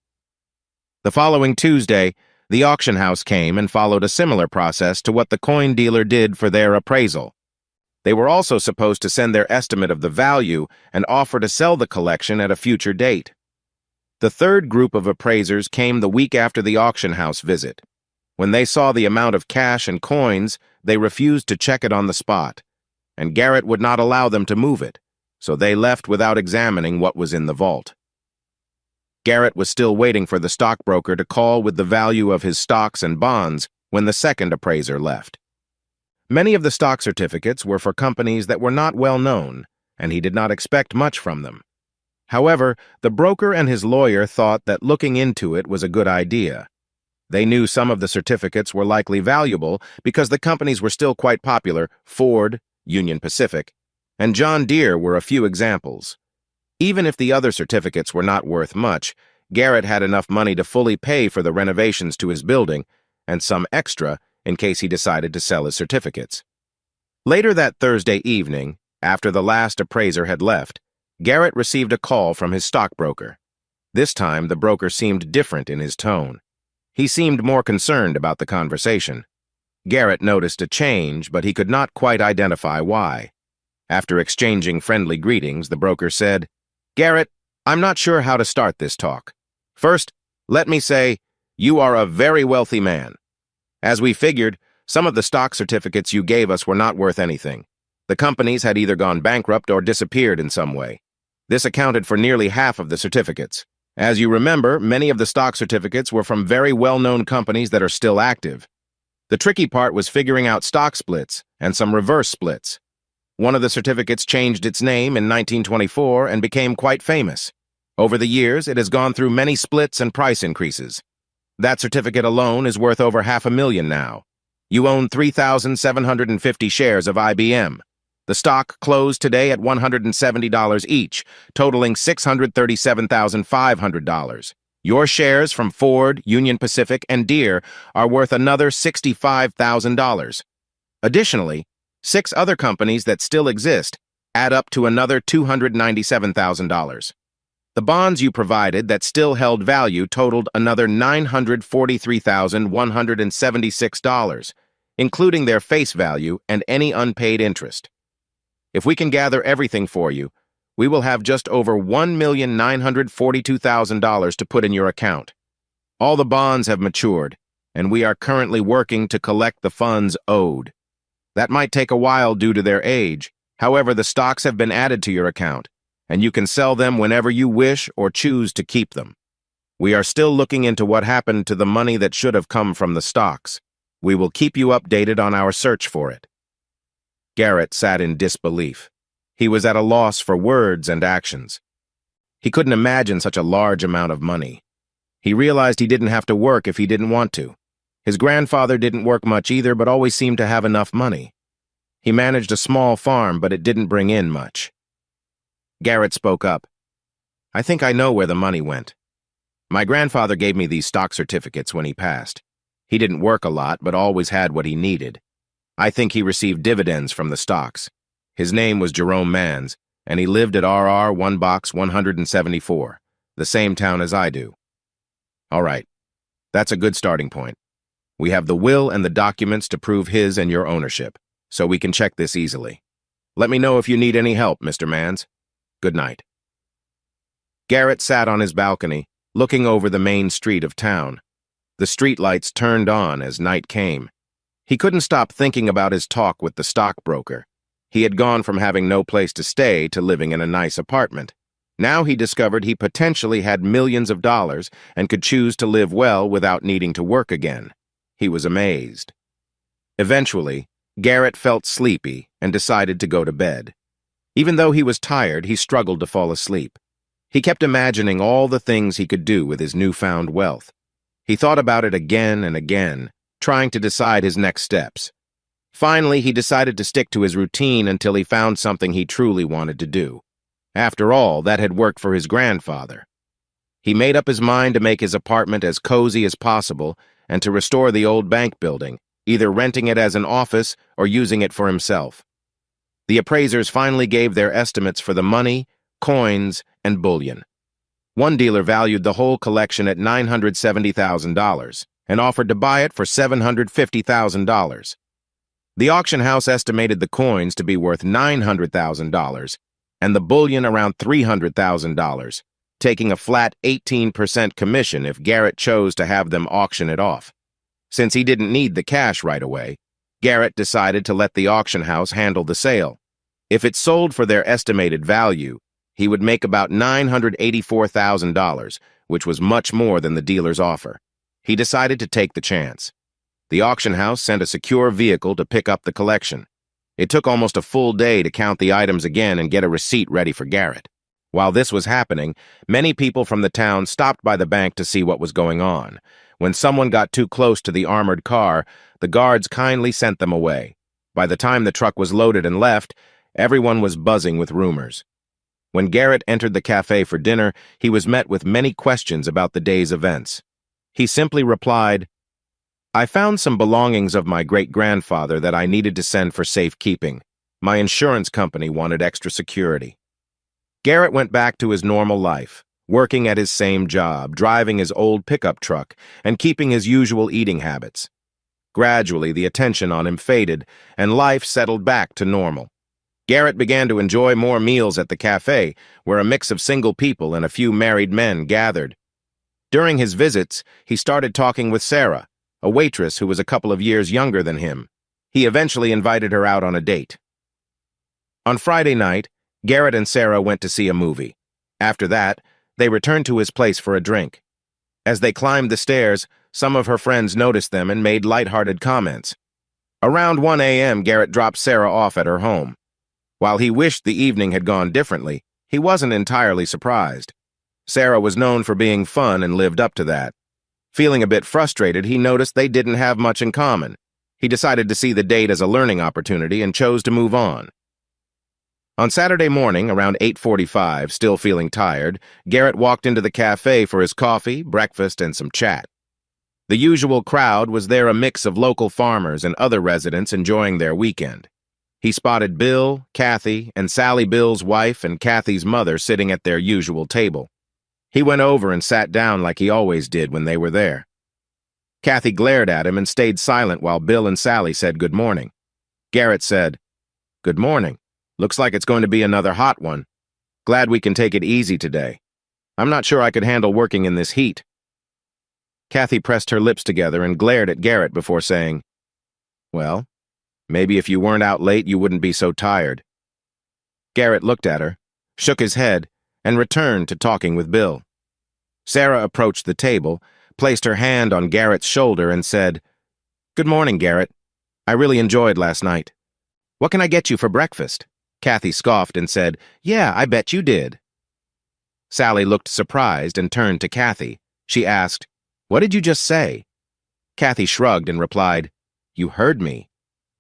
The following Tuesday, the auction house came and followed a similar process to what the coin dealer did for their appraisal. They were also supposed to send their estimate of the value and offer to sell the collection at a future date. The 3rd group of appraisers came the week after the auction house visit. When they saw the amount of cash and coins, they refused to check it on the spot, and Garrett would not allow them to move it, so they left without examining what was in the vault. Garrett was still waiting for the stockbroker to call with the value of his stocks and bonds when the 2nd appraiser left. Many of the stock certificates were for companies that were not well known, and he did not expect much from them. However, the broker and his lawyer thought that looking into it was a good idea. They knew some of the certificates were likely valuable because the companies were still quite popular. Ford, Union Pacific, and John Deere were a few examples. Even if the other certificates were not worth much, Garrett had enough money to fully pay for the renovations to his building, and some extra in case he decided to sell his certificates. Later that Thursday evening, after the last appraiser had left, Garrett received a call from his stockbroker. This time, the broker seemed different in his tone. He seemed more concerned about the conversation. Garrett noticed a change, but he could not quite identify why. After exchanging friendly greetings, the broker said, "Garrett, I'm not sure how to start this talk. First, let me say, you are a very wealthy man. As we figured, some of the stock certificates you gave us were not worth anything. The companies had either gone bankrupt or disappeared in some way. This accounted for nearly half of the certificates. As you remember, many of the stock certificates were from very well-known companies that are still active. The tricky part was figuring out stock splits and some reverse splits. One of the certificates changed its name in 1924 and became quite famous. Over the years, it has gone through many splits and price increases. That certificate alone is worth over $500,000 now. You own 3,750 shares of IBM. The stock closed today at $170 each, totaling $637,500. Your shares from Ford, Union Pacific, and Deere are worth another $65,000. Additionally, 6 other companies that still exist add up to another $297,000. The bonds you provided that still held value totaled another $943,176, including their face value and any unpaid interest. If we can gather everything for you, we will have just over $1,942,000 to put in your account. All the bonds have matured, and we are currently working to collect the funds owed. That might take a while due to their age. However, the stocks have been added to your account, and you can sell them whenever you wish or choose to keep them. We are still looking into what happened to the money that should have come from the stocks. We will keep you updated on our search for it. Garrett sat in disbelief. He was at a loss for words and actions. He couldn't imagine such a large amount of money. He realized he didn't have to work if he didn't want to. His grandfather didn't work much either, but always seemed to have enough money. He managed a small farm, but it didn't bring in much. Garrett spoke up. I think I know where the money went. My grandfather gave me these stock certificates when he passed. He didn't work a lot, but always had what he needed. I think he received dividends from the stocks. His name was Jerome Mans, and he lived at RR 1 Box 174, the same town as I do. All right, that's a good starting point. We have the will and the documents to prove his and your ownership, so we can check this easily. Let me know if you need any help, Mr. Mans. Good night. Garrett sat on his balcony, looking over the main street of town. The streetlights turned on as night came. He couldn't stop thinking about his talk with the stockbroker. He had gone from having no place to stay to living in a nice apartment. Now he discovered he potentially had millions of dollars and could choose to live well without needing to work again. He was amazed. Eventually, Garrett felt sleepy and decided to go to bed. Even though he was tired, he struggled to fall asleep. He kept imagining all the things he could do with his newfound wealth. He thought about it again and again, trying to decide his next steps. Finally, he decided to stick to his routine until he found something he truly wanted to do. After all, that had worked for his grandfather. He made up his mind to make his apartment as cozy as possible and to restore the old bank building, either renting it as an office or using it for himself. The appraisers finally gave their estimates for the money, coins, and bullion. One dealer valued the whole collection at $970,000 and offered to buy it for $750,000. The auction house estimated the coins to be worth $900,000 and the bullion around $300,000, taking a flat 18% commission if Garrett chose to have them auction it off. Since he didn't need the cash right away, Garrett decided to let the auction house handle the sale. If it sold for their estimated value, he would make about $984,000, which was much more than the dealer's offer. He decided to take the chance. The auction house sent a secure vehicle to pick up the collection. It took almost a full day to count the items again and get a receipt ready for Garrett. While this was happening, many people from the town stopped by the bank to see what was going on. When someone got too close to the armored car, the guards kindly sent them away. By the time the truck was loaded and left, everyone was buzzing with rumors. When Garrett entered the cafe for dinner, he was met with many questions about the day's events. He simply replied, "I found some belongings of my great-grandfather that I needed to send for safekeeping. My insurance company wanted extra security." Garrett went back to his normal life, working at his same job, driving his old pickup truck, and keeping his usual eating habits. Gradually, the attention on him faded, and life settled back to normal. Garrett began to enjoy more meals at the cafe, where a mix of single people and a few married men gathered. During his visits, he started talking with Sarah, a waitress who was a couple of years younger than him. He eventually invited her out on a date. On Friday night, Garrett and Sarah went to see a movie. After that, they returned to his place for a drink. As they climbed the stairs, some of her friends noticed them and made lighthearted comments. Around 1 a.m., Garrett dropped Sarah off at her home. While he wished the evening had gone differently, he wasn't entirely surprised. Sarah was known for being fun and lived up to that. Feeling a bit frustrated, he noticed they didn't have much in common. He decided to see the date as a learning opportunity and chose to move on. On Saturday morning, around 8:45, still feeling tired, Garrett walked into the cafe for his coffee, breakfast, and some chat. The usual crowd was there, a mix of local farmers and other residents enjoying their weekend. He spotted Bill, Kathy, and Sally, Bill's wife, and Kathy's mother sitting at their usual table. He went over and sat down like he always did when they were there. Kathy glared at him and stayed silent while Bill and Sally said good morning. Garrett said, "Good morning. Looks like it's going to be another hot one. Glad we can take it easy today. I'm not sure I could handle working in this heat." Kathy pressed her lips together and glared at Garrett before saying, "Well, maybe if you weren't out late you wouldn't be so tired." Garrett looked at her, shook his head, and returned to talking with Bill. Sarah approached the table, placed her hand on Garrett's shoulder, and said, "Good morning, Garrett. I really enjoyed last night. What can I get you for breakfast?" Kathy scoffed and said, "Yeah, I bet you did." Sally looked surprised and turned to Kathy. She asked, "What did you just say?" Kathy shrugged and replied, "You heard me.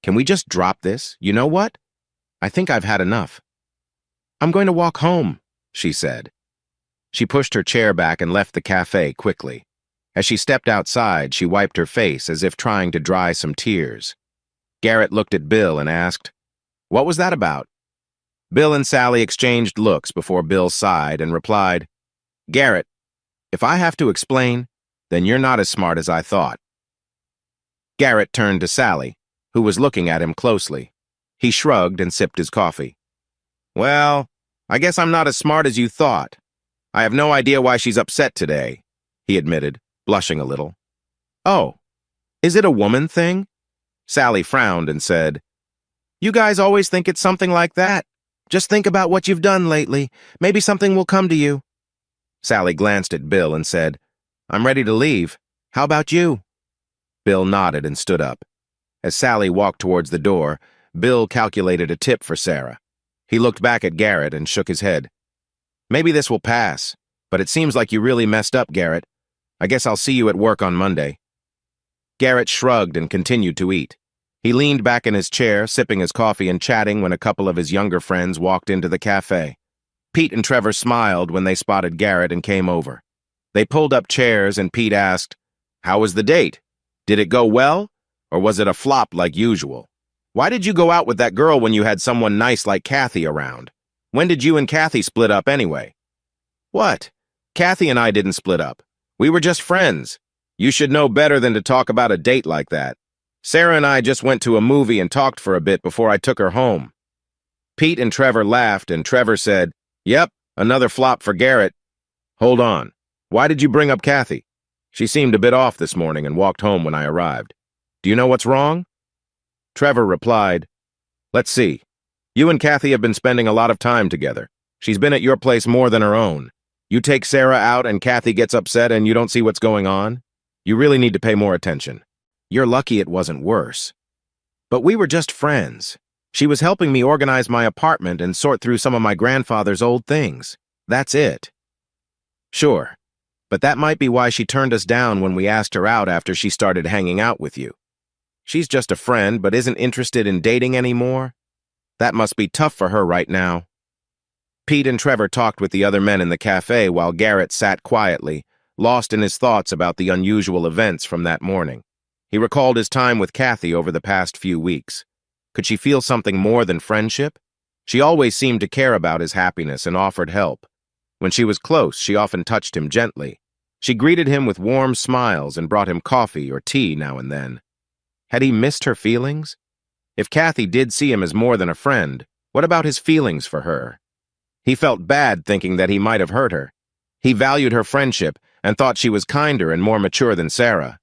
Can we just drop this? You know what? I think I've had enough." "I'm going to walk home," she said. She pushed her chair back and left the cafe quickly. As she stepped outside, she wiped her face as if trying to dry some tears. Garrett looked at Bill and asked, "What was that about?" Bill and Sally exchanged looks before Bill sighed and replied, "Garrett, if I have to explain, then you're not as smart as I thought." Garrett turned to Sally, who was looking at him closely. He shrugged and sipped his coffee. "Well, I guess I'm not as smart as you thought. I have no idea why she's upset today," he admitted, blushing a little. "Oh, is it a woman thing?" Sally frowned and said, "You guys always think it's something like that. Just think about what you've done lately. Maybe something will come to you." Sally glanced at Bill and said, "I'm ready to leave. How about you?" Bill nodded and stood up. As Sally walked towards the door, Bill calculated a tip for Sarah. He looked back at Garrett and shook his head. "Maybe this will pass, but it seems like you really messed up, Garrett. I guess I'll see you at work on Monday." Garrett shrugged and continued to eat. He leaned back in his chair, sipping his coffee and chatting when a couple of his younger friends walked into the cafe. Pete and Trevor smiled when they spotted Garrett and came over. They pulled up chairs and Pete asked, "How was the date? Did it go well, or was it a flop like usual? Why did you go out with that girl when you had someone nice like Kathy around? When did you and Kathy split up anyway?" "What? Kathy and I didn't split up. We were just friends. You should know better than to talk about a date like that. Sarah and I just went to a movie and talked for a bit before I took her home." Pete and Trevor laughed, and Trevor said, "Yep, another flop for Garrett. Hold on. Why did you bring up Kathy? She seemed a bit off this morning and walked home when I arrived. Do you know what's wrong?" Trevor replied, "Let's see. You and Kathy have been spending a lot of time together. She's been at your place more than her own. You take Sarah out and Kathy gets upset and you don't see what's going on? You really need to pay more attention. You're lucky it wasn't worse. But we were just friends. She was helping me organize my apartment and sort through some of my grandfather's old things. That's it." "Sure, but that might be why she turned us down when we asked her out after she started hanging out with you. She's just a friend but isn't interested in dating anymore. That must be tough for her right now." Pete and Trevor talked with the other men in the cafe while Garrett sat quietly, lost in his thoughts about the unusual events from that morning. He recalled his time with Kathy over the past few weeks. Could she feel something more than friendship? She always seemed to care about his happiness and offered help. When she was close, she often touched him gently. She greeted him with warm smiles and brought him coffee or tea now and then. Had he missed her feelings? If Kathy did see him as more than a friend, what about his feelings for her? He felt bad thinking that he might have hurt her. He valued her friendship and thought she was kinder and more mature than Sarah.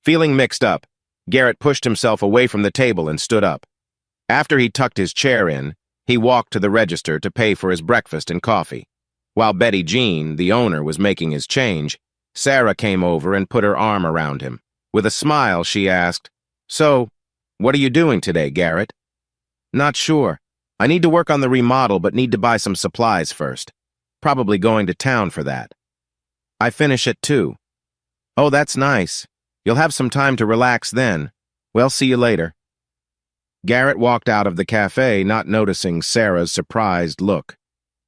Feeling mixed up, Garrett pushed himself away from the table and stood up. After he tucked his chair in, he walked to the register to pay for his breakfast and coffee. While Betty Jean, the owner, was making his change, Sarah came over and put her arm around him. With a smile, she asked, "So, what are you doing today, Garrett?" "Not sure. I need to work on the remodel but need to buy some supplies first. Probably going to town for that. I finish at 2. Oh, that's nice. You'll have some time to relax then. Well, see you later. Garrett walked out of the cafe, not noticing Sarah's surprised look.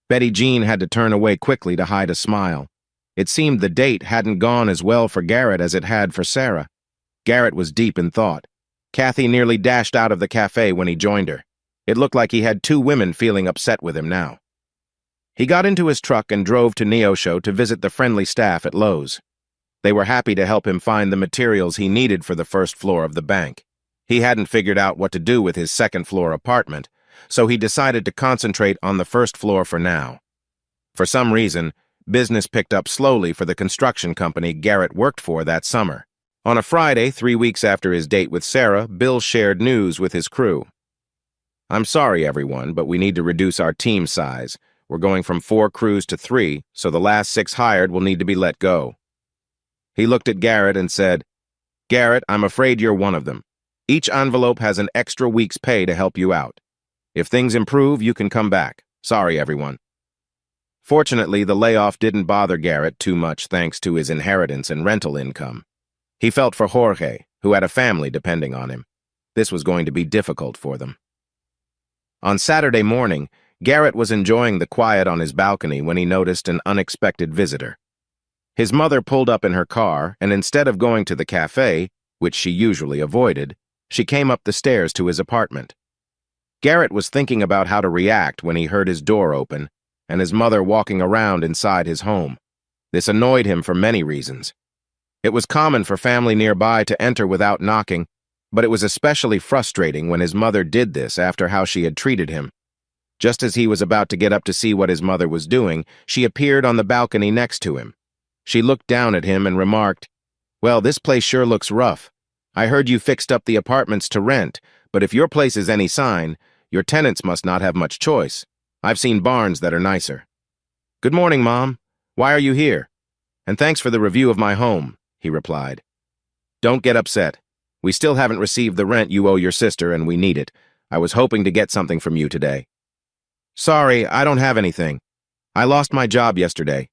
Betty Jean had to turn away quickly to hide a smile. It seemed the date hadn't gone as well for Garrett as it had for Sarah. Garrett was deep in thought. Kathy nearly dashed out of the cafe when he joined her. It looked like he had two women feeling upset with him now. He got into his truck and drove to Neosho to visit the friendly staff at Lowe's. They were happy to help him find the materials he needed for the first floor of the bank. He hadn't figured out what to do with his second-floor apartment, so he decided to concentrate on the first floor for now. For some reason, business picked up slowly for the construction company Garrett worked for that summer. On a Friday, 3 weeks after his date with Sarah, Bill shared news with his crew. "I'm sorry, everyone, but we need to reduce our team size. We're going from 4 crews to 3, so the last 6 hired will need to be let go." He looked at Garrett and said, "Garrett, I'm afraid you're one of them. Each envelope has an extra week's pay to help you out. If things improve, you can come back. Sorry, everyone." Fortunately, the layoff didn't bother Garrett too much thanks to his inheritance and rental income. He felt for Jorge, who had a family depending on him. This was going to be difficult for them. On Saturday morning, Garrett was enjoying the quiet on his balcony when he noticed an unexpected visitor. His mother pulled up in her car, and instead of going to the cafe, which she usually avoided, she came up the stairs to his apartment. Garrett was thinking about how to react when he heard his door open and his mother walking around inside his home. This annoyed him for many reasons. It was common for family nearby to enter without knocking, but it was especially frustrating when his mother did this after how she had treated him. Just as he was about to get up to see what his mother was doing, she appeared on the balcony next to him. She looked down at him and remarked, "Well, this place sure looks rough. I heard you fixed up the apartments to rent, but if your place is any sign, your tenants must not have much choice. I've seen barns that are nicer." "Good morning, Mom. Why are you here?" "And thanks for the review of my home," he replied. "Don't get upset. We still haven't received the rent you owe your sister, and we need it. I was hoping to get something from you today." "Sorry, I don't have anything. I lost my job yesterday.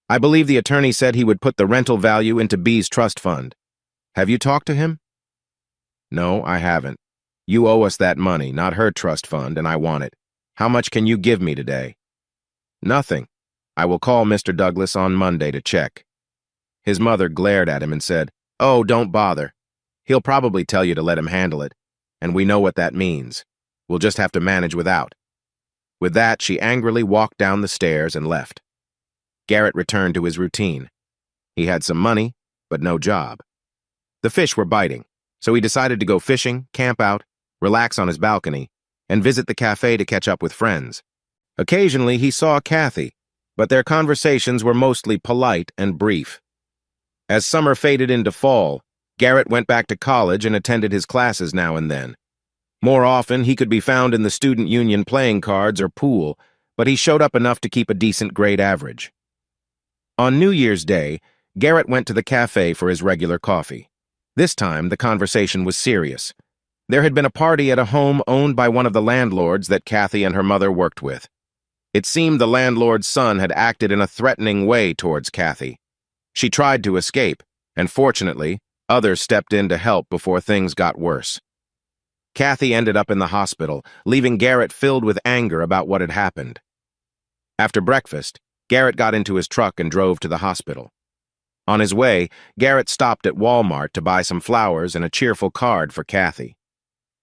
I believe the attorney said he would put the rental value into B's trust fund. Have you talked to him?" "No, I haven't. You owe us that money, not her trust fund, and I want it. How much can you give me today?" "Nothing. I will call Mr. Douglas on Monday to check." His mother glared at him and said, "Oh, don't bother. He'll probably tell you to let him handle it, and we know what that means. We'll just have to manage without." With that, she angrily walked down the stairs and left. Garrett returned to his routine. He had some money, but no job. The fish were biting, so he decided to go fishing, camp out, relax on his balcony, and visit the cafe to catch up with friends. Occasionally, he saw Kathy, but their conversations were mostly polite and brief. As summer faded into fall, Garrett went back to college and attended his classes now and then. More often, he could be found in the student union playing cards or pool, but he showed up enough to keep a decent grade average. On New Year's Day, Garrett went to the cafe for his regular coffee. This time, the conversation was serious. There had been a party at a home owned by one of the landlords that Kathy and her mother worked with. It seemed the landlord's son had acted in a threatening way towards Kathy. She tried to escape, and fortunately, others stepped in to help before things got worse. Kathy ended up in the hospital, leaving Garrett filled with anger about what had happened. After breakfast, Garrett got into his truck and drove to the hospital. On his way, Garrett stopped at Walmart to buy some flowers and a cheerful card for Kathy.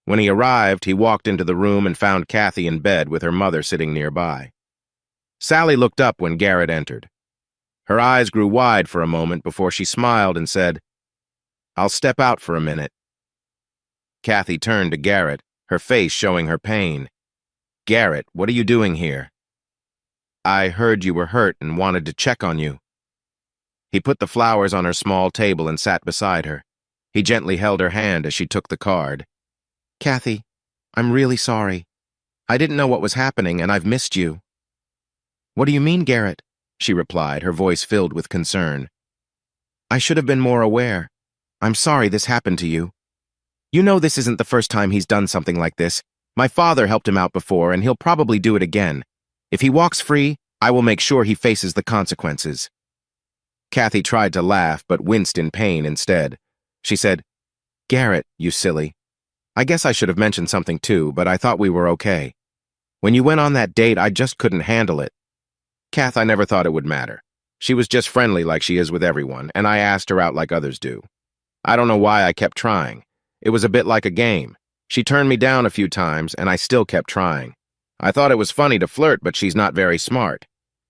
When he arrived, he walked into the room and found Kathy in bed with her mother sitting nearby. Sally looked up when Garrett entered. Her eyes grew wide for a moment before she smiled and said, "I'll step out for a minute." Kathy turned to Garrett, her face showing her pain. "Garrett, what are you doing here?" "I heard you were hurt and wanted to check on you." He put the flowers on her small table and sat beside her. He gently held her hand as she took the card. "Kathy, I'm really sorry. I didn't know what was happening, and I've missed you." "What do you mean, Garrett?" she replied, her voice filled with concern. "I should have been more aware. I'm sorry this happened to you. You know this isn't the first time he's done something like this. My father helped him out before, and he'll probably do it again. If he walks free, I will make sure he faces the consequences." Kathy tried to laugh, but winced in pain instead. She said, "Garrett, you silly. I guess I should have mentioned something too, but I thought we were okay. When you went on that date, I just couldn't handle it." Kath, I never thought it would matter. She was just friendly like she is with everyone, and I asked her out like others do. I don't know why I kept trying. It was a bit like a game. She turned me down a few times, and I still kept trying. I thought it was funny to flirt, but she's not very smart.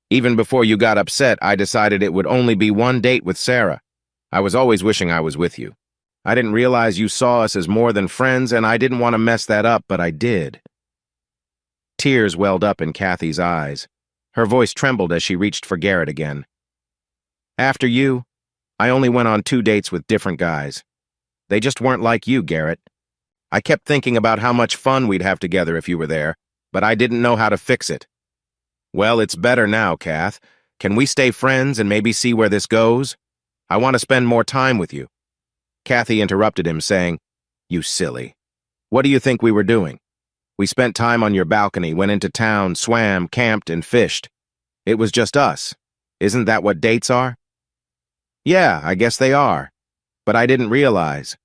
Even before you got upset, I decided it would only be one date with Sarah. I was always wishing I was with you. I didn't realize you saw us as more than friends, and I didn't want to mess that up, but I did. Tears welled up in Kathy's eyes. Her voice trembled as she reached for Garrett again. After you, I only went on 2 dates with different guys. They just weren't like you, Garrett. I kept thinking about how much fun we'd have together if you were there, but I didn't know how to fix it. Well, it's better now, Kath. Can we stay friends and maybe see where this goes? I want to spend more time with you. Kathy interrupted him, saying, "You silly. What do you think we were doing? We spent time on your balcony, went into town, swam, camped, and fished. It was just us. Isn't that what dates are?" "Yeah, I guess they are. But I didn't realize."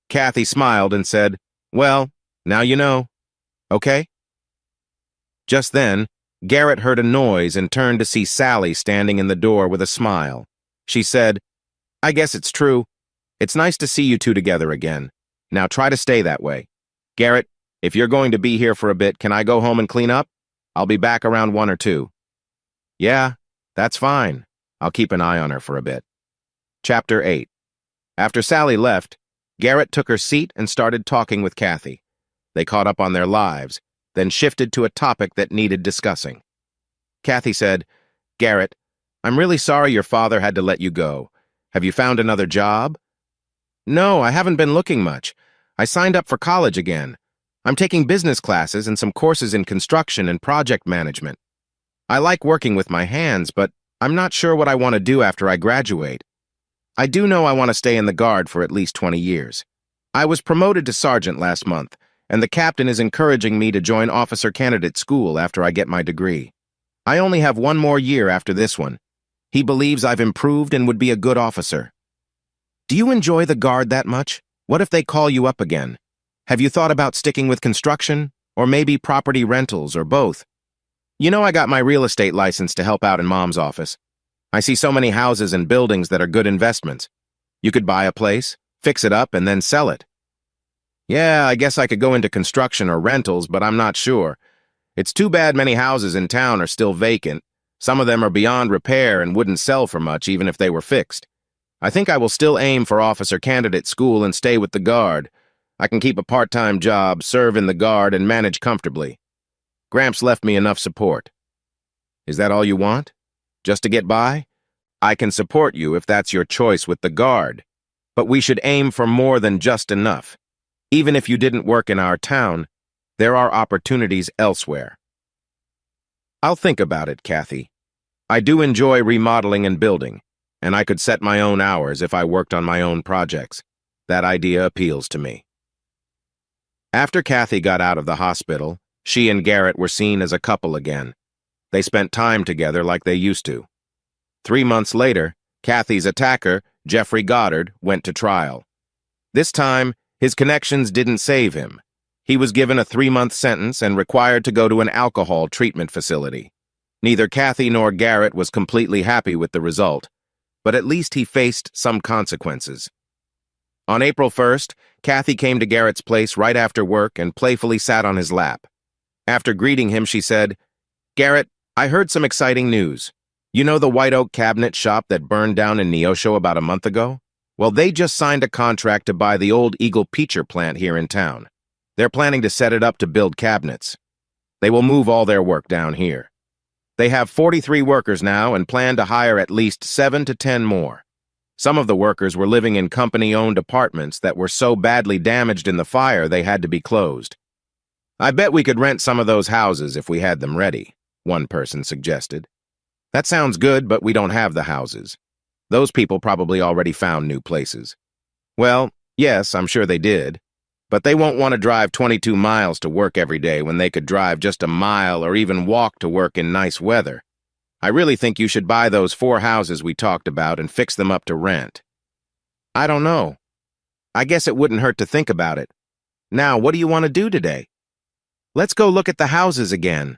Kathy smiled and said, "Well, now you know. Okay?" Just then, Garrett heard a noise and turned to see Sally standing in the door with a smile. She said, "I guess it's true. It's nice to see you two together again. Now try to stay that way. Garrett, if you're going to be here for a bit, can I go home and clean up? I'll be back around 1 or 2. "Yeah, that's fine. I'll keep an eye on her for a bit." Chapter 8. After Sally left, Garrett took her seat and started talking with Kathy. They caught up on their lives, then shifted to a topic that needed discussing. Kathy said, "Garrett, I'm really sorry your father had to let you go. Have you found another job?" "No, I haven't been looking much. I signed up for college again. I'm taking business classes and some courses in construction and project management. I like working with my hands, but I'm not sure what I want to do after I graduate. I do know I want to stay in the Guard for at least 20 years. I was promoted to sergeant last month, and the captain is encouraging me to join officer candidate school after I get my degree. I only have 1 more year after this one. He believes I've improved and would be a good officer. Do you enjoy the Guard that much? What if they call you up again? Have you thought about sticking with construction, or maybe property rentals, or both? You know I got my real estate license to help out in Mom's office. I see so many houses and buildings that are good investments. You could buy a place, fix it up, and then sell it. Yeah, I guess I could go into construction or rentals, but I'm not sure. It's too bad many houses in town are still vacant. Some of them are beyond repair and wouldn't sell for much even if they were fixed. I think I will still aim for officer candidate school and stay with the Guard. I can keep a part-time job, serve in the Guard, and manage comfortably. Gramps left me enough support." "Is that all you want? Just to get by? I can support you if that's your choice with the Guard. But we should aim for more than just enough. Even if you didn't work in our town, there are opportunities elsewhere." "I'll think about it, Kathy. I do enjoy remodeling and building, and I could set my own hours if I worked on my own projects. That idea appeals to me." After Kathy got out of the hospital, she and Garrett were seen as a couple again. They spent time together like they used to. 3 months later, Kathy's attacker, Jeffrey Goddard, went to trial. This time, his connections didn't save him. He was given a 3-month sentence and required to go to an alcohol treatment facility. Neither Kathy nor Garrett was completely happy with the result, but at least he faced some consequences. On April 1st, Kathy came to Garrett's place right after work and playfully sat on his lap. After greeting him, she said, "Garrett, I heard some exciting news. You know the White Oak cabinet shop that burned down in Neosho about a month ago? Well, they just signed a contract to buy the old Eagle Peacher plant here in town. They're planning to set it up to build cabinets. They will move all their work down here. They have 43 workers now and plan to hire at least 7 to 10 more. Some of the workers were living in company-owned apartments that were so badly damaged in the fire they had to be closed. I bet we could rent some of those houses if we had them ready," one person suggested. "That sounds good, but we don't have the houses. Those people probably already found new places." "Well, yes, I'm sure they did. But they won't want to drive 22 miles to work every day when they could drive just a mile or even walk to work in nice weather. I really think you should buy those 4 houses we talked about and fix them up to rent. I don't know. I guess it wouldn't hurt to think about it. Now, what do you want to do today? Let's go look at the houses again.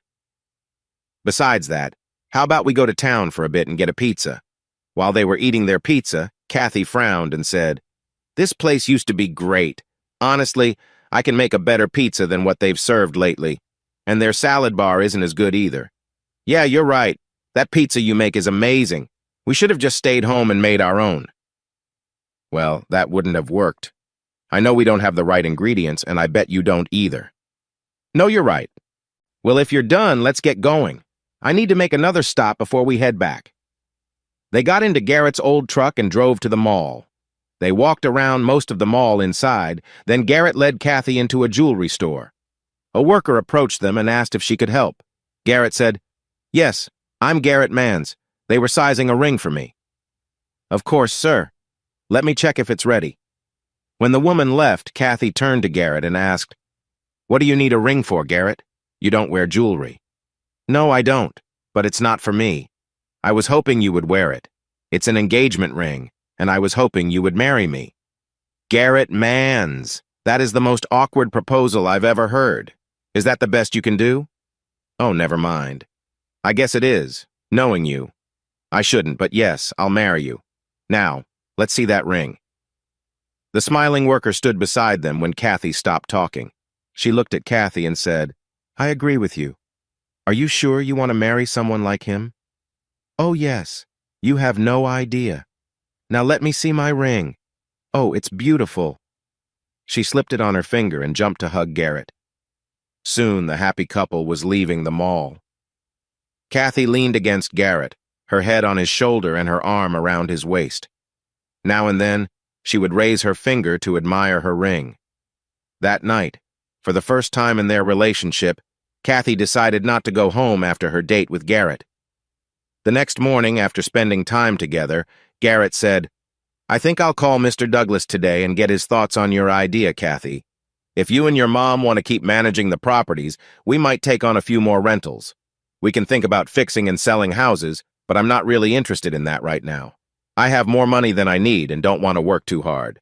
Besides that, how about we go to town for a bit and get a pizza? While they were eating their pizza, Kathy frowned and said, "This place used to be great. Honestly, I can make a better pizza than what they've served lately. And their salad bar isn't as good either. Yeah, you're right. That pizza you make is amazing. We should have just stayed home and made our own." Well, that wouldn't have worked. I know we don't have the right ingredients, and I bet you don't either. No, you're right. Well, if you're done, let's get going. I need to make another stop before we head back. They got into Garrett's old truck and drove to the mall. They walked around most of the mall inside, then Garrett led Kathy into a jewelry store. A worker approached them and asked if she could help. Garrett said, "Yes, I'm Garrett Mans. They were sizing a ring for me." "Of course, sir. Let me check if it's ready." When the woman left, Kathy turned to Garrett and asked, "What do you need a ring for, Garrett? You don't wear jewelry." "No, I don't, but it's not for me. I was hoping you would wear it. It's an engagement ring, and I was hoping you would marry me." Garrett Mans. That is the most awkward proposal I've ever heard. Is that the best you can do? Oh, never mind. I guess it is, knowing you. I shouldn't, but yes, I'll marry you. Now, let's see that ring. The smiling worker stood beside them when Kathy stopped talking. She looked at Kathy and said, "I agree with you. Are you sure you want to marry someone like him?" "Oh, yes. You have no idea. Now let me see my ring. Oh, it's beautiful." She slipped it on her finger and jumped to hug Garrett. Soon the happy couple was leaving the mall. Kathy leaned against Garrett, her head on his shoulder and her arm around his waist. Now and then, she would raise her finger to admire her ring. That night, for the first time in their relationship, Kathy decided not to go home after her date with Garrett. The next morning, after spending time together, Garrett said, "I think I'll call Mr. Douglas today and get his thoughts on your idea, Kathy. If you and your mom want to keep managing the properties, we might take on a few more rentals. We can think about fixing and selling houses, but I'm not really interested in that right now. I have more money than I need and don't want to work too hard.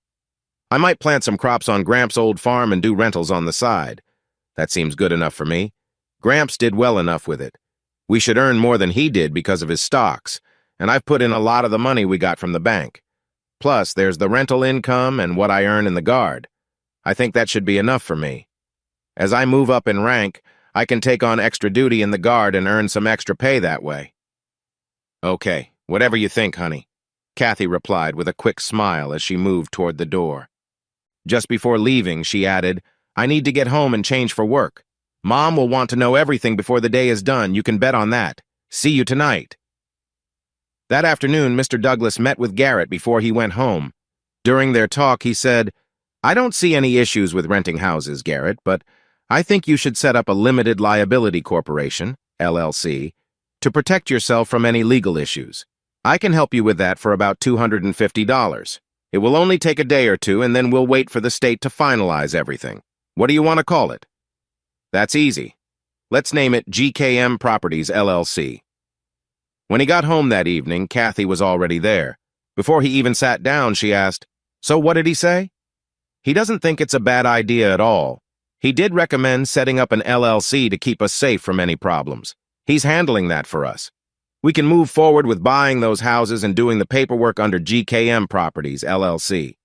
I might plant some crops on Gramps' old farm and do rentals on the side. That seems good enough for me. Gramps did well enough with it. We should earn more than he did because of his stocks, and I've put in a lot of the money we got from the bank. Plus, there's the rental income and what I earn in the guard. I think that should be enough for me. As I move up in rank, I can take on extra duty in the guard and earn some extra pay that way." "Okay, whatever you think, honey," Kathy replied with a quick smile as she moved toward the door. Just before leaving, she added, "I need to get home and change for work. Mom will want to know everything before the day is done. You can bet on that. See you tonight." That afternoon, Mr. Douglas met with Garrett before he went home. During their talk, he said, "I don't see any issues with renting houses, Garrett, but I think you should set up a limited liability corporation, LLC, to protect yourself from any legal issues. I can help you with that for about $250. It will only take a day or two, and then we'll wait for the state to finalize everything. What do you want to call it?" "That's easy. Let's name it GKM Properties, LLC. When he got home that evening, Kathy was already there. Before he even sat down, she asked, "So what did he say?" "He doesn't think it's a bad idea at all. He did recommend setting up an LLC to keep us safe from any problems. He's handling that for us. We can move forward with buying those houses and doing the paperwork under GKM Properties, LLC.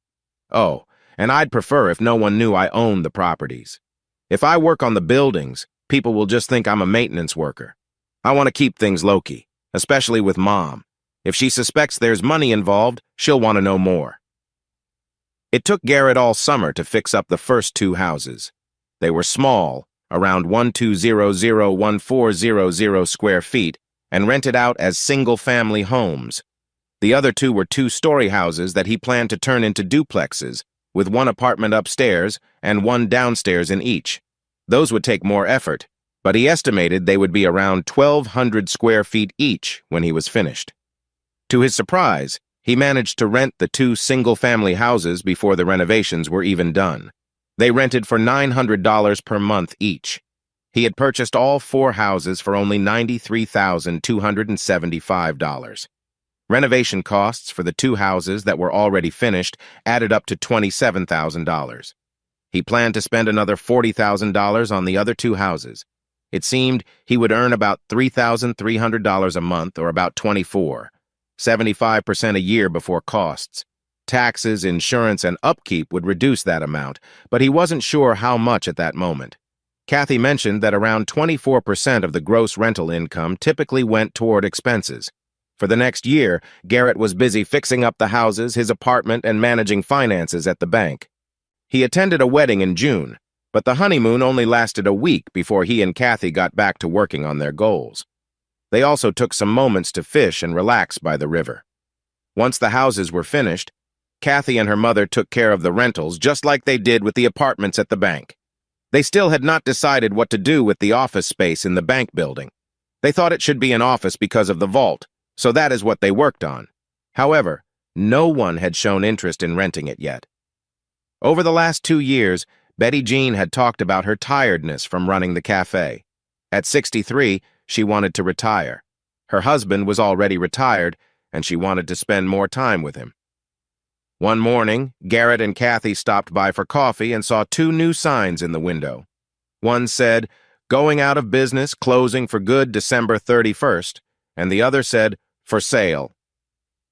Oh, and I'd prefer if no one knew I owned the properties. If I work on the buildings, people will just think I'm a maintenance worker. I want to keep things low-key, especially with Mom. If she suspects there's money involved, she'll want to know more." It took Garrett all summer to fix up the first 2 houses. They were small, around 1200-1400 square feet, and rented out as single-family homes. The other 2 were 2-story houses that he planned to turn into duplexes, with 1 apartment upstairs and 1 downstairs in each. Those would take more effort, but he estimated they would be around 1,200 square feet each when he was finished. To his surprise, he managed to rent the 2 single-family houses before the renovations were even done. They rented for $900 per month each. He had purchased all 4 houses for only $93,275. Renovation costs for the 2 houses that were already finished added up to $27,000. He planned to spend another $40,000 on the other 2 houses. It seemed he would earn about $3,300 a month, or about 75% a year before costs. Taxes, insurance, and upkeep would reduce that amount, but he wasn't sure how much at that moment. Kathy mentioned that around 24% of the gross rental income typically went toward expenses. For the next year, Garrett was busy fixing up the houses, his apartment, and managing finances at the bank. He attended a wedding in June, but the honeymoon only lasted a week before he and Kathy got back to working on their goals. They also took some moments to fish and relax by the river. Once the houses were finished, Kathy and her mother took care of the rentals just like they did with the apartments at the bank. They still had not decided what to do with the office space in the bank building. They thought it should be an office because of the vault, so that is what they worked on. However, no one had shown interest in renting it yet. Over the last 2 years, Betty Jean had talked about her tiredness from running the cafe. At 63, she wanted to retire. Her husband was already retired, and she wanted to spend more time with him. One morning, Garrett and Kathy stopped by for coffee and saw 2 new signs in the window. One said, "Going out of business, closing for good December 31st," and the other said, "For sale."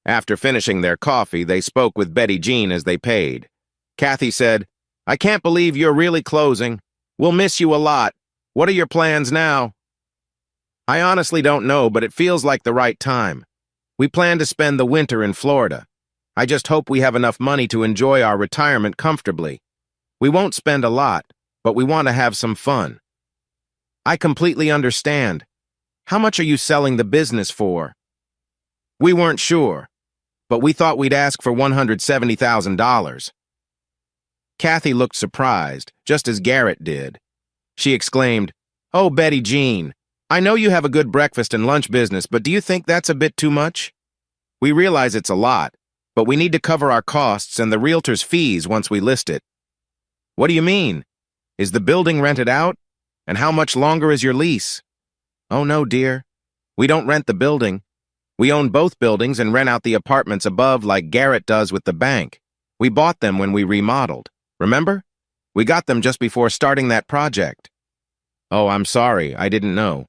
After finishing their coffee, they spoke with Betty Jean as they paid. Kathy said, "I can't believe you're really closing. We'll miss you a lot. What are your plans now?" "I honestly don't know, but it feels like the right time. We plan to spend the winter in Florida. I just hope we have enough money to enjoy our retirement comfortably. We won't spend a lot, but we want to have some fun." "I completely understand. How much are you selling the business for?" "We weren't sure, but we thought we'd ask for $170,000. Kathy looked surprised, just as Garrett did. She exclaimed, "Oh, Betty Jean, I know you have a good breakfast and lunch business, but do you think that's a bit too much? We realize it's a lot, but we need to cover our costs and the realtor's fees once we list it." "What do you mean? Is the building rented out? And how much longer is your lease?" "Oh, no, dear. We don't rent the building. We own both buildings and rent out the apartments above like Garrett does with the bank. We bought them when we remodeled. Remember? We got them just before starting that project." "Oh, I'm sorry. I didn't know.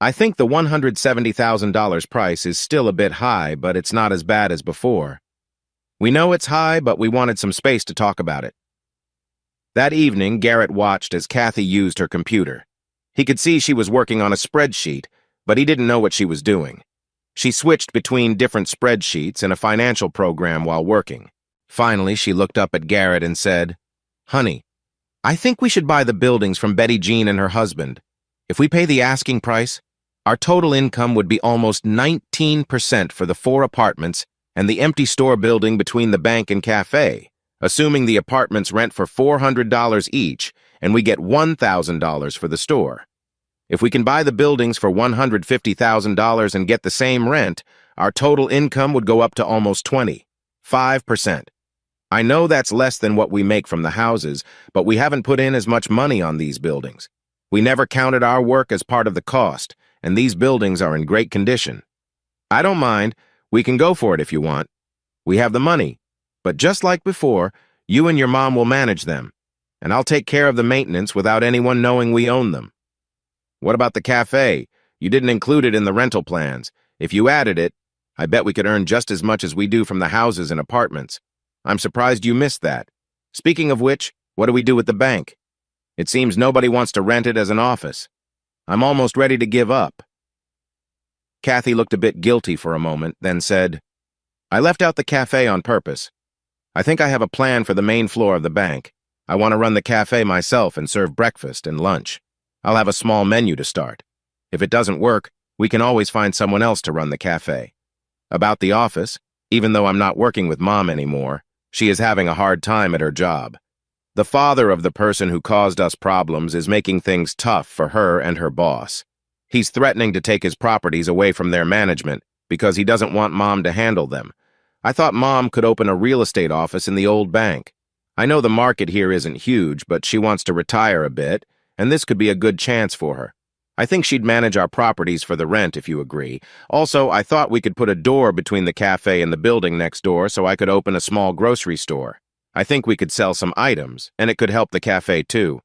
I think the $170,000 price is still a bit high, but it's not as bad as before. We know it's high, but we wanted some space to talk about it." That evening, Garrett watched as Kathy used her computer. He could see she was working on a spreadsheet, but he didn't know what she was doing. She switched between different spreadsheets and a financial program while working. Finally, she looked up at Garrett and said, "Honey, I think we should buy the buildings from Betty Jean and her husband. If we pay the asking price, our total income would be almost 19% for the 4 apartments and the empty store building between the bank and cafe, assuming the apartments rent for $400 each and we get $1,000 for the store. If we can buy the buildings for $150,000 and get the same rent, our total income would go up to almost 25%. I know that's less than what we make from the houses, but we haven't put in as much money on these buildings. We never counted our work as part of the cost, and these buildings are in great condition. I don't mind. We can go for it if you want. We have the money, but just like before, you and your mom will manage them, and I'll take care of the maintenance without anyone knowing we own them." "What about the cafe? You didn't include it in the rental plans. If you added it, I bet we could earn just as much as we do from the houses and apartments. I'm surprised you missed that. Speaking of which, what do we do with the bank? It seems nobody wants to rent it as an office. I'm almost ready to give up." Kathy looked a bit guilty for a moment, then said, "I left out the cafe on purpose. I think I have a plan for the main floor of the bank. I want to run the cafe myself and serve breakfast and lunch. I'll have a small menu to start. If it doesn't work, we can always find someone else to run the cafe. About the office, even though I'm not working with Mom anymore, she is having a hard time at her job. The father of the person who caused us problems is making things tough for her and her boss. He's threatening to take his properties away from their management because he doesn't want Mom to handle them. I thought Mom could open a real estate office in the old bank. I know the market here isn't huge, but she wants to retire a bit, and this could be a good chance for her. I think she'd manage our properties for the rent if you agree. Also, I thought we could put a door between the cafe and the building next door so I could open a small grocery store. I think we could sell some items, and it could help the cafe too.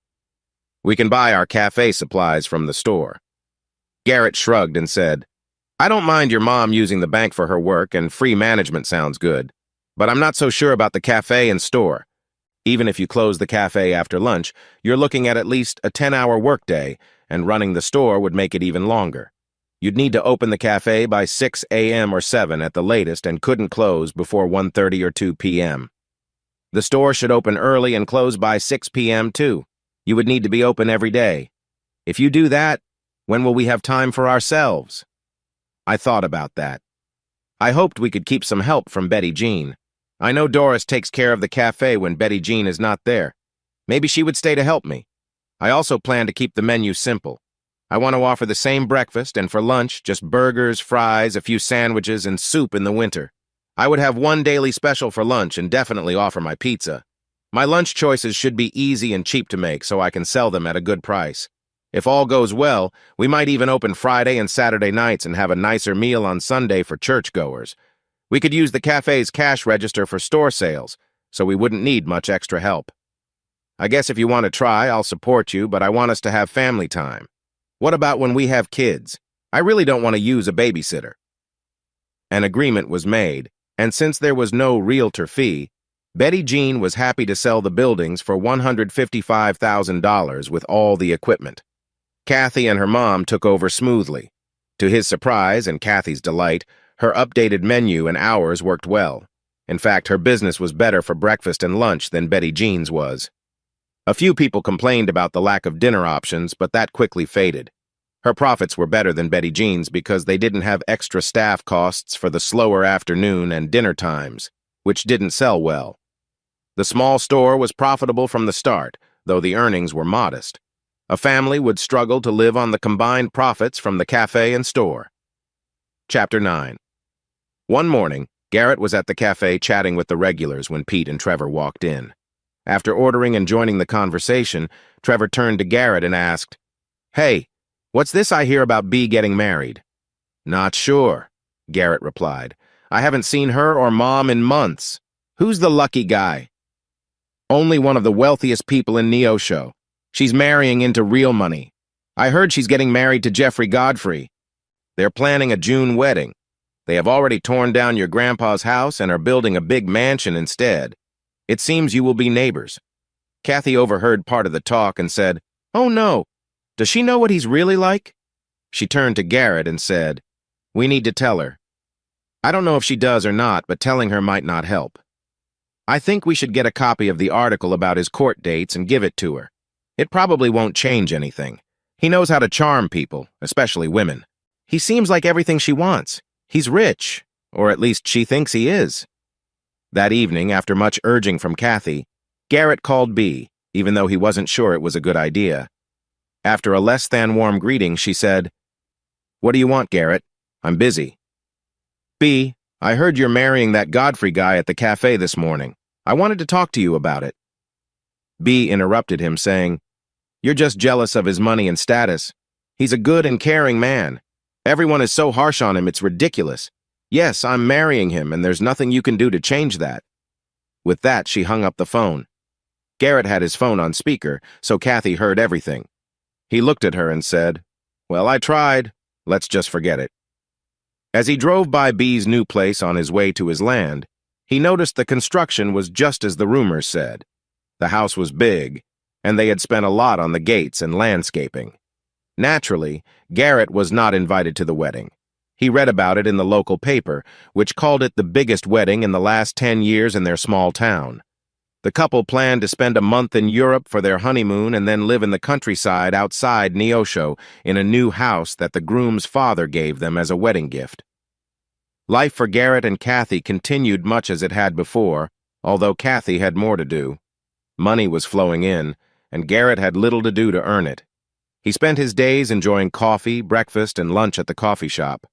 We can buy our cafe supplies from the store. Garrett shrugged and said, I don't mind your mom using the bank for her work, and free management sounds good. But I'm not so sure about the cafe and store. Even if you close the cafe after lunch, you're looking at least a 10-hour workday, and running the store would make it even longer. You'd need to open the cafe by 6 a.m. or 7 at the latest and couldn't close before 1:30 or 2 p.m. The store should open early and close by 6 p.m. too. You would need to be open every day. If you do that, when will we have time for ourselves? I thought about that. I hoped we could keep some help from Betty Jean. I know Doris takes care of the cafe when Betty Jean is not there. Maybe she would stay to help me. I also plan to keep the menu simple. I want to offer the same breakfast, and for lunch, just burgers, fries, a few sandwiches, and soup in the winter. I would have one daily special for lunch and definitely offer my pizza. My lunch choices should be easy and cheap to make so I can sell them at a good price. If all goes well, we might even open Friday and Saturday nights and have a nicer meal on Sunday for churchgoers. We could use the cafe's cash register for store sales, so we wouldn't need much extra help. I guess if you want to try, I'll support you, but I want us to have family time. What about when we have kids? I really don't want to use a babysitter. An agreement was made, and since there was no realtor fee, Betty Jean was happy to sell the buildings for $155,000 with all the equipment. Kathy and her mom took over smoothly. To his surprise and Kathy's delight, her updated menu and hours worked well. In fact, her business was better for breakfast and lunch than Betty Jean's was. A few people complained about the lack of dinner options, but that quickly faded. Her profits were better than Betty Jean's because they didn't have extra staff costs for the slower afternoon and dinner times, which didn't sell well. The small store was profitable from the start, though the earnings were modest. A family would struggle to live on the combined profits from the cafe and store. Chapter 9. One morning, Garrett was at the cafe chatting with the regulars when Pete and Trevor walked in. After ordering and joining the conversation, Trevor turned to Garrett and asked, Hey, what's this I hear about Bea getting married? Not sure, Garrett replied. I haven't seen her or Mom in months. Who's the lucky guy? Only one of the wealthiest people in Neosho. She's marrying into real money. I heard she's getting married to Jeffrey Godfrey. They're planning a June wedding. They have already torn down your grandpa's house and are building a big mansion instead. It seems you will be neighbors. Kathy overheard part of the talk and said, Oh no, does she know what he's really like? She turned to Garrett and said, We need to tell her. I don't know if she does or not, but telling her might not help. I think we should get a copy of the article about his court dates and give it to her. It probably won't change anything. He knows how to charm people, especially women. He seems like everything she wants. He's rich, or at least she thinks he is. That evening, after much urging from Kathy, Garrett called Bea, even though he wasn't sure it was a good idea. After a less-than-warm greeting, she said, What do you want, Garrett? I'm busy. Bea, I heard you're marrying that Godfrey guy at the cafe this morning. I wanted to talk to you about it. Bea interrupted him, saying, You're just jealous of his money and status. He's a good and caring man. Everyone is so harsh on him, it's ridiculous. Yes, I'm marrying him, and there's nothing you can do to change that. With that, she hung up the phone. Garrett had his phone on speaker, so Kathy heard everything. He looked at her and said, Well, I tried. Let's just forget it. As he drove by Bea's new place on his way to his land, he noticed the construction was just as the rumors said. The house was big, and they had spent a lot on the gates and landscaping. Naturally, Garrett was not invited to the wedding. He read about it in the local paper, which called it the biggest wedding in the last 10 years in their small town. The couple planned to spend a month in Europe for their honeymoon and then live in the countryside outside Neosho in a new house that the groom's father gave them as a wedding gift. Life for Garrett and Kathy continued much as it had before, although Kathy had more to do. Money was flowing in, and Garrett had little to do to earn it. He spent his days enjoying coffee, breakfast, and lunch at the coffee shop.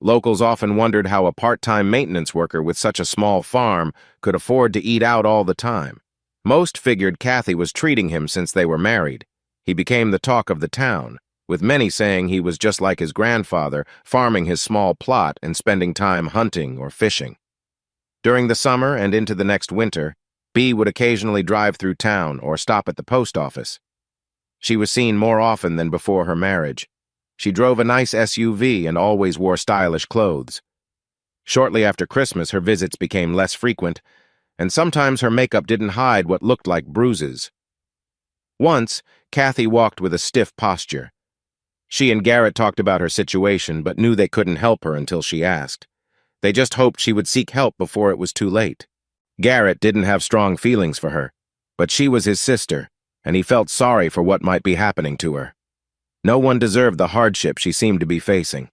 Locals often wondered how a part-time maintenance worker with such a small farm could afford to eat out all the time. Most figured Kathy was treating him since they were married. He became the talk of the town, with many saying he was just like his grandfather, farming his small plot and spending time hunting or fishing. During the summer and into the next winter, Bea would occasionally drive through town or stop at the post office. She was seen more often than before her marriage. She drove a nice SUV and always wore stylish clothes. Shortly after Christmas, her visits became less frequent, and sometimes her makeup didn't hide what looked like bruises. Once, Kathy walked with a stiff posture. She and Garrett talked about her situation, but knew they couldn't help her until she asked. They just hoped she would seek help before it was too late. Garrett didn't have strong feelings for her, but she was his sister, and he felt sorry for what might be happening to her. No one deserved the hardship she seemed to be facing.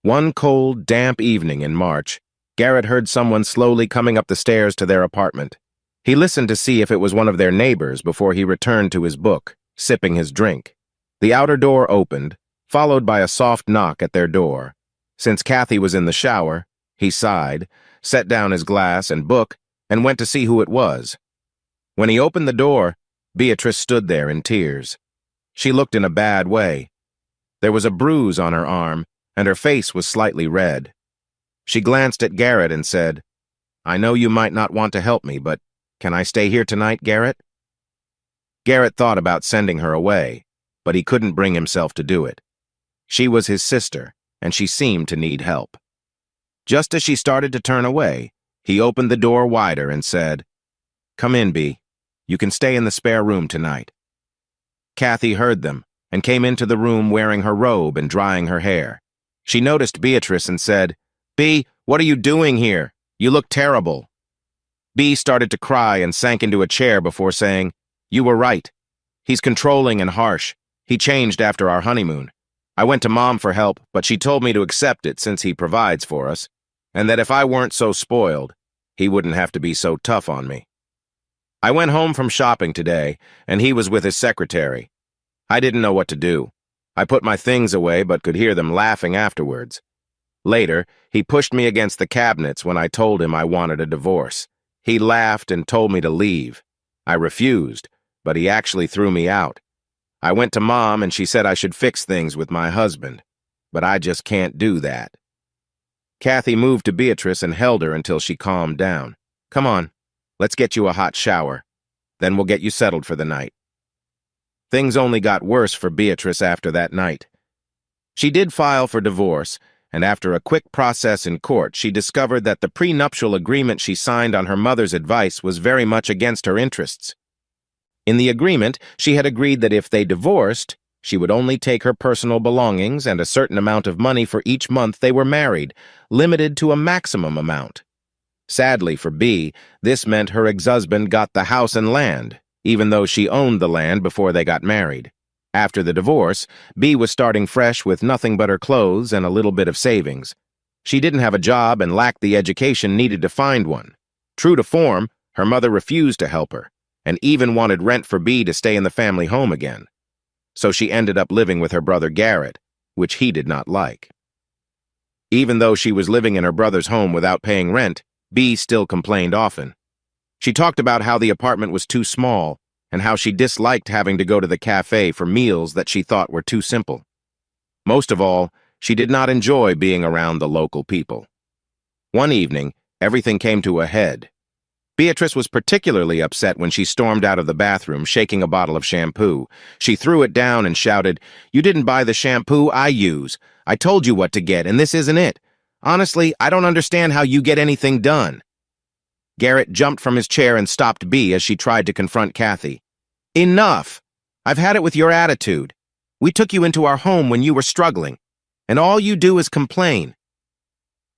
One cold, damp evening in March, Garrett heard someone slowly coming up the stairs to their apartment. He listened to see if it was one of their neighbors before he returned to his book, sipping his drink. The outer door opened, followed by a soft knock at their door. Since Kathy was in the shower, he sighed, set down his glass and book, and went to see who it was. When he opened the door, Beatrice stood there in tears. She looked in a bad way. There was a bruise on her arm, and her face was slightly red. She glanced at Garrett and said, "I know you might not want to help me, but can I stay here tonight, Garrett?" Garrett thought about sending her away, but he couldn't bring himself to do it. She was his sister, and she seemed to need help. Just as she started to turn away, he opened the door wider and said, "Come in, Bea. You can stay in the spare room tonight." Kathy heard them and came into the room wearing her robe and drying her hair. She noticed Beatrice and said, "Bea, what are you doing here? You look terrible." Bea started to cry and sank into a chair before saying, "You were right. He's controlling and harsh. He changed after our honeymoon. I went to Mom for help, but she told me to accept it since he provides for us, and that if I weren't so spoiled, he wouldn't have to be so tough on me. I went home from shopping today, and he was with his secretary. I didn't know what to do. I put my things away but could hear them laughing afterwards. Later, he pushed me against the cabinets when I told him I wanted a divorce. He laughed and told me to leave. I refused, but he actually threw me out. I went to Mom and she said I should fix things with my husband, but I just can't do that." Kathy moved to Beatrice and held her until she calmed down. "Come on, let's get you a hot shower. Then we'll get you settled for the night." Things only got worse for Beatrice after that night. She did file for divorce, and after a quick process in court, she discovered that the prenuptial agreement she signed on her mother's advice was very much against her interests. In the agreement, she had agreed that if they divorced, she would only take her personal belongings and a certain amount of money for each month they were married, limited to a maximum amount. Sadly for Bea, this meant her ex-husband got the house and land, even though she owned the land before they got married. After the divorce, Bea was starting fresh with nothing but her clothes and a little bit of savings. She didn't have a job and lacked the education needed to find one. True to form, her mother refused to help her, and even wanted rent for Bea to stay in the family home again. So she ended up living with her brother Garrett, which he did not like. Even though she was living in her brother's home without paying rent, Bea still complained often. She talked about how the apartment was too small and how she disliked having to go to the cafe for meals that she thought were too simple. Most of all, she did not enjoy being around the local people. One evening, everything came to a head. Beatrice was particularly upset when she stormed out of the bathroom, shaking a bottle of shampoo. She threw it down and shouted, "You didn't buy the shampoo I use. I told you what to get, and this isn't it. Honestly, I don't understand how you get anything done." Garrett jumped from his chair and stopped Bea as she tried to confront Kathy. "Enough! I've had it with your attitude. We took you into our home when you were struggling, and all you do is complain.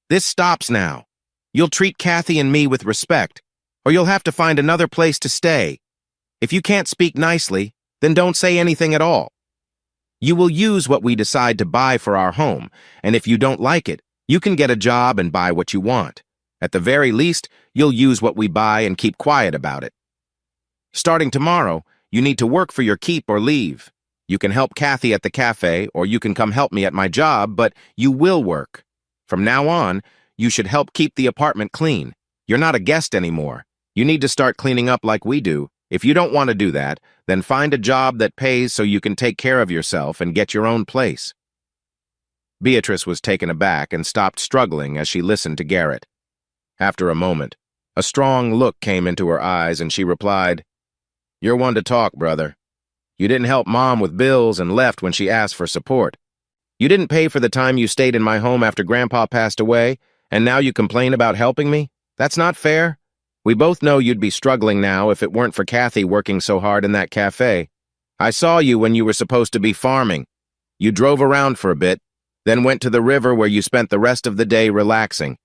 This stops now. You'll treat Kathy and me with respect, or you'll have to find another place to stay. If you can't speak nicely, then don't say anything at all. You will use what we decide to buy for our home, and if you don't like it, you can get a job and buy what you want. At the very least, you'll use what we buy and keep quiet about it. Starting tomorrow, you need to work for your keep or leave. You can help Kathy at the cafe, or you can come help me at my job, but you will work. From now on, you should help keep the apartment clean. You're not a guest anymore. You need to start cleaning up like we do, If you don't want to do that, then find a job that pays so you can take care of yourself and get your own place." Beatrice was taken aback and stopped struggling as she listened to Garrett. After a moment, a strong look came into her eyes and she replied, "You're one to talk, brother. You didn't help Mom with bills and left when she asked for support. You didn't pay for the time you stayed in my home after Grandpa passed away, and now you complain about helping me? That's not fair. We both know you'd be struggling now if it weren't for Kathy working so hard in that cafe. I saw you when you were supposed to be farming. You drove around for a bit, then went to the river where you spent the rest of the day relaxing.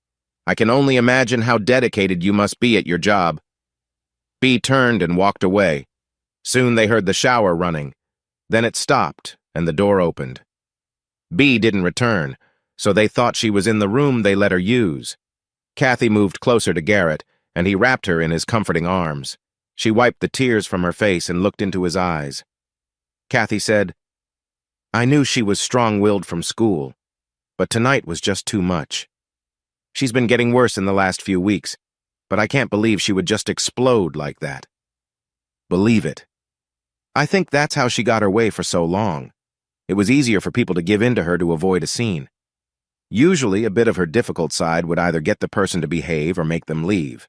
I can only imagine how dedicated you must be at your job." Bea turned and walked away. Soon they heard the shower running. Then it stopped, and the door opened. Bea didn't return, so they thought she was in the room they let her use. Kathy moved closer to Garrett, and he wrapped her in his comforting arms. She wiped the tears from her face and looked into his eyes. Kathy said, "I knew she was strong-willed from school, but tonight was just too much. She's been getting worse in the last few weeks, but I can't believe she would just explode like that." Believe it. I think that's how she got her way for so long. It was easier for people to give in to her to avoid a scene. Usually, a bit of her difficult side would either get the person to behave or make them leave.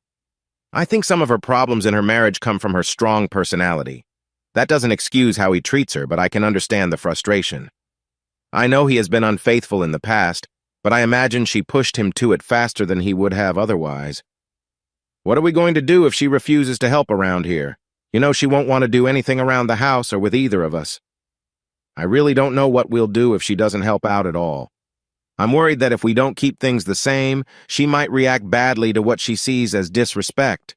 I think some of her problems in her marriage come from her strong personality. That doesn't excuse how he treats her, but I can understand the frustration. I know he has been unfaithful in the past, but I imagine she pushed him to it faster than he would have otherwise. What are we going to do if she refuses to help around here? You know she won't want to do anything around the house or with either of us. I really don't know what we'll do if she doesn't help out at all. I'm worried that if we don't keep things the same, she might react badly to what she sees as disrespect.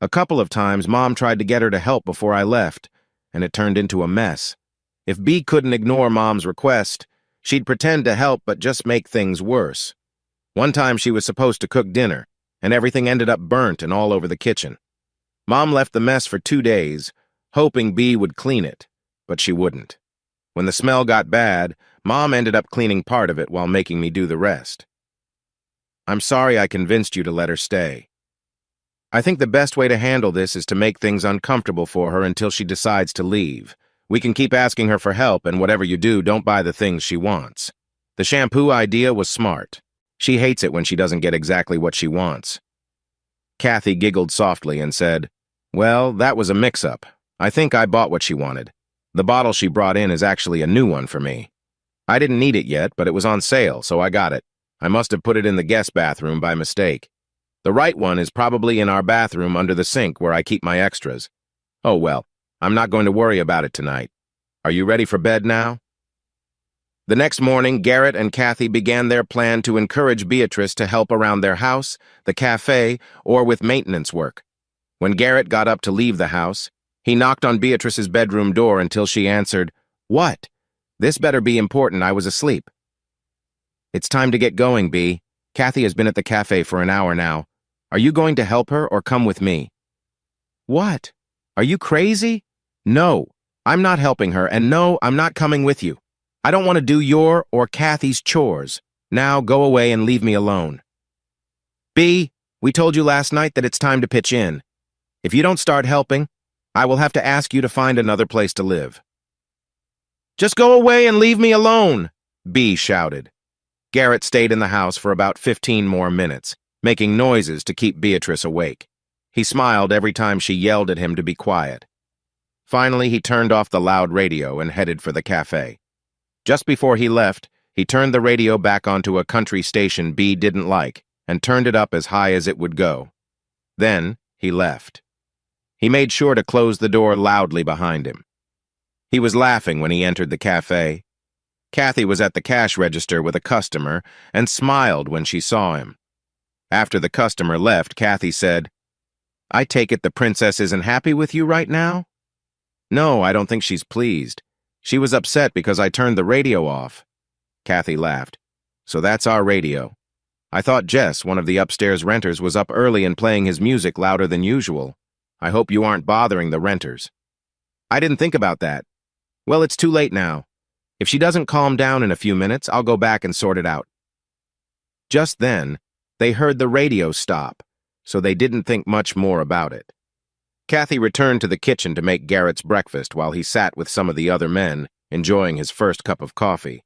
A couple of times, Mom tried to get her to help before I left, and it turned into a mess. If Bea couldn't ignore Mom's request, she'd pretend to help but just make things worse. One time she was supposed to cook dinner, and everything ended up burnt and all over the kitchen. Mom left the mess for 2 days, hoping Bea would clean it, but she wouldn't. When the smell got bad, Mom ended up cleaning part of it while making me do the rest. I'm sorry I convinced you to let her stay. I think the best way to handle this is to make things uncomfortable for her until she decides to leave. We can keep asking her for help, and whatever you do, don't buy the things she wants. The shampoo idea was smart. She hates it when she doesn't get exactly what she wants. Kathy giggled softly and said, "Well, that was a mix-up. I think I bought what she wanted. The bottle she brought in is actually a new one for me. I didn't need it yet, but it was on sale, so I got it. I must have put it in the guest bathroom by mistake. The right one is probably in our bathroom under the sink where I keep my extras. Oh well, I'm not going to worry about it tonight. Are you ready for bed now?" The next morning, Garrett and Kathy began their plan to encourage Beatrice to help around their house, the cafe, or with maintenance work. When Garrett got up to leave the house, he knocked on Beatrice's bedroom door until she answered, "What? This better be important. I was asleep." "It's time to get going, Bea. Kathy has been at the cafe for an hour now. Are you going to help her or come with me?" "What? Are you crazy?" "No, I'm not helping her, and no, I'm not coming with you. I don't want to do your or Kathy's chores. Now go away and leave me alone." "Bea, we told you last night that it's time to pitch in. If you don't start helping, I will have to ask you to find another place to live." "Just go away and leave me alone," Bea shouted. Garrett stayed in the house for about 15 more minutes, making noises to keep Beatrice awake. He smiled every time she yelled at him to be quiet. Finally, he turned off the loud radio and headed for the cafe. Just before he left, he turned the radio back onto a country station Bea didn't like and turned it up as high as it would go. Then, he left. He made sure to close the door loudly behind him. He was laughing when he entered the cafe. Kathy was at the cash register with a customer and smiled when she saw him. After the customer left, Kathy said, "I take it the princess isn't happy with you right now?" "No, I don't think she's pleased. She was upset because I turned the radio off." Kathy laughed. "So that's our radio. I thought Jess, one of the upstairs renters, was up early and playing his music louder than usual. I hope you aren't bothering the renters." "I didn't think about that." "Well, it's too late now. If she doesn't calm down in a few minutes, I'll go back and sort it out." Just then, they heard the radio stop, so they didn't think much more about it. Kathy returned to the kitchen to make Garrett's breakfast while he sat with some of the other men, enjoying his first cup of coffee.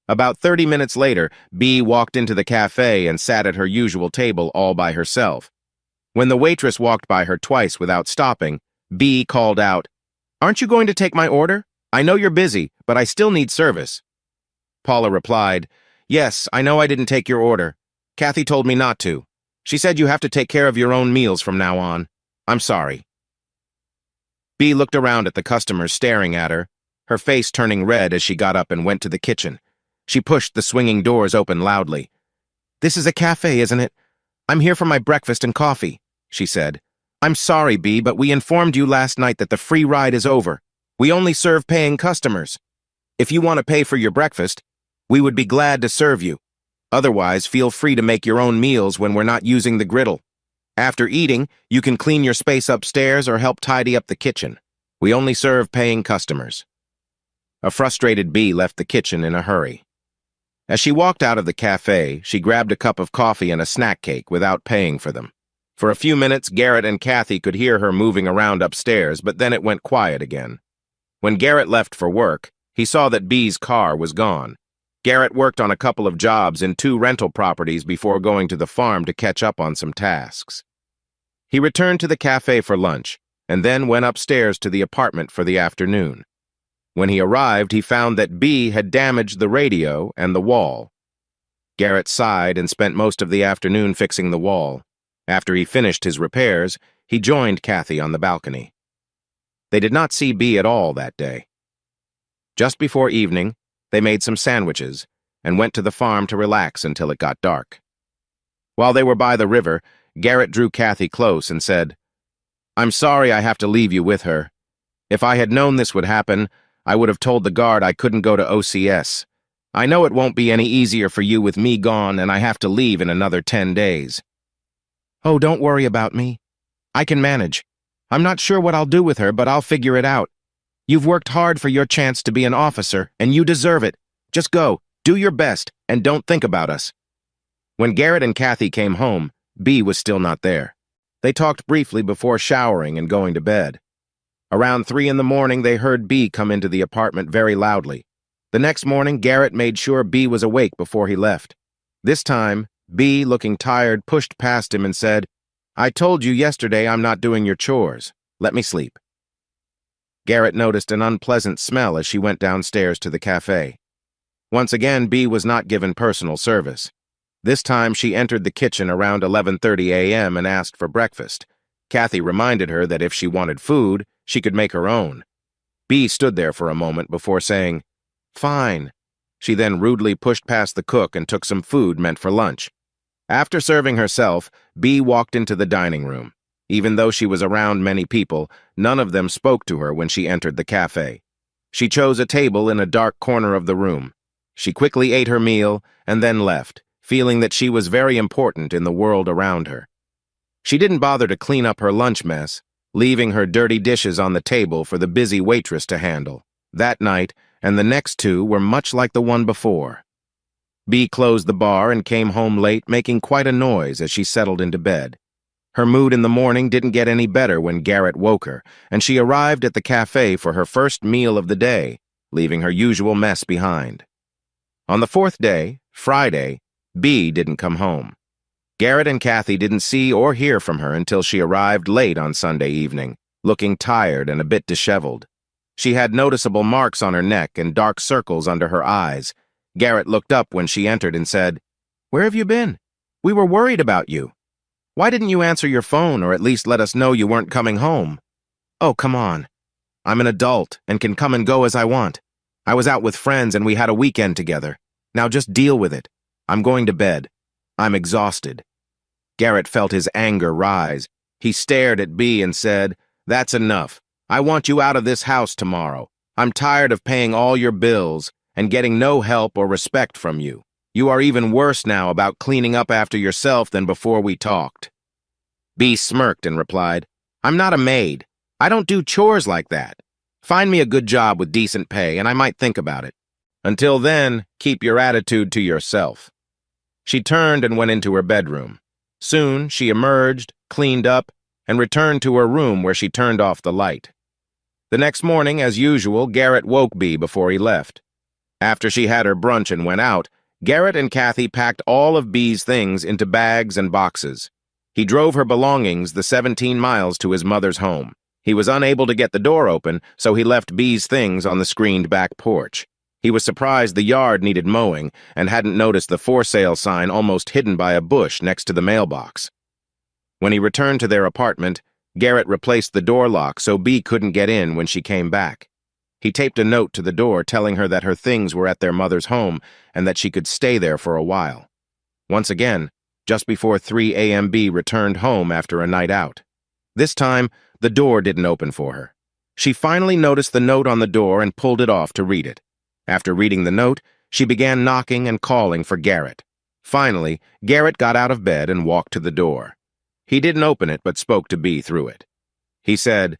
About 30 minutes later, Bea walked into the cafe and sat at her usual table all by herself. When the waitress walked by her twice without stopping, Bea called out, "Aren't you going to take my order? I know you're busy, but I still need service." Paula replied, "Yes, I know I didn't take your order. Kathy told me not to. She said you have to take care of your own meals from now on. I'm sorry." Bea looked around at the customers staring at her, her face turning red as she got up and went to the kitchen. She pushed the swinging doors open loudly. "This is a cafe, isn't it? I'm here for my breakfast and coffee," she said. "I'm sorry, Bea, but we informed you last night that the free ride is over. We only serve paying customers. If you want to pay for your breakfast, we would be glad to serve you. Otherwise, feel free to make your own meals when we're not using the griddle. After eating, you can clean your space upstairs or help tidy up the kitchen. We only serve paying customers." A frustrated Bea left the kitchen in a hurry. As she walked out of the cafe, she grabbed a cup of coffee and a snack cake without paying for them. For a few minutes, Garrett and Kathy could hear her moving around upstairs, but then it went quiet again. When Garrett left for work, he saw that Bea's car was gone. Garrett worked on a couple of jobs in 2 rental properties before going to the farm to catch up on some tasks. He returned to the cafe for lunch, and then went upstairs to the apartment for the afternoon. When he arrived, he found that Bea had damaged the radio and the wall. Garrett sighed and spent most of the afternoon fixing the wall. After he finished his repairs, he joined Kathy on the balcony. They did not see Bea at all that day. Just before evening, they made some sandwiches and went to the farm to relax until it got dark. While they were by the river, Garrett drew Kathy close and said, "I'm sorry I have to leave you with her. If I had known this would happen, I would have told the guard I couldn't go to OCS. I know it won't be any easier for you with me gone and I have to leave in another 10 days. "Oh, don't worry about me. I can manage. I'm not sure what I'll do with her, but I'll figure it out. You've worked hard for your chance to be an officer, and you deserve it. Just go, do your best, and don't think about us." When Garrett and Kathy came home, Bea was still not there. They talked briefly before showering and going to bed. Around 3 in the morning, they heard Bea come into the apartment very loudly. The next morning, Garrett made sure Bea was awake before he left. This time, Bea, looking tired, pushed past him and said, "I told you yesterday I'm not doing your chores. Let me sleep." Garrett noticed an unpleasant smell as she went downstairs to the cafe. Once again, Bea was not given personal service. This time, she entered the kitchen around 11:30 a.m. and asked for breakfast. Kathy reminded her that if she wanted food, she could make her own. Bea stood there for a moment before saying, "Fine." She then rudely pushed past the cook and took some food meant for lunch. After serving herself, Bea walked into the dining room. Even though she was around many people, none of them spoke to her when she entered the cafe. She chose a table in a dark corner of the room. She quickly ate her meal and then left, feeling that she was very important in the world around her. She didn't bother to clean up her lunch mess, leaving her dirty dishes on the table for the busy waitress to handle. That night, and the next 2 were much like the one before. Bea closed the bar and came home late, making quite a noise as she settled into bed. Her mood in the morning didn't get any better when Garrett woke her, and she arrived at the cafe for her first meal of the day, leaving her usual mess behind. On the 4th day, Friday, Bea didn't come home. Garrett and Kathy didn't see or hear from her until she arrived late on Sunday evening, looking tired and a bit disheveled. She had noticeable marks on her neck and dark circles under her eyes. Garrett looked up when she entered and said, "Where have you been? We were worried about you. Why didn't you answer your phone or at least let us know you weren't coming home?" "Oh, come on. I'm an adult and can come and go as I want. I was out with friends and we had a weekend together. Now just deal with it. I'm going to bed. I'm exhausted." Garrett felt his anger rise. He stared at Bea and said, "That's enough. I want you out of this house tomorrow. I'm tired of paying all your bills and getting no help or respect from you. You are even worse now about cleaning up after yourself than before we talked." Bea smirked and replied, "I'm not a maid. I don't do chores like that. Find me a good job with decent pay and I might think about it. Until then, keep your attitude to yourself." She turned and went into her bedroom. Soon, she emerged, cleaned up, and returned to her room where she turned off the light. The next morning, as usual, Garrett woke Bea before he left. After she had her brunch and went out, Garrett and Kathy packed all of Bea's things into bags and boxes. He drove her belongings the 17 miles to his mother's home. He was unable to get the door open, so he left Bea's things on the screened back porch. He was surprised the yard needed mowing and hadn't noticed the for sale sign almost hidden by a bush next to the mailbox. When he returned to their apartment, Garrett replaced the door lock so Bea couldn't get in when she came back. He taped a note to the door telling her that her things were at their mother's home and that she could stay there for a while. Once again, just before 3 a.m. Bea returned home after a night out. This time, the door didn't open for her. She finally noticed the note on the door and pulled it off to read it. After reading the note, she began knocking and calling for Garrett. Finally, Garrett got out of bed and walked to the door. He didn't open it but spoke to Bea through it. He said,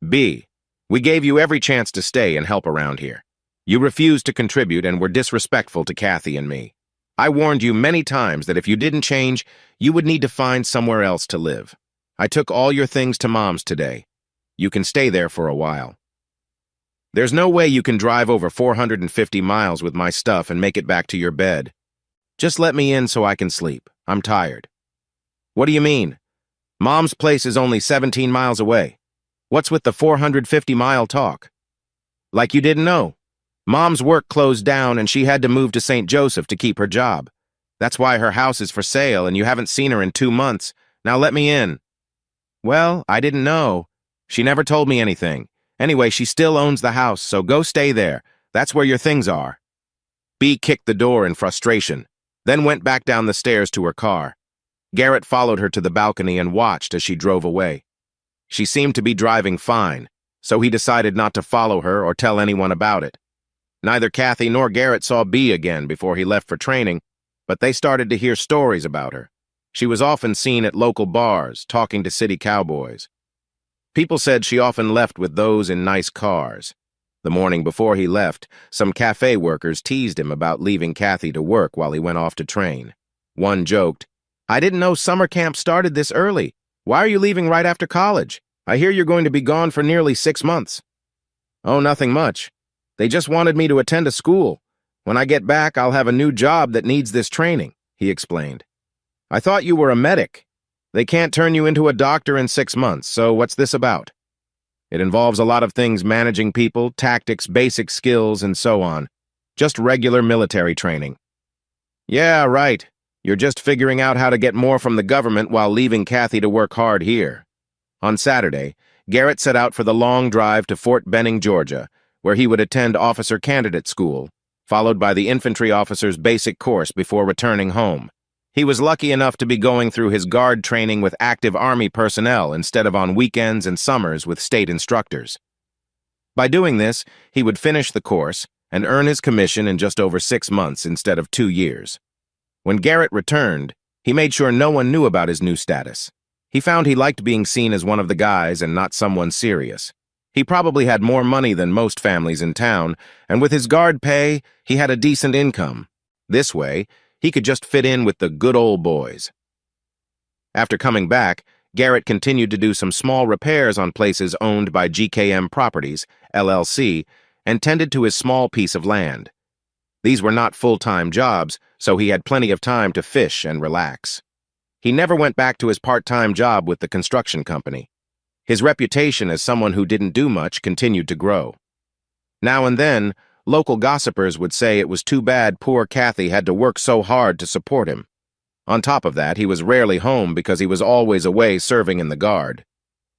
"Bea, we gave you every chance to stay and help around here. You refused to contribute and were disrespectful to Kathy and me. I warned you many times that if you didn't change, you would need to find somewhere else to live. I took all your things to Mom's today. You can stay there for a while. There's no way you can drive over 450 miles with my stuff and make it back to your bed. Just let me in so I can sleep. I'm tired." "What do you mean? Mom's place is only 17 miles away. What's with the 450-mile talk? Like you didn't know. Mom's work closed down and she had to move to St. Joseph to keep her job. That's why her house is for sale and you haven't seen her in 2 months. Now let me in." "Well, I didn't know. She never told me anything. Anyway, she still owns the house, so go stay there. That's where your things are." Bea kicked the door in frustration, then went back down the stairs to her car. Garrett followed her to the balcony and watched as she drove away. She seemed to be driving fine, so he decided not to follow her or tell anyone about it. Neither Kathy nor Garrett saw Bea again before he left for training, but they started to hear stories about her. She was often seen at local bars, talking to city cowboys. People said she often left with those in nice cars. The morning before he left, some cafe workers teased him about leaving Kathy to work while he went off to train. One joked, "I didn't know summer camp started this early. Why are you leaving right after college? I hear you're going to be gone for nearly 6 months." "Oh, nothing much. They just wanted me to attend a school. When I get back, I'll have a new job that needs this training," he explained. "I thought you were a medic. They can't turn you into a doctor in 6 months, so what's this about?" "It involves a lot of things: managing people, tactics, basic skills, and so on. Just regular military training." "Yeah, right. You're just figuring out how to get more from the government while leaving Kathy to work hard here." On Saturday, Garrett set out for the long drive to Fort Benning, Georgia, where he would attend officer candidate school, followed by the infantry officer's basic course before returning home. He was lucky enough to be going through his guard training with active Army personnel instead of on weekends and summers with state instructors. By doing this, he would finish the course and earn his commission in just over 6 months instead of 2 years. When Garrett returned, he made sure no one knew about his new status. He found he liked being seen as one of the guys and not someone serious. He probably had more money than most families in town, and with his guard pay, he had a decent income. This way, he could just fit in with the good old boys. After coming back, Garrett continued to do some small repairs on places owned by GKM Properties, LLC, and tended to his small piece of land. These were not full-time jobs, so he had plenty of time to fish and relax. He never went back to his part-time job with the construction company. His reputation as someone who didn't do much continued to grow. Now and then, local gossipers would say it was too bad poor Kathy had to work so hard to support him. On top of that, he was rarely home because he was always away serving in the Guard.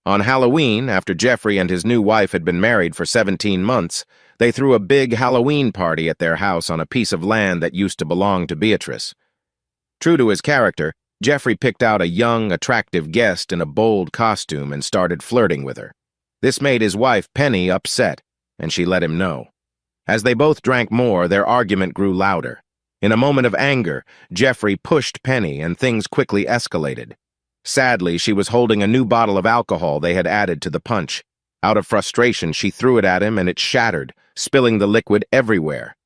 On Halloween, after Jeffrey and his new wife had been married for 17 months, they threw a big Halloween party at their house on a piece of land that used to belong to Beatrice. True to his character, Jeffrey picked out a young, attractive guest in a bold costume and started flirting with her. This made his wife, Penny, upset, and she let him know. As they both drank more, their argument grew louder. In a moment of anger, Jeffrey pushed Penny, and things quickly escalated. Sadly, she was holding a new bottle of alcohol they had added to the punch. Out of frustration, she threw it at him, and it shattered, spilling the liquid everywhere.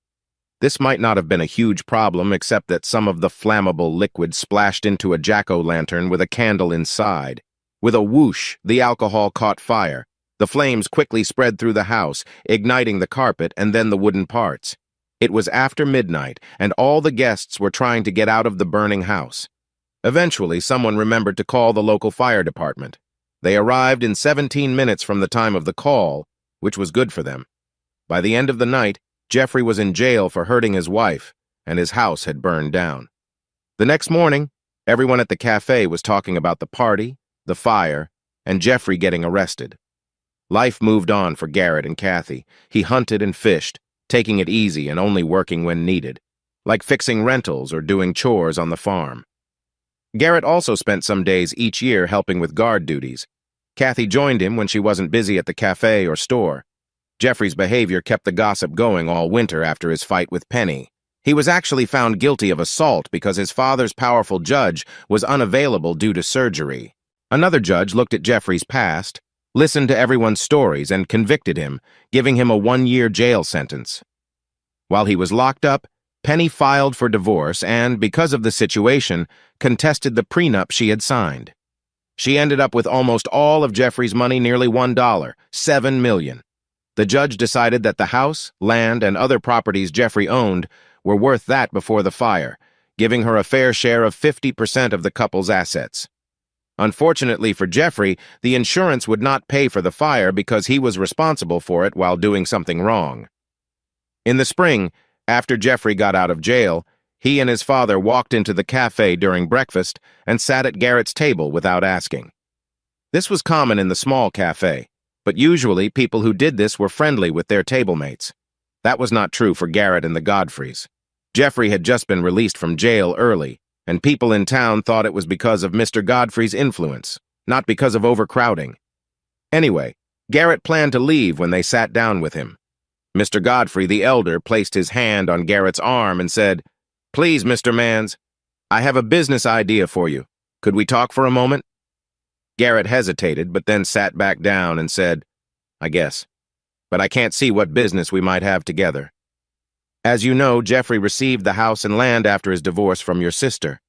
This might not have been a huge problem, except that some of the flammable liquid splashed into a jack-o'-lantern with a candle inside. With a whoosh, the alcohol caught fire. The flames quickly spread through the house, igniting the carpet and then the wooden parts. It was after midnight, and all the guests were trying to get out of the burning house. Eventually, someone remembered to call the local fire department. They arrived in 17 minutes from the time of the call, which was good for them. By the end of the night, Jeffrey was in jail for hurting his wife, and his house had burned down. The next morning, everyone at the cafe was talking about the party, the fire, and Jeffrey getting arrested. Life moved on for Garrett and Kathy. He hunted and fished, taking it easy and only working when needed, like fixing rentals or doing chores on the farm. Garrett also spent some days each year helping with guard duties. Kathy joined him when she wasn't busy at the cafe or store. Jeffrey's behavior kept the gossip going all winter after his fight with Penny. He was actually found guilty of assault because his father's powerful judge was unavailable due to surgery. Another judge looked at Jeffrey's past, listened to everyone's stories, and convicted him, giving him a 1-year jail sentence. While he was locked up, Penny filed for divorce and, because of the situation, contested the prenup she had signed. She ended up with almost all of Jeffrey's money, nearly $1, $7 million. The judge decided that the house, land, and other properties Jeffrey owned were worth that before the fire, giving her a fair share of 50% of the couple's assets. Unfortunately for Jeffrey, the insurance would not pay for the fire because he was responsible for it while doing something wrong. In the spring, after Jeffrey got out of jail, he and his father walked into the cafe during breakfast and sat at Garrett's table without asking. This was common in the small cafe, but usually people who did this were friendly with their table mates. That was not true for Garrett and the Godfreys. Jeffrey had just been released from jail early, and people in town thought it was because of Mr. Godfrey's influence, not because of overcrowding. Anyway, Garrett planned to leave when they sat down with him. Mr. Godfrey, the elder, placed his hand on Garrett's arm and said, "Please, Mr. Mans, I have a business idea for you. Could we talk for a moment?" Garrett hesitated, but then sat back down and said, "I guess. But I can't see what business we might have together. As you know, Jeffrey received the house and land after his divorce from your sister.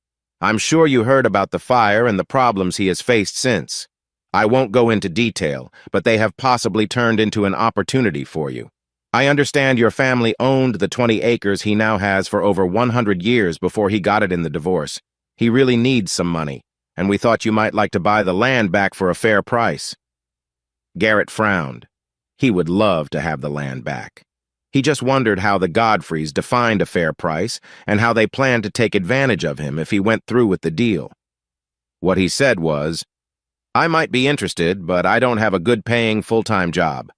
I'm sure you heard about the fire and the problems he has faced since. I won't go into detail, but they have possibly turned into an opportunity for you. I understand your family owned the 20 acres he now has for over 100 years before he got it in the divorce. He really needs some money, and we thought you might like to buy the land back for a fair price." Garrett frowned. He would love to have the land back. He just wondered how the Godfreys defined a fair price and how they planned to take advantage of him if he went through with the deal. What he said was, "I might be interested, but I don't have a good-paying full-time job.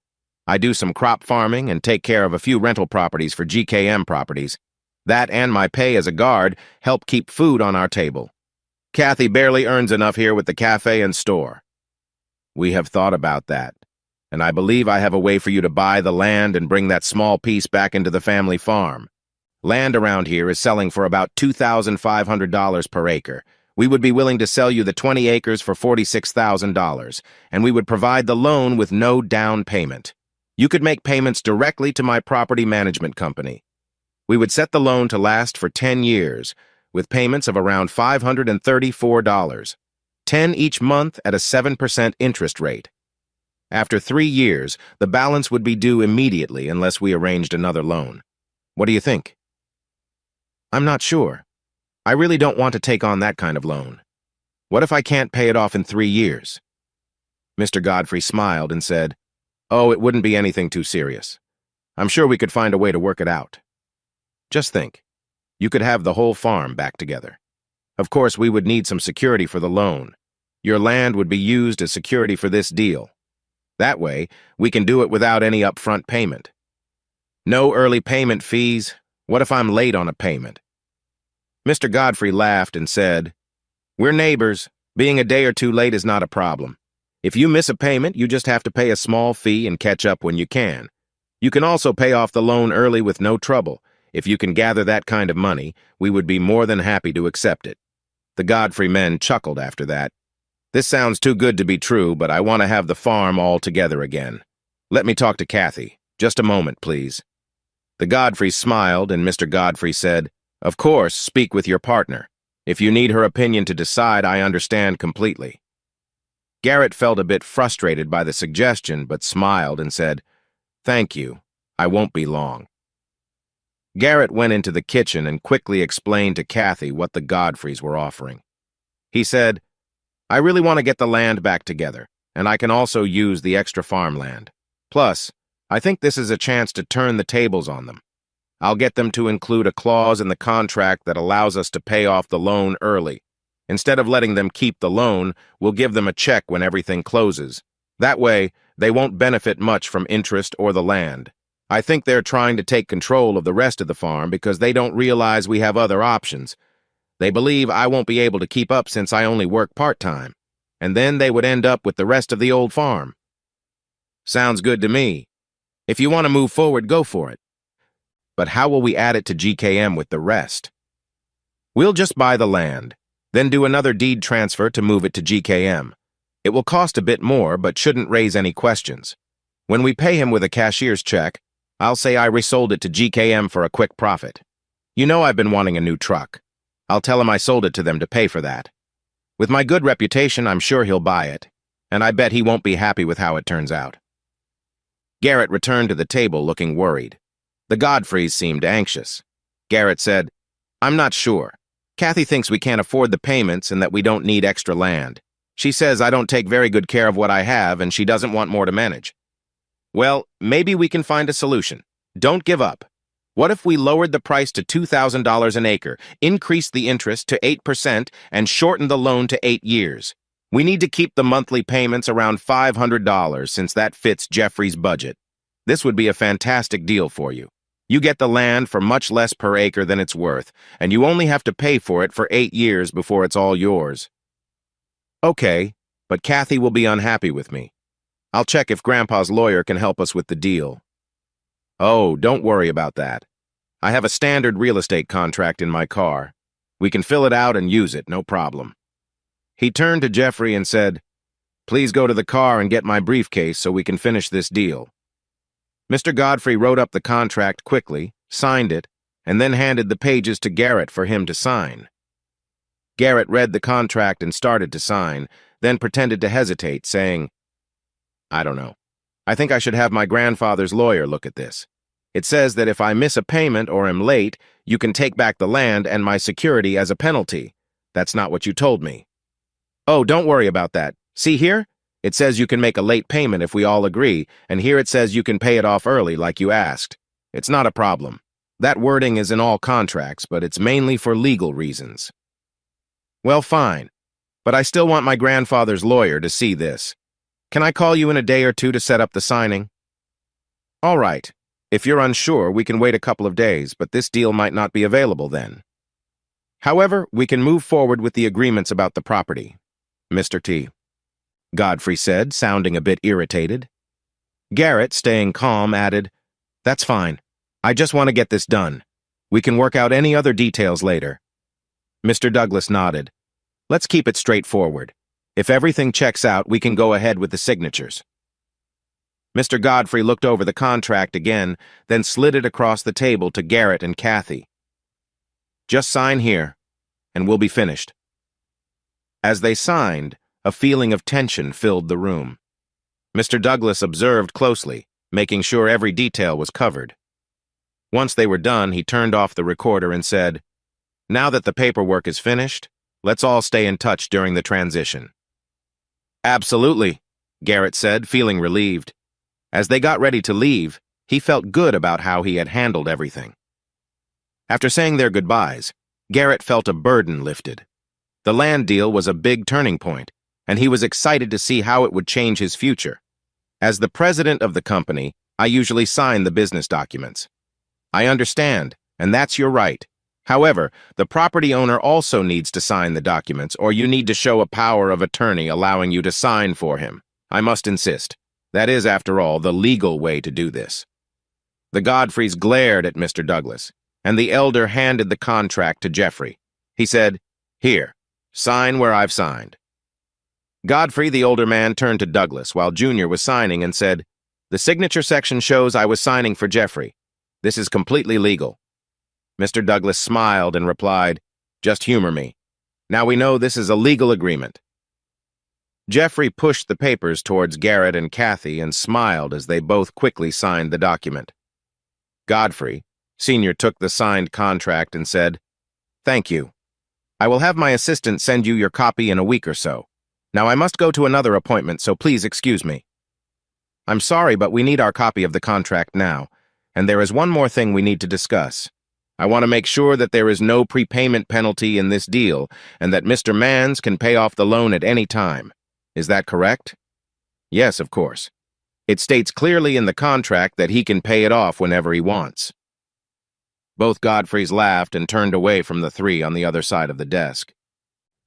I do some crop farming and take care of a few rental properties for GKM properties. That and my pay as a guard help keep food on our table. Kathy barely earns enough here with the cafe and store. We have thought about that, and I believe I have a way for you to buy the land and bring that small piece back into the family farm. Land around here is selling for about $2,500 per acre. We would be willing to sell you the 20 acres for $46,000, and we would provide the loan with no down payment. You could make payments directly to my property management company. We would set the loan to last for 10 years, with payments of around $534, 10 each month at a 7% interest rate. After 3 years, the balance would be due immediately unless we arranged another loan. What do you think?" "I'm not sure. I really don't want to take on that kind of loan. What if I can't pay it off in 3 years?" Mr. Godfrey smiled and said, "Oh, it wouldn't be anything too serious. I'm sure we could find a way to work it out. Just think, you could have the whole farm back together. Of course, we would need some security for the loan. Your land would be used as security for this deal. That way, we can do it without any upfront payment. No early payment fees. What if I'm late on a payment?" Mr. Godfrey laughed and said, "We're neighbors. Being a day or two late is not a problem. If you miss a payment, you just have to pay a small fee and catch up when you can. You can also pay off the loan early with no trouble. If you can gather that kind of money, we would be more than happy to accept it." The Godfrey men chuckled after that. "This sounds too good to be true, but I want to have the farm all together again. Let me talk to Kathy. Just a moment, please." The Godfreys smiled, and Mr. Godfrey said, "Of course, speak with your partner. If you need her opinion to decide, I understand completely." Garrett felt a bit frustrated by the suggestion, but smiled and said, "Thank you. I won't be long." Garrett went into the kitchen and quickly explained to Kathy what the Godfreys were offering. He said, "I really want to get the land back together, and I can also use the extra farmland. Plus, I think this is a chance to turn the tables on them. I'll get them to include a clause in the contract that allows us to pay off the loan early. Instead of letting them keep the loan, we'll give them a check when everything closes. That way, they won't benefit much from interest or the land. I think they're trying to take control of the rest of the farm because they don't realize we have other options. They believe I won't be able to keep up since I only work part-time, and then they would end up with the rest of the old farm." "Sounds good to me. If you want to move forward, go for it. But how will we add it to GKM with the rest?" "We'll just buy the land, then do another deed transfer to move it to GKM. It will cost a bit more, but shouldn't raise any questions. When we pay him with a cashier's check, I'll say I resold it to GKM for a quick profit. You know I've been wanting a new truck. I'll tell him I sold it to them to pay for that. With my good reputation, I'm sure he'll buy it, and I bet he won't be happy with how it turns out." Garrett returned to the table looking worried. The Godfreys seemed anxious. Garrett said, "I'm not sure. Kathy thinks we can't afford the payments and that we don't need extra land. She says I don't take very good care of what I have and she doesn't want more to manage." "Well, maybe we can find a solution. Don't give up. What if we lowered the price to $2,000 an acre, increased the interest to 8%, and shortened the loan to 8 years? We need to keep the monthly payments around $500 since that fits Jeffrey's budget. This would be a fantastic deal for you. You get the land for much less per acre than it's worth, and you only have to pay for it for 8 years before it's all yours." "Okay, but Kathy will be unhappy with me. I'll check if Grandpa's lawyer can help us with the deal." "Oh, don't worry about that. I have a standard real estate contract in my car. We can fill it out and use it, no problem." He turned to Jeffrey and said, "Please go to the car and get my briefcase so we can finish this deal." Mr. Godfrey wrote up the contract quickly, signed it, and then handed the pages to Garrett for him to sign. Garrett read the contract and started to sign, then pretended to hesitate, saying, "I don't know. I think I should have my grandfather's lawyer look at this. It says that if I miss a payment or am late, you can take back the land and my security as a penalty. That's not what you told me." "Oh, don't worry about that. See here? It says you can make a late payment if we all agree, and here it says you can pay it off early like you asked. It's not a problem. That wording is in all contracts, but it's mainly for legal reasons." "Well, fine. But I still want my grandfather's lawyer to see this. Can I call you in a day or two to set up the signing?" "All right. If you're unsure, we can wait a couple of days, but this deal might not be available then. However, we can move forward with the agreements about the property, Mr. T," Godfrey said, sounding a bit irritated. Garrett, staying calm, added, "That's fine. I just want to get this done. We can work out any other details later." Mr. Douglas nodded. "Let's keep it straightforward. If everything checks out, we can go ahead with the signatures." Mr. Godfrey looked over the contract again, then slid it across the table to Garrett and Kathy. "Just sign here, and we'll be finished." As they signed, a feeling of tension filled the room. Mr. Douglas observed closely, making sure every detail was covered. Once they were done, he turned off the recorder and said, "Now that the paperwork is finished, let's all stay in touch during the transition." "Absolutely," Garrett said, feeling relieved. As they got ready to leave, he felt good about how he had handled everything. After saying their goodbyes, Garrett felt a burden lifted. The land deal was a big turning point, and he was excited to see how it would change his future. As the president of the company, I usually sign the business documents. I understand, and that's your right. However, the property owner also needs to sign the documents, or you need to show a power of attorney allowing you to sign for him. I must insist. That is, after all, the legal way to do this. The Godfreys glared at Mr. Douglas, and the elder handed the contract to Jeffrey. He said, "Here, sign where I've signed." Godfrey, the older man, turned to Douglas while Junior was signing and said, "The signature section shows I was signing for Jeffrey. This is completely legal." Mr. Douglas smiled and replied, "Just humor me. Now we know this is a legal agreement." Jeffrey pushed the papers towards Garrett and Kathy and smiled as they both quickly signed the document. Godfrey, Sr. took the signed contract and said, "Thank you. I will have my assistant send you your copy in a week or so. Now I must go to another appointment, so please excuse me." "I'm sorry, but we need our copy of the contract now, and there is one more thing we need to discuss. I want to make sure that there is no prepayment penalty in this deal and that Mr. Mans can pay off the loan at any time. Is that correct?" "Yes, of course. It states clearly in the contract that he can pay it off whenever he wants." Both Godfreys laughed and turned away from the three on the other side of the desk.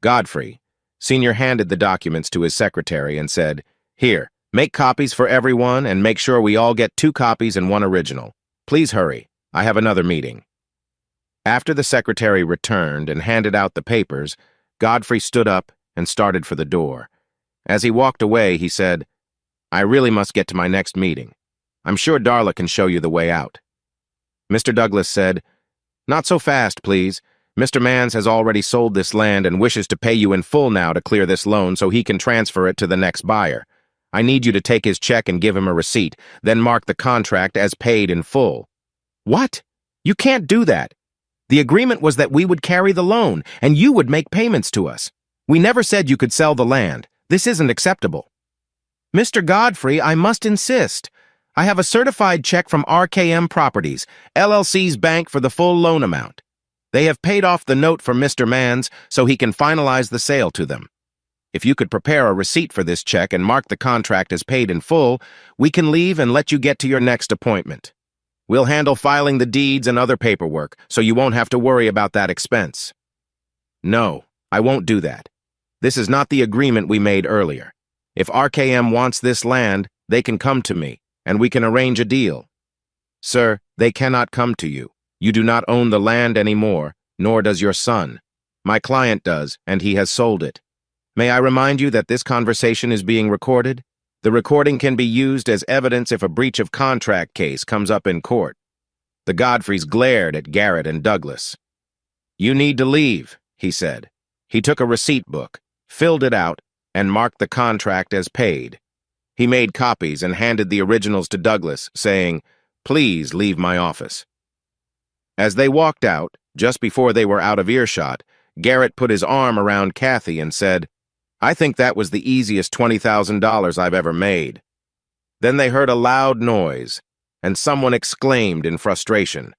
Godfrey, Sr. handed the documents to his secretary and said, "Here, make copies for everyone and make sure we all get 2 copies and 1 original. Please hurry. I have another meeting." After the secretary returned and handed out the papers, Godfrey stood up and started for the door. As he walked away, he said, "I really must get to my next meeting. I'm sure Darla can show you the way out." Mr. Douglas said, "Not so fast, please. Mr. Mans has already sold this land and wishes to pay you in full now to clear this loan so he can transfer it to the next buyer. I need you to take his check and give him a receipt, then mark the contract as paid in full." "What? You can't do that. The agreement was that we would carry the loan and you would make payments to us. We never said you could sell the land. This isn't acceptable." "Mr. Godfrey, I must insist. I have a certified check from RKM Properties, LLC's bank for the full loan amount. They have paid off the note for Mr. Mans so he can finalize the sale to them. If you could prepare a receipt for this check and mark the contract as paid in full, we can leave and let you get to your next appointment. We'll handle filing the deeds and other paperwork, so you won't have to worry about that expense." "No, I won't do that. This is not the agreement we made earlier. If RKM wants this land, they can come to me, and we can arrange a deal." "Sir, they cannot come to you. You do not own the land anymore, nor does your son. My client does, and he has sold it. May I remind you that this conversation is being recorded? The recording can be used as evidence if a breach of contract case comes up in court." The Godfreys glared at Garrett and Douglas. "You need to leave," he said. He took a receipt book, filled it out, and marked the contract as paid. He made copies and handed the originals to Douglas, saying, "Please leave my office." As they walked out, just before they were out of earshot, Garrett put his arm around Kathy and said, "I think that was the easiest $20,000 I've ever made." Then they heard a loud noise, and someone exclaimed in frustration.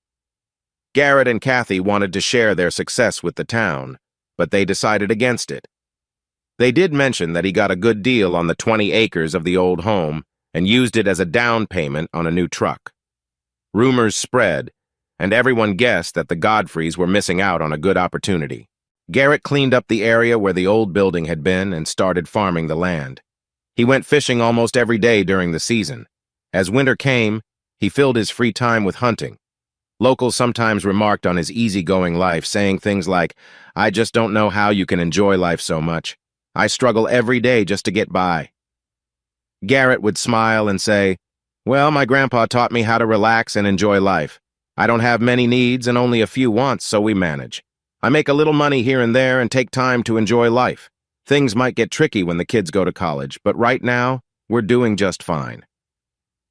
Garrett and Kathy wanted to share their success with the town, but they decided against it. They did mention that he got a good deal on the 20 acres of the old home and used it as a down payment on a new truck. Rumors spread, and everyone guessed that the Godfreys were missing out on a good opportunity. Garrett cleaned up the area where the old building had been and started farming the land. He went fishing almost every day during the season. As winter came, he filled his free time with hunting. Locals sometimes remarked on his easygoing life, saying things like, "I just don't know how you can enjoy life so much. I struggle every day just to get by." Garrett would smile and say, "Well, my grandpa taught me how to relax and enjoy life. I don't have many needs and only a few wants, so we manage. I make a little money here and there and take time to enjoy life. Things might get tricky when the kids go to college, but right now, we're doing just fine."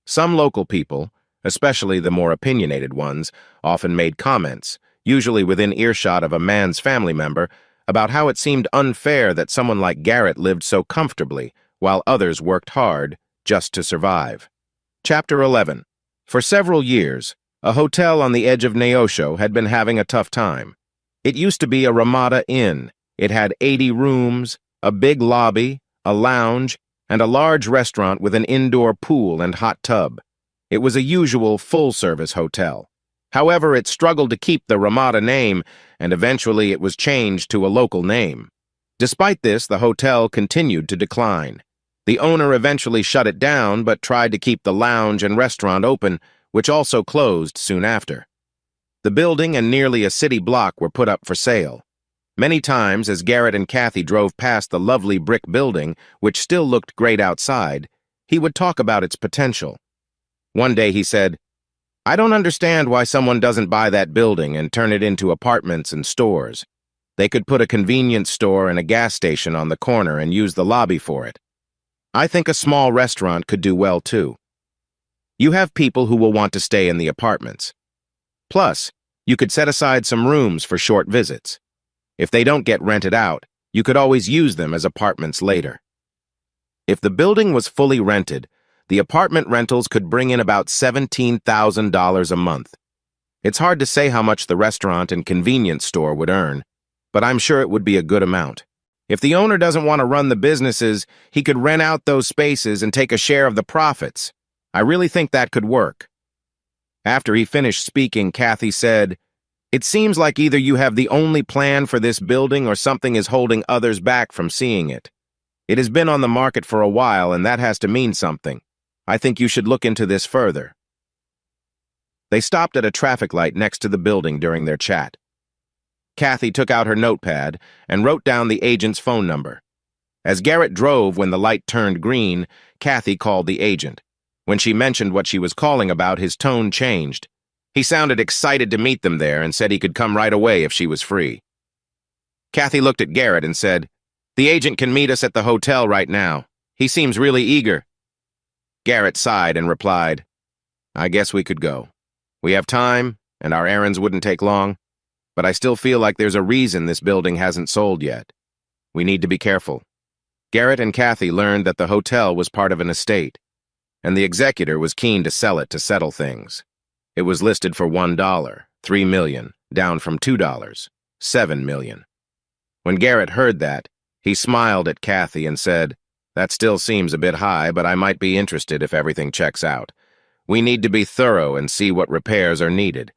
Some local people, especially the more opinionated ones, often made comments, usually within earshot of a Mans family member, about how it seemed unfair that someone like Garrett lived so comfortably, while others worked hard just to survive. Chapter 11. For several years, a hotel on the edge of Neosho had been having a tough time. It used to be a Ramada Inn. It had 80 rooms, a big lobby, a lounge, and a large restaurant with an indoor pool and hot tub. It was a usual full-service hotel. However, it struggled to keep the Ramada name, and eventually it was changed to a local name. Despite this, the hotel continued to decline. The owner eventually shut it down, but tried to keep the lounge and restaurant open, which also closed soon after. The building and nearly a city block were put up for sale. Many times, as Garrett and Kathy drove past the lovely brick building, which still looked great outside, he would talk about its potential. One day he said, "I don't understand why someone doesn't buy that building and turn it into apartments and stores. They could put a convenience store and a gas station on the corner and use the lobby for it. I think a small restaurant could do well too. You have people who will want to stay in the apartments. Plus, you could set aside some rooms for short visits. If they don't get rented out, you could always use them as apartments later. If the building was fully rented, the apartment rentals could bring in about $17,000 a month. It's hard to say how much the restaurant and convenience store would earn, but I'm sure it would be a good amount. If the owner doesn't want to run the businesses, he could rent out those spaces and take a share of the profits. I really think that could work. After he finished speaking, Kathy said, "It seems like either you have the only plan for this building or something is holding others back from seeing it. It has been on the market for a while, and that has to mean something. I think you should look into this further." They stopped at a traffic light next to the building during their chat. Kathy took out her notepad and wrote down the agent's phone number. As Garrett drove when the light turned green, Kathy called the agent. When she mentioned what she was calling about, his tone changed. He sounded excited to meet them there and said he could come right away if she was free. Kathy looked at Garrett and said, "The agent can meet us at the hotel right now. He seems really eager." Garrett sighed and replied, "I guess we could go. We have time, and our errands wouldn't take long, but I still feel like there's a reason this building hasn't sold yet. We need to be careful." Garrett and Kathy learned that the hotel was part of an estate, and the executor was keen to sell it to settle things. It was listed for $1, $3 million, down from $2, $7 million. When Garrett heard that, he smiled at Kathy and said, "That still seems a bit high, but I might be interested if everything checks out. We need to be thorough and see what repairs are needed.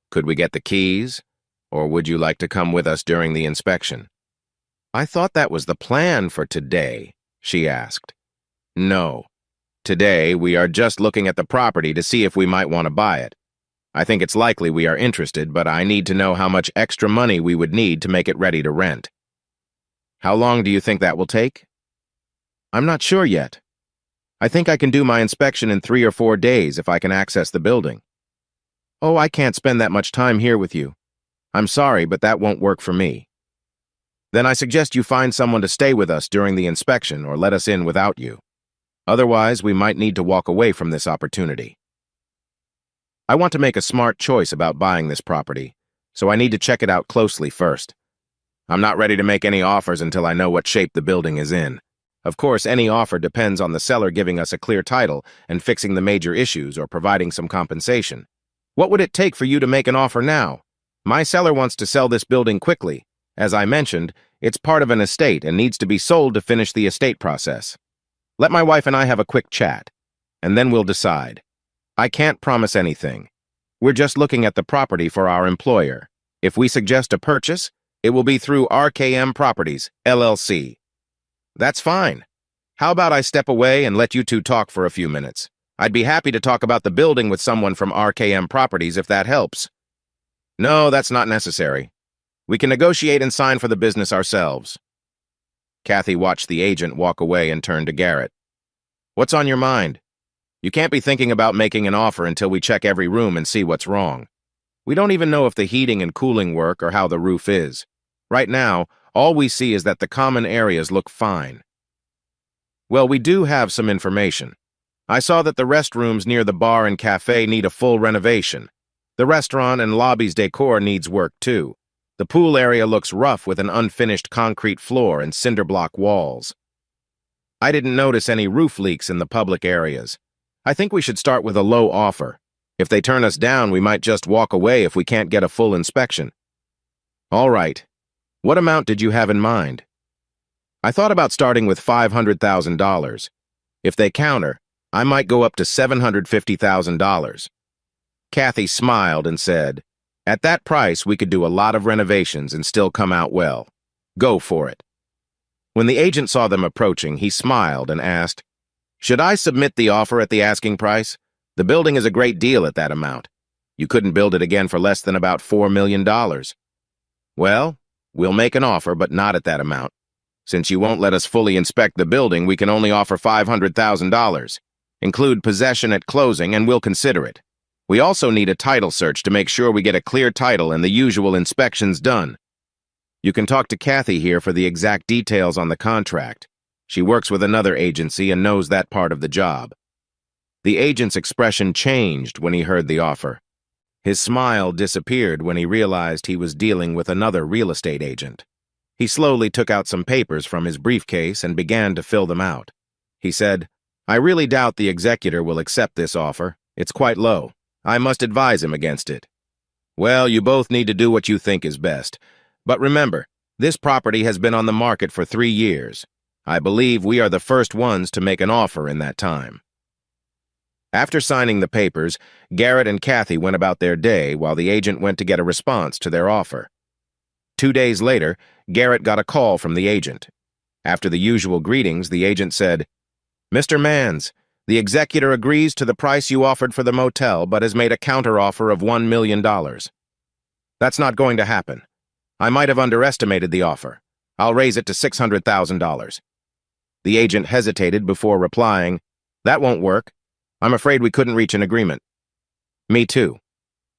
Could we get the keys? Or would you like to come with us during the inspection?" "I thought that was the plan for today," she asked. "No. Today, we are just looking at the property to see if we might want to buy it. I think it's likely we are interested, but I need to know how much extra money we would need to make it ready to rent." "How long do you think that will take?" "I'm not sure yet. I think I can do my inspection in 3 or 4 days if I can access the building." "Oh, I can't spend that much time here with you. I'm sorry, but that won't work for me." "Then I suggest you find someone to stay with us during the inspection or let us in without you. Otherwise, we might need to walk away from this opportunity. I want to make a smart choice about buying this property, so I need to check it out closely first. I'm not ready to make any offers until I know what shape the building is in. Of course, any offer depends on the seller giving us a clear title and fixing the major issues or providing some compensation. What would it take for you to make an offer now? My seller wants to sell this building quickly. As I mentioned, it's part of an estate and needs to be sold to finish the estate process. Let my wife and I have a quick chat, and then we'll decide. I can't promise anything. We're just looking at the property for our employer. If we suggest a purchase, it will be through RKM Properties, LLC. That's fine. How about I step away and let you two talk for a few minutes? I'd be happy to talk about the building with someone from RKM Properties if that helps. No, that's not necessary. We can negotiate and sign for the business ourselves. Kathy watched the agent walk away and turned to Garrett. What's on your mind? You can't be thinking about making an offer until we check every room and see what's wrong. We don't even know if the heating and cooling work or how the roof is. Right now, all we see is that the common areas look fine. Well, we do have some information. I saw that the restrooms near the bar and cafe need a full renovation. The restaurant and lobby's decor needs work too. The pool area looks rough with an unfinished concrete floor and cinder block walls. I didn't notice any roof leaks in the public areas. I think we should start with a low offer. If they turn us down, we might just walk away if we can't get a full inspection. All right. What amount did you have in mind? I thought about starting with $500,000. If they counter, I might go up to $750,000. Kathy smiled and said, At that price, we could do a lot of renovations and still come out well. Go for it. When the agent saw them approaching, he smiled and asked, Should I submit the offer at the asking price? The building is a great deal at that amount. You couldn't build it again for less than about $4 million. Well, we'll make an offer, but not at that amount. Since you won't let us fully inspect the building, we can only offer $500,000. Include possession at closing, and we'll consider it. We also need a title search to make sure we get a clear title and the usual inspections done. You can talk to Kathy here for the exact details on the contract. She works with another agency and knows that part of the job." The agent's expression changed when he heard the offer. His smile disappeared when he realized he was dealing with another real estate agent. He slowly took out some papers from his briefcase and began to fill them out. He said, "I really doubt the executor will accept this offer. It's quite low. I must advise him against it." "Well, you both need to do what you think is best. But remember, this property has been on the market for 3 years. I believe we are the first ones to make an offer in that time." After signing the papers, Garrett and Kathy went about their day while the agent went to get a response to their offer. 2 days later, Garrett got a call from the agent. After the usual greetings, the agent said, "Mr. Mans, the executor agrees to the price you offered for the motel but has made a counteroffer of $1 million. That's not going to happen. I might have underestimated the offer. I'll raise it to $600,000. The agent hesitated before replying, "That won't work. I'm afraid we couldn't reach an agreement." "Me too.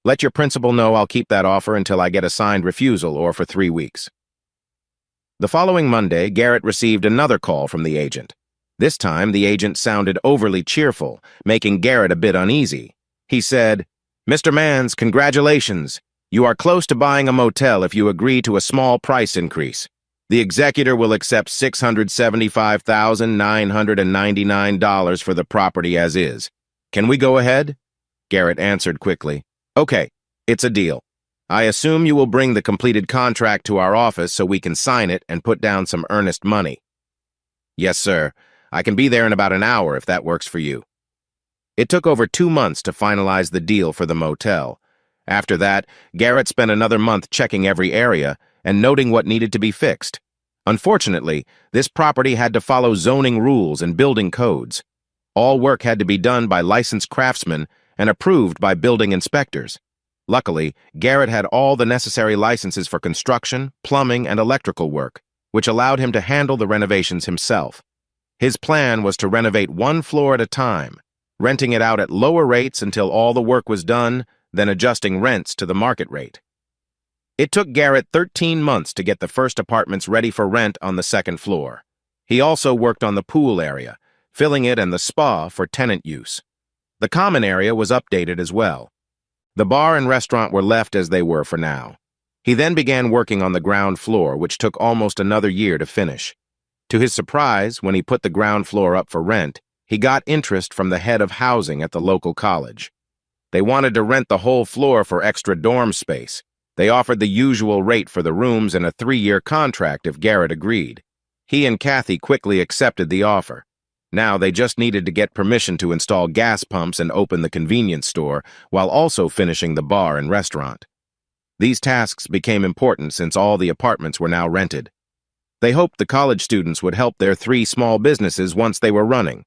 Let your principal know I'll keep that offer until I get a signed refusal or for 3 weeks." The following Monday, Garrett received another call from the agent. This time, the agent sounded overly cheerful, making Garrett a bit uneasy. He said, "Mr. Mans, congratulations. You are close to buying a motel if you agree to a small price increase. The executor will accept $675,999 for the property as is. Can we go ahead?" Garrett answered quickly, "Okay, it's a deal. I assume you will bring the completed contract to our office so we can sign it and put down some earnest money." "Yes, sir. I can be there in about an hour if that works for you." It took over 2 months to finalize the deal for the motel. After that, Garrett spent another month checking every area and noting what needed to be fixed. Unfortunately, this property had to follow zoning rules and building codes. All work had to be done by licensed craftsmen and approved by building inspectors. Luckily, Garrett had all the necessary licenses for construction, plumbing, and electrical work, which allowed him to handle the renovations himself. His plan was to renovate 1 floor at a time, renting it out at lower rates until all the work was done, then adjusting rents to the market rate. It took Garrett 13 months to get the first apartments ready for rent on the 2nd floor. He also worked on the pool area, filling it and the spa for tenant use. The common area was updated as well. The bar and restaurant were left as they were for now. He then began working on the ground floor, which took almost another year to finish. To his surprise, when he put the ground floor up for rent, he got interest from the head of housing at the local college. They wanted to rent the whole floor for extra dorm space. They offered the usual rate for the rooms and a 3-year contract if Garrett agreed. He and Kathy quickly accepted the offer. Now they just needed to get permission to install gas pumps and open the convenience store, while also finishing the bar and restaurant. These tasks became important since all the apartments were now rented. They hoped the college students would help their 3 small businesses once they were running.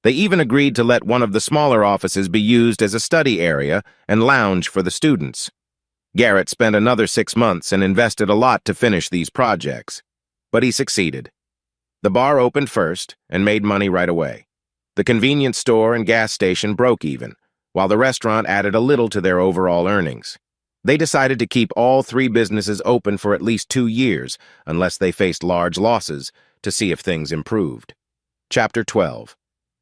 They even agreed to let one of the smaller offices be used as a study area and lounge for the students. Garrett spent another 6 months and invested a lot to finish these projects. But he succeeded. The bar opened first and made money right away. The convenience store and gas station broke even, while the restaurant added a little to their overall earnings. They decided to keep all 3 businesses open for at least 2 years, unless they faced large losses, to see if things improved. Chapter 12.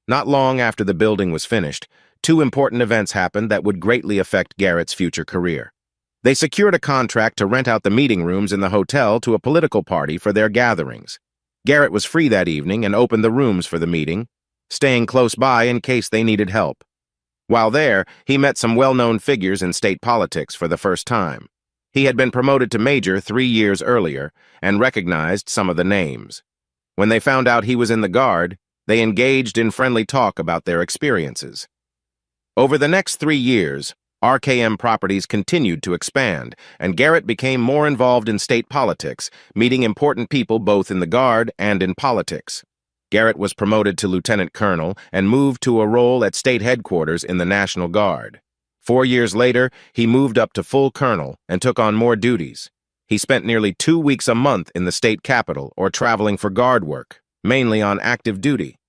Not long after the building was finished, 2 important events happened that would greatly affect Garrett's future career. They secured a contract to rent out the meeting rooms in the hotel to a political party for their gatherings. Garrett was free that evening and opened the rooms for the meeting, staying close by in case they needed help. While there, he met some well-known figures in state politics for the first time. He had been promoted to major 3 years earlier and recognized some of the names. When they found out he was in the Guard, they engaged in friendly talk about their experiences. Over the next 3 years, RKM Properties continued to expand, and Garrett became more involved in state politics, meeting important people both in the Guard and in politics. Garrett was promoted to lieutenant colonel and moved to a role at state headquarters in the National Guard. 4 years later, he moved up to full colonel and took on more duties. He spent nearly 2 weeks a month in the state capital or traveling for Guard work, mainly on active duty.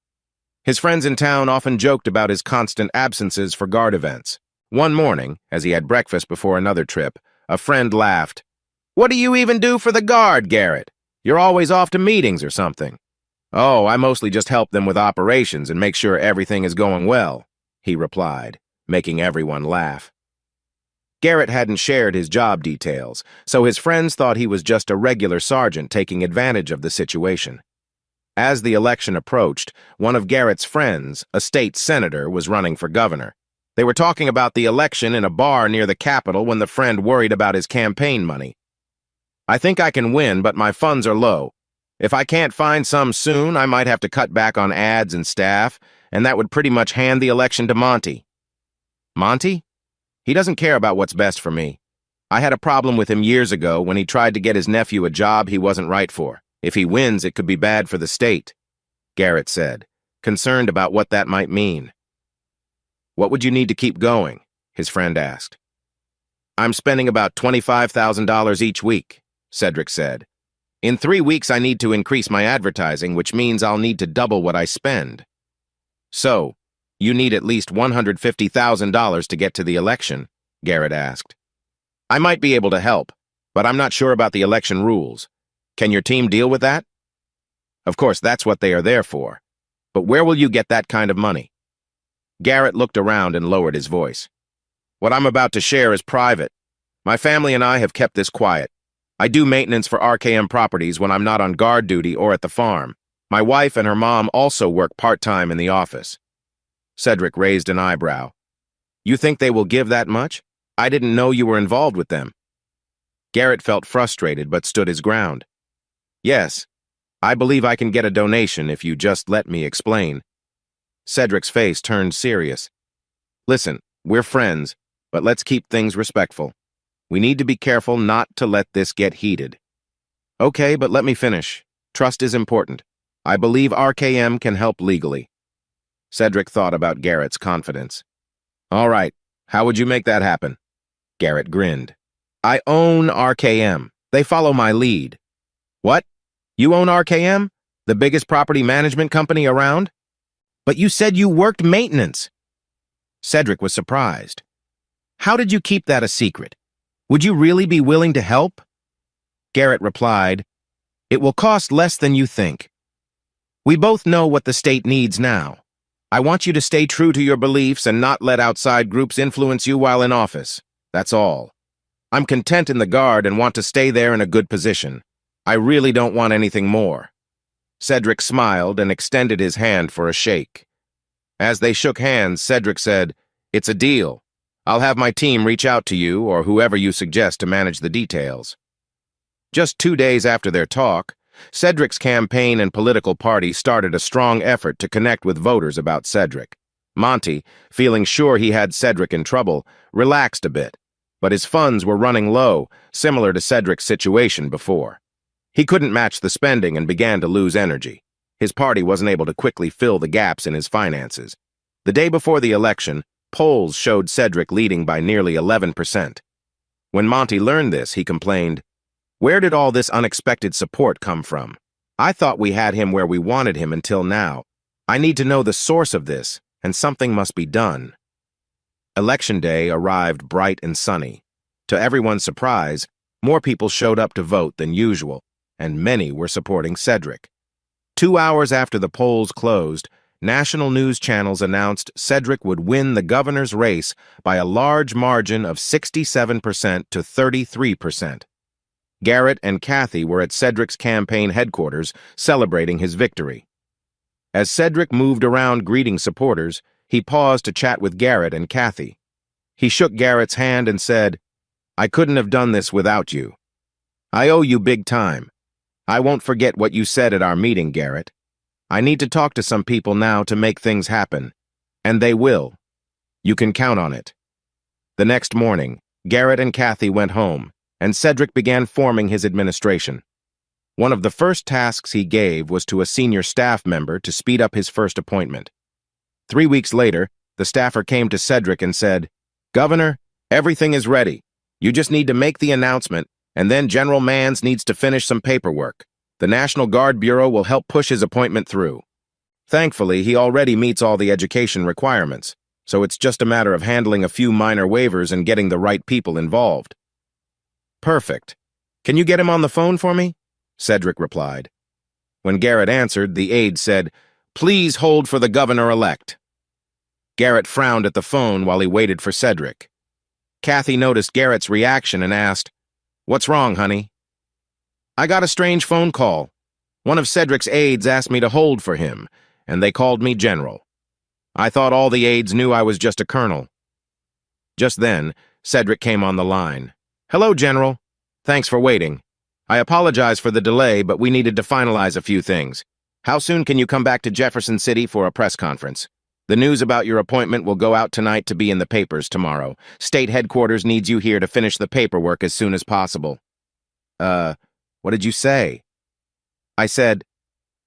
His friends in town often joked about his constant absences for Guard events. One morning, as he had breakfast before another trip, a friend laughed. What do you even do for the guard, Garrett? You're always off to meetings or something. Oh, I mostly just help them with operations and make sure everything is going well, he replied, making everyone laugh. Garrett hadn't shared his job details, so his friends thought he was just a regular sergeant taking advantage of the situation. As the election approached, one of Garrett's friends, a state senator, was running for governor. They were talking about the election in a bar near the Capitol when the friend worried about his campaign money. I think I can win, but my funds are low. If I can't find some soon, I might have to cut back on ads and staff, and that would pretty much hand the election to Monty. Monty? He doesn't care about what's best for me. I had a problem with him years ago when he tried to get his nephew a job he wasn't right for. If he wins, it could be bad for the state, Garrett said, concerned about what that might mean. What would you need to keep going? His friend asked. I'm spending about $25,000 each week, Cedric said. In 3 weeks, I need to increase my advertising, which means I'll need to double what I spend. So, you need at least $150,000 to get to the election, Garrett asked. I might be able to help, but I'm not sure about the election rules. Can your team deal with that? Of course, that's what they are there for. But where will you get that kind of money? Garrett looked around and lowered his voice. What I'm about to share is private. My family and I have kept this quiet. I do maintenance for RKM properties when I'm not on guard duty or at the farm. My wife and her mom also work part-time in the office. Cedric raised an eyebrow. You think they will give that much? I didn't know you were involved with them. Garrett felt frustrated but stood his ground. Yes, I believe I can get a donation if you just let me explain. Cedric's face turned serious. Listen, we're friends, but let's keep things respectful. We need to be careful not to let this get heated. Okay, but let me finish. Trust is important. I believe RKM can help legally. Cedric thought about Garrett's confidence. All right, how would you make that happen? Garrett grinned. I own RKM. They follow my lead. What? You own RKM? The biggest property management company around? But you said you worked maintenance. Cedric was surprised. How did you keep that a secret? Would you really be willing to help? Garrett replied, It will cost less than you think. We both know what the state needs now. I want you to stay true to your beliefs and not let outside groups influence you while in office. That's all. I'm content in the Guard and want to stay there in a good position. I really don't want anything more. Cedric smiled and extended his hand for a shake. As they shook hands, Cedric said, It's a deal. I'll have my team reach out to you or whoever you suggest to manage the details. Just 2 days after their talk, Cedric's campaign and political party started a strong effort to connect with voters about Cedric. Monty, feeling sure he had Cedric in trouble, relaxed a bit, but his funds were running low, similar to Cedric's situation before. He couldn't match the spending and began to lose energy. His party wasn't able to quickly fill the gaps in his finances. The day before the election, polls showed Cedric leading by nearly 11%. When Monty learned this, he complained, Where did all this unexpected support come from? I thought we had him where we wanted him until now. I need to know the source of this, and something must be done. Election day arrived bright and sunny. To everyone's surprise, more people showed up to vote than usual, and many were supporting Cedric. 2 hours after the polls closed, national news channels announced Cedric would win the governor's race by a large margin of 67% to 33%. Garrett and Kathy were at Cedric's campaign headquarters celebrating his victory. As Cedric moved around greeting supporters, he paused to chat with Garrett and Kathy. He shook Garrett's hand and said, I couldn't have done this without you. I owe you big time. I won't forget what you said at our meeting, Garrett. I need to talk to some people now to make things happen, and they will. You can count on it. The next morning, Garrett and Kathy went home, and Cedric began forming his administration. One of the first tasks he gave was to a senior staff member to speed up his first appointment. 3 weeks later, the staffer came to Cedric and said, Governor, everything is ready. You just need to make the announcement, and then General Manns needs to finish some paperwork. The National Guard Bureau will help push his appointment through. Thankfully, he already meets all the education requirements, so it's just a matter of handling a few minor waivers and getting the right people involved. Perfect. "Can you get him on the phone for me?" Cedric replied. When Garrett answered, the aide said, "Please hold for the governor-elect." Garrett frowned at the phone while he waited for Cedric. Kathy noticed Garrett's reaction and asked, "What's wrong, honey?" "I got a strange phone call. One of Cedric's aides asked me to hold for him, and they called me General. I thought all the aides knew I was just a colonel." Just then, Cedric came on the line. "Hello, General. Thanks for waiting. I apologize for the delay, but we needed to finalize a few things. How soon can you come back to Jefferson City for a press conference? The news about your appointment will go out tonight to be in the papers tomorrow. State headquarters needs you here to finish the paperwork as soon as possible." What did you say?" I said,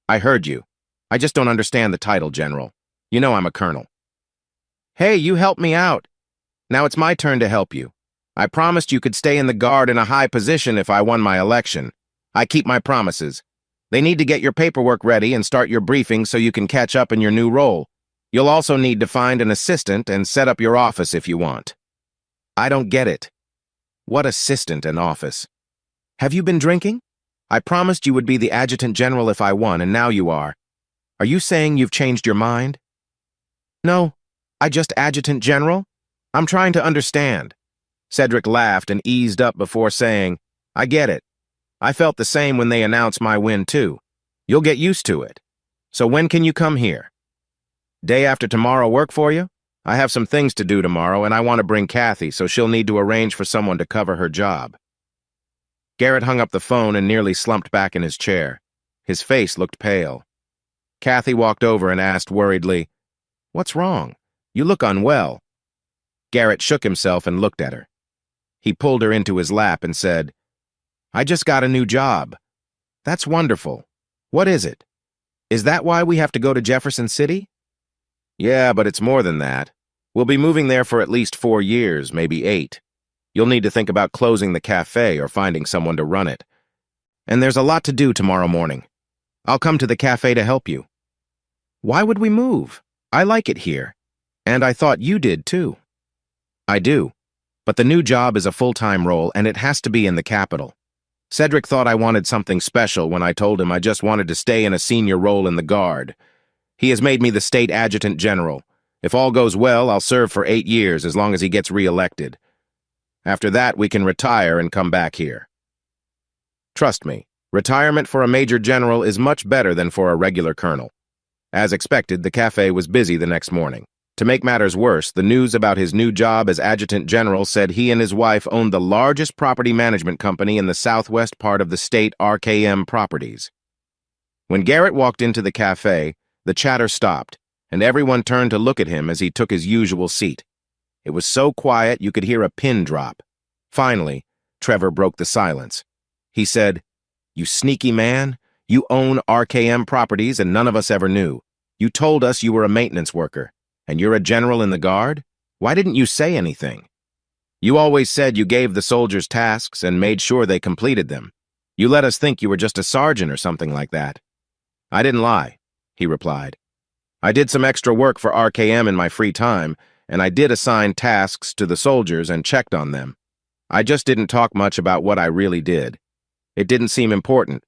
"I heard you. I just don't understand the title, General. You know I'm a colonel." "Hey, you helped me out. Now it's my turn to help you. I promised you could stay in the Guard in a high position if I won my election. I keep my promises. They need to get your paperwork ready and start your briefing so you can catch up in your new role. You'll also need to find an assistant and set up your office if you want." "I don't get it. What assistant and office? Have you been drinking? I promised you would be the adjutant general if I won, and now you are. Are you saying you've changed your mind?" "No, I just adjutant general. I'm trying to understand." Cedric laughed and eased up before saying, "I get it. I felt the same when they announced my win, too. You'll get used to it. So when can you come here?" "Day after tomorrow work for you? I have some things to do tomorrow, and I want to bring Kathy, so she'll need to arrange for someone to cover her job." Garrett hung up the phone and nearly slumped back in his chair. His face looked pale. Kathy walked over and asked worriedly, "What's wrong? You look unwell." Garrett shook himself and looked at her. He pulled her into his lap and said, "I just got a new job." "That's wonderful. What is it? Is that why we have to go to Jefferson City?" "Yeah, but it's more than that. We'll be moving there for at least 4 years, maybe 8. You'll need to think about closing the cafe or finding someone to run it. And there's a lot to do tomorrow morning. I'll come to the cafe to help you." "Why would we move? I like it here. And I thought you did, too." "I do. But the new job is a full-time role, and it has to be in the capital. Cedric thought I wanted something special when I told him I just wanted to stay in a senior role in the Guard. He has made me the state adjutant general. If all goes well, I'll serve for 8 years as long as he gets re-elected. After that, we can retire and come back here. Trust me, retirement for a major general is much better than for a regular colonel." As expected, the cafe was busy the next morning. To make matters worse, the news about his new job as adjutant general said he and his wife owned the largest property management company in the southwest part of the state, RKM Properties. When Garrett walked into the cafe, the chatter stopped, and everyone turned to look at him as he took his usual seat. It was so quiet you could hear a pin drop. Finally, Trevor broke the silence. He said, "You sneaky man, you own RKM Properties and none of us ever knew. You told us you were a maintenance worker, and you're a general in the Guard? Why didn't you say anything? You always said you gave the soldiers tasks and made sure they completed them. You let us think you were just a sergeant or something like that." "I didn't lie," he replied. "I did some extra work for RKM in my free time, and I did assign tasks to the soldiers and checked on them. I just didn't talk much about what I really did. It didn't seem important.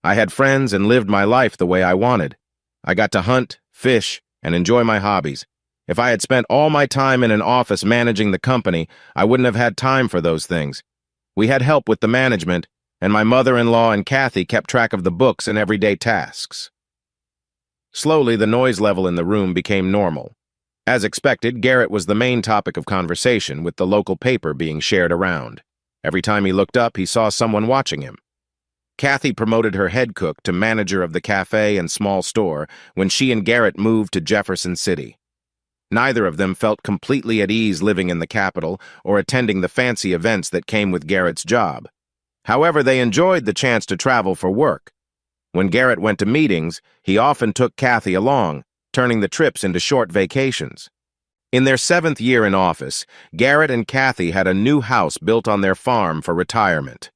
I had friends and lived my life the way I wanted. I got to hunt, fish, and enjoy my hobbies. If I had spent all my time in an office managing the company, I wouldn't have had time for those things. We had help with the management, and my mother-in-law and Kathy kept track of the books and everyday tasks." Slowly, the noise level in the room became normal. As expected, Garrett was the main topic of conversation, with the local paper being shared around. Every time he looked up, he saw someone watching him. Kathy promoted her head cook to manager of the cafe and small store when she and Garrett moved to Jefferson City. Neither of them felt completely at ease living in the capital or attending the fancy events that came with Garrett's job. However, they enjoyed the chance to travel for work. When Garrett went to meetings, he often took Kathy along, turning the trips into short vacations. In their 7th year in office, Garrett and Kathy had a new house built on their farm for retirement.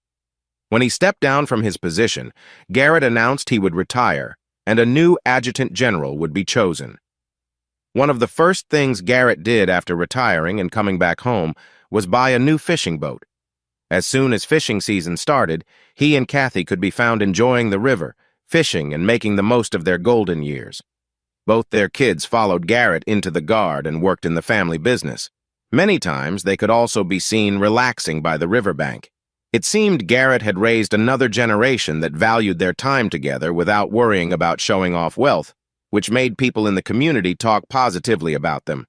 When he stepped down from his position, Garrett announced he would retire, and a new adjutant general would be chosen. One of the first things Garrett did after retiring and coming back home was buy a new fishing boat. As soon as fishing season started, he and Kathy could be found enjoying the river, fishing and making the most of their golden years. Both their kids followed Garrett into the Guard and worked in the family business. Many times, they could also be seen relaxing by the riverbank. It seemed Garrett had raised another generation that valued their time together without worrying about showing off wealth, which made people in the community talk positively about them.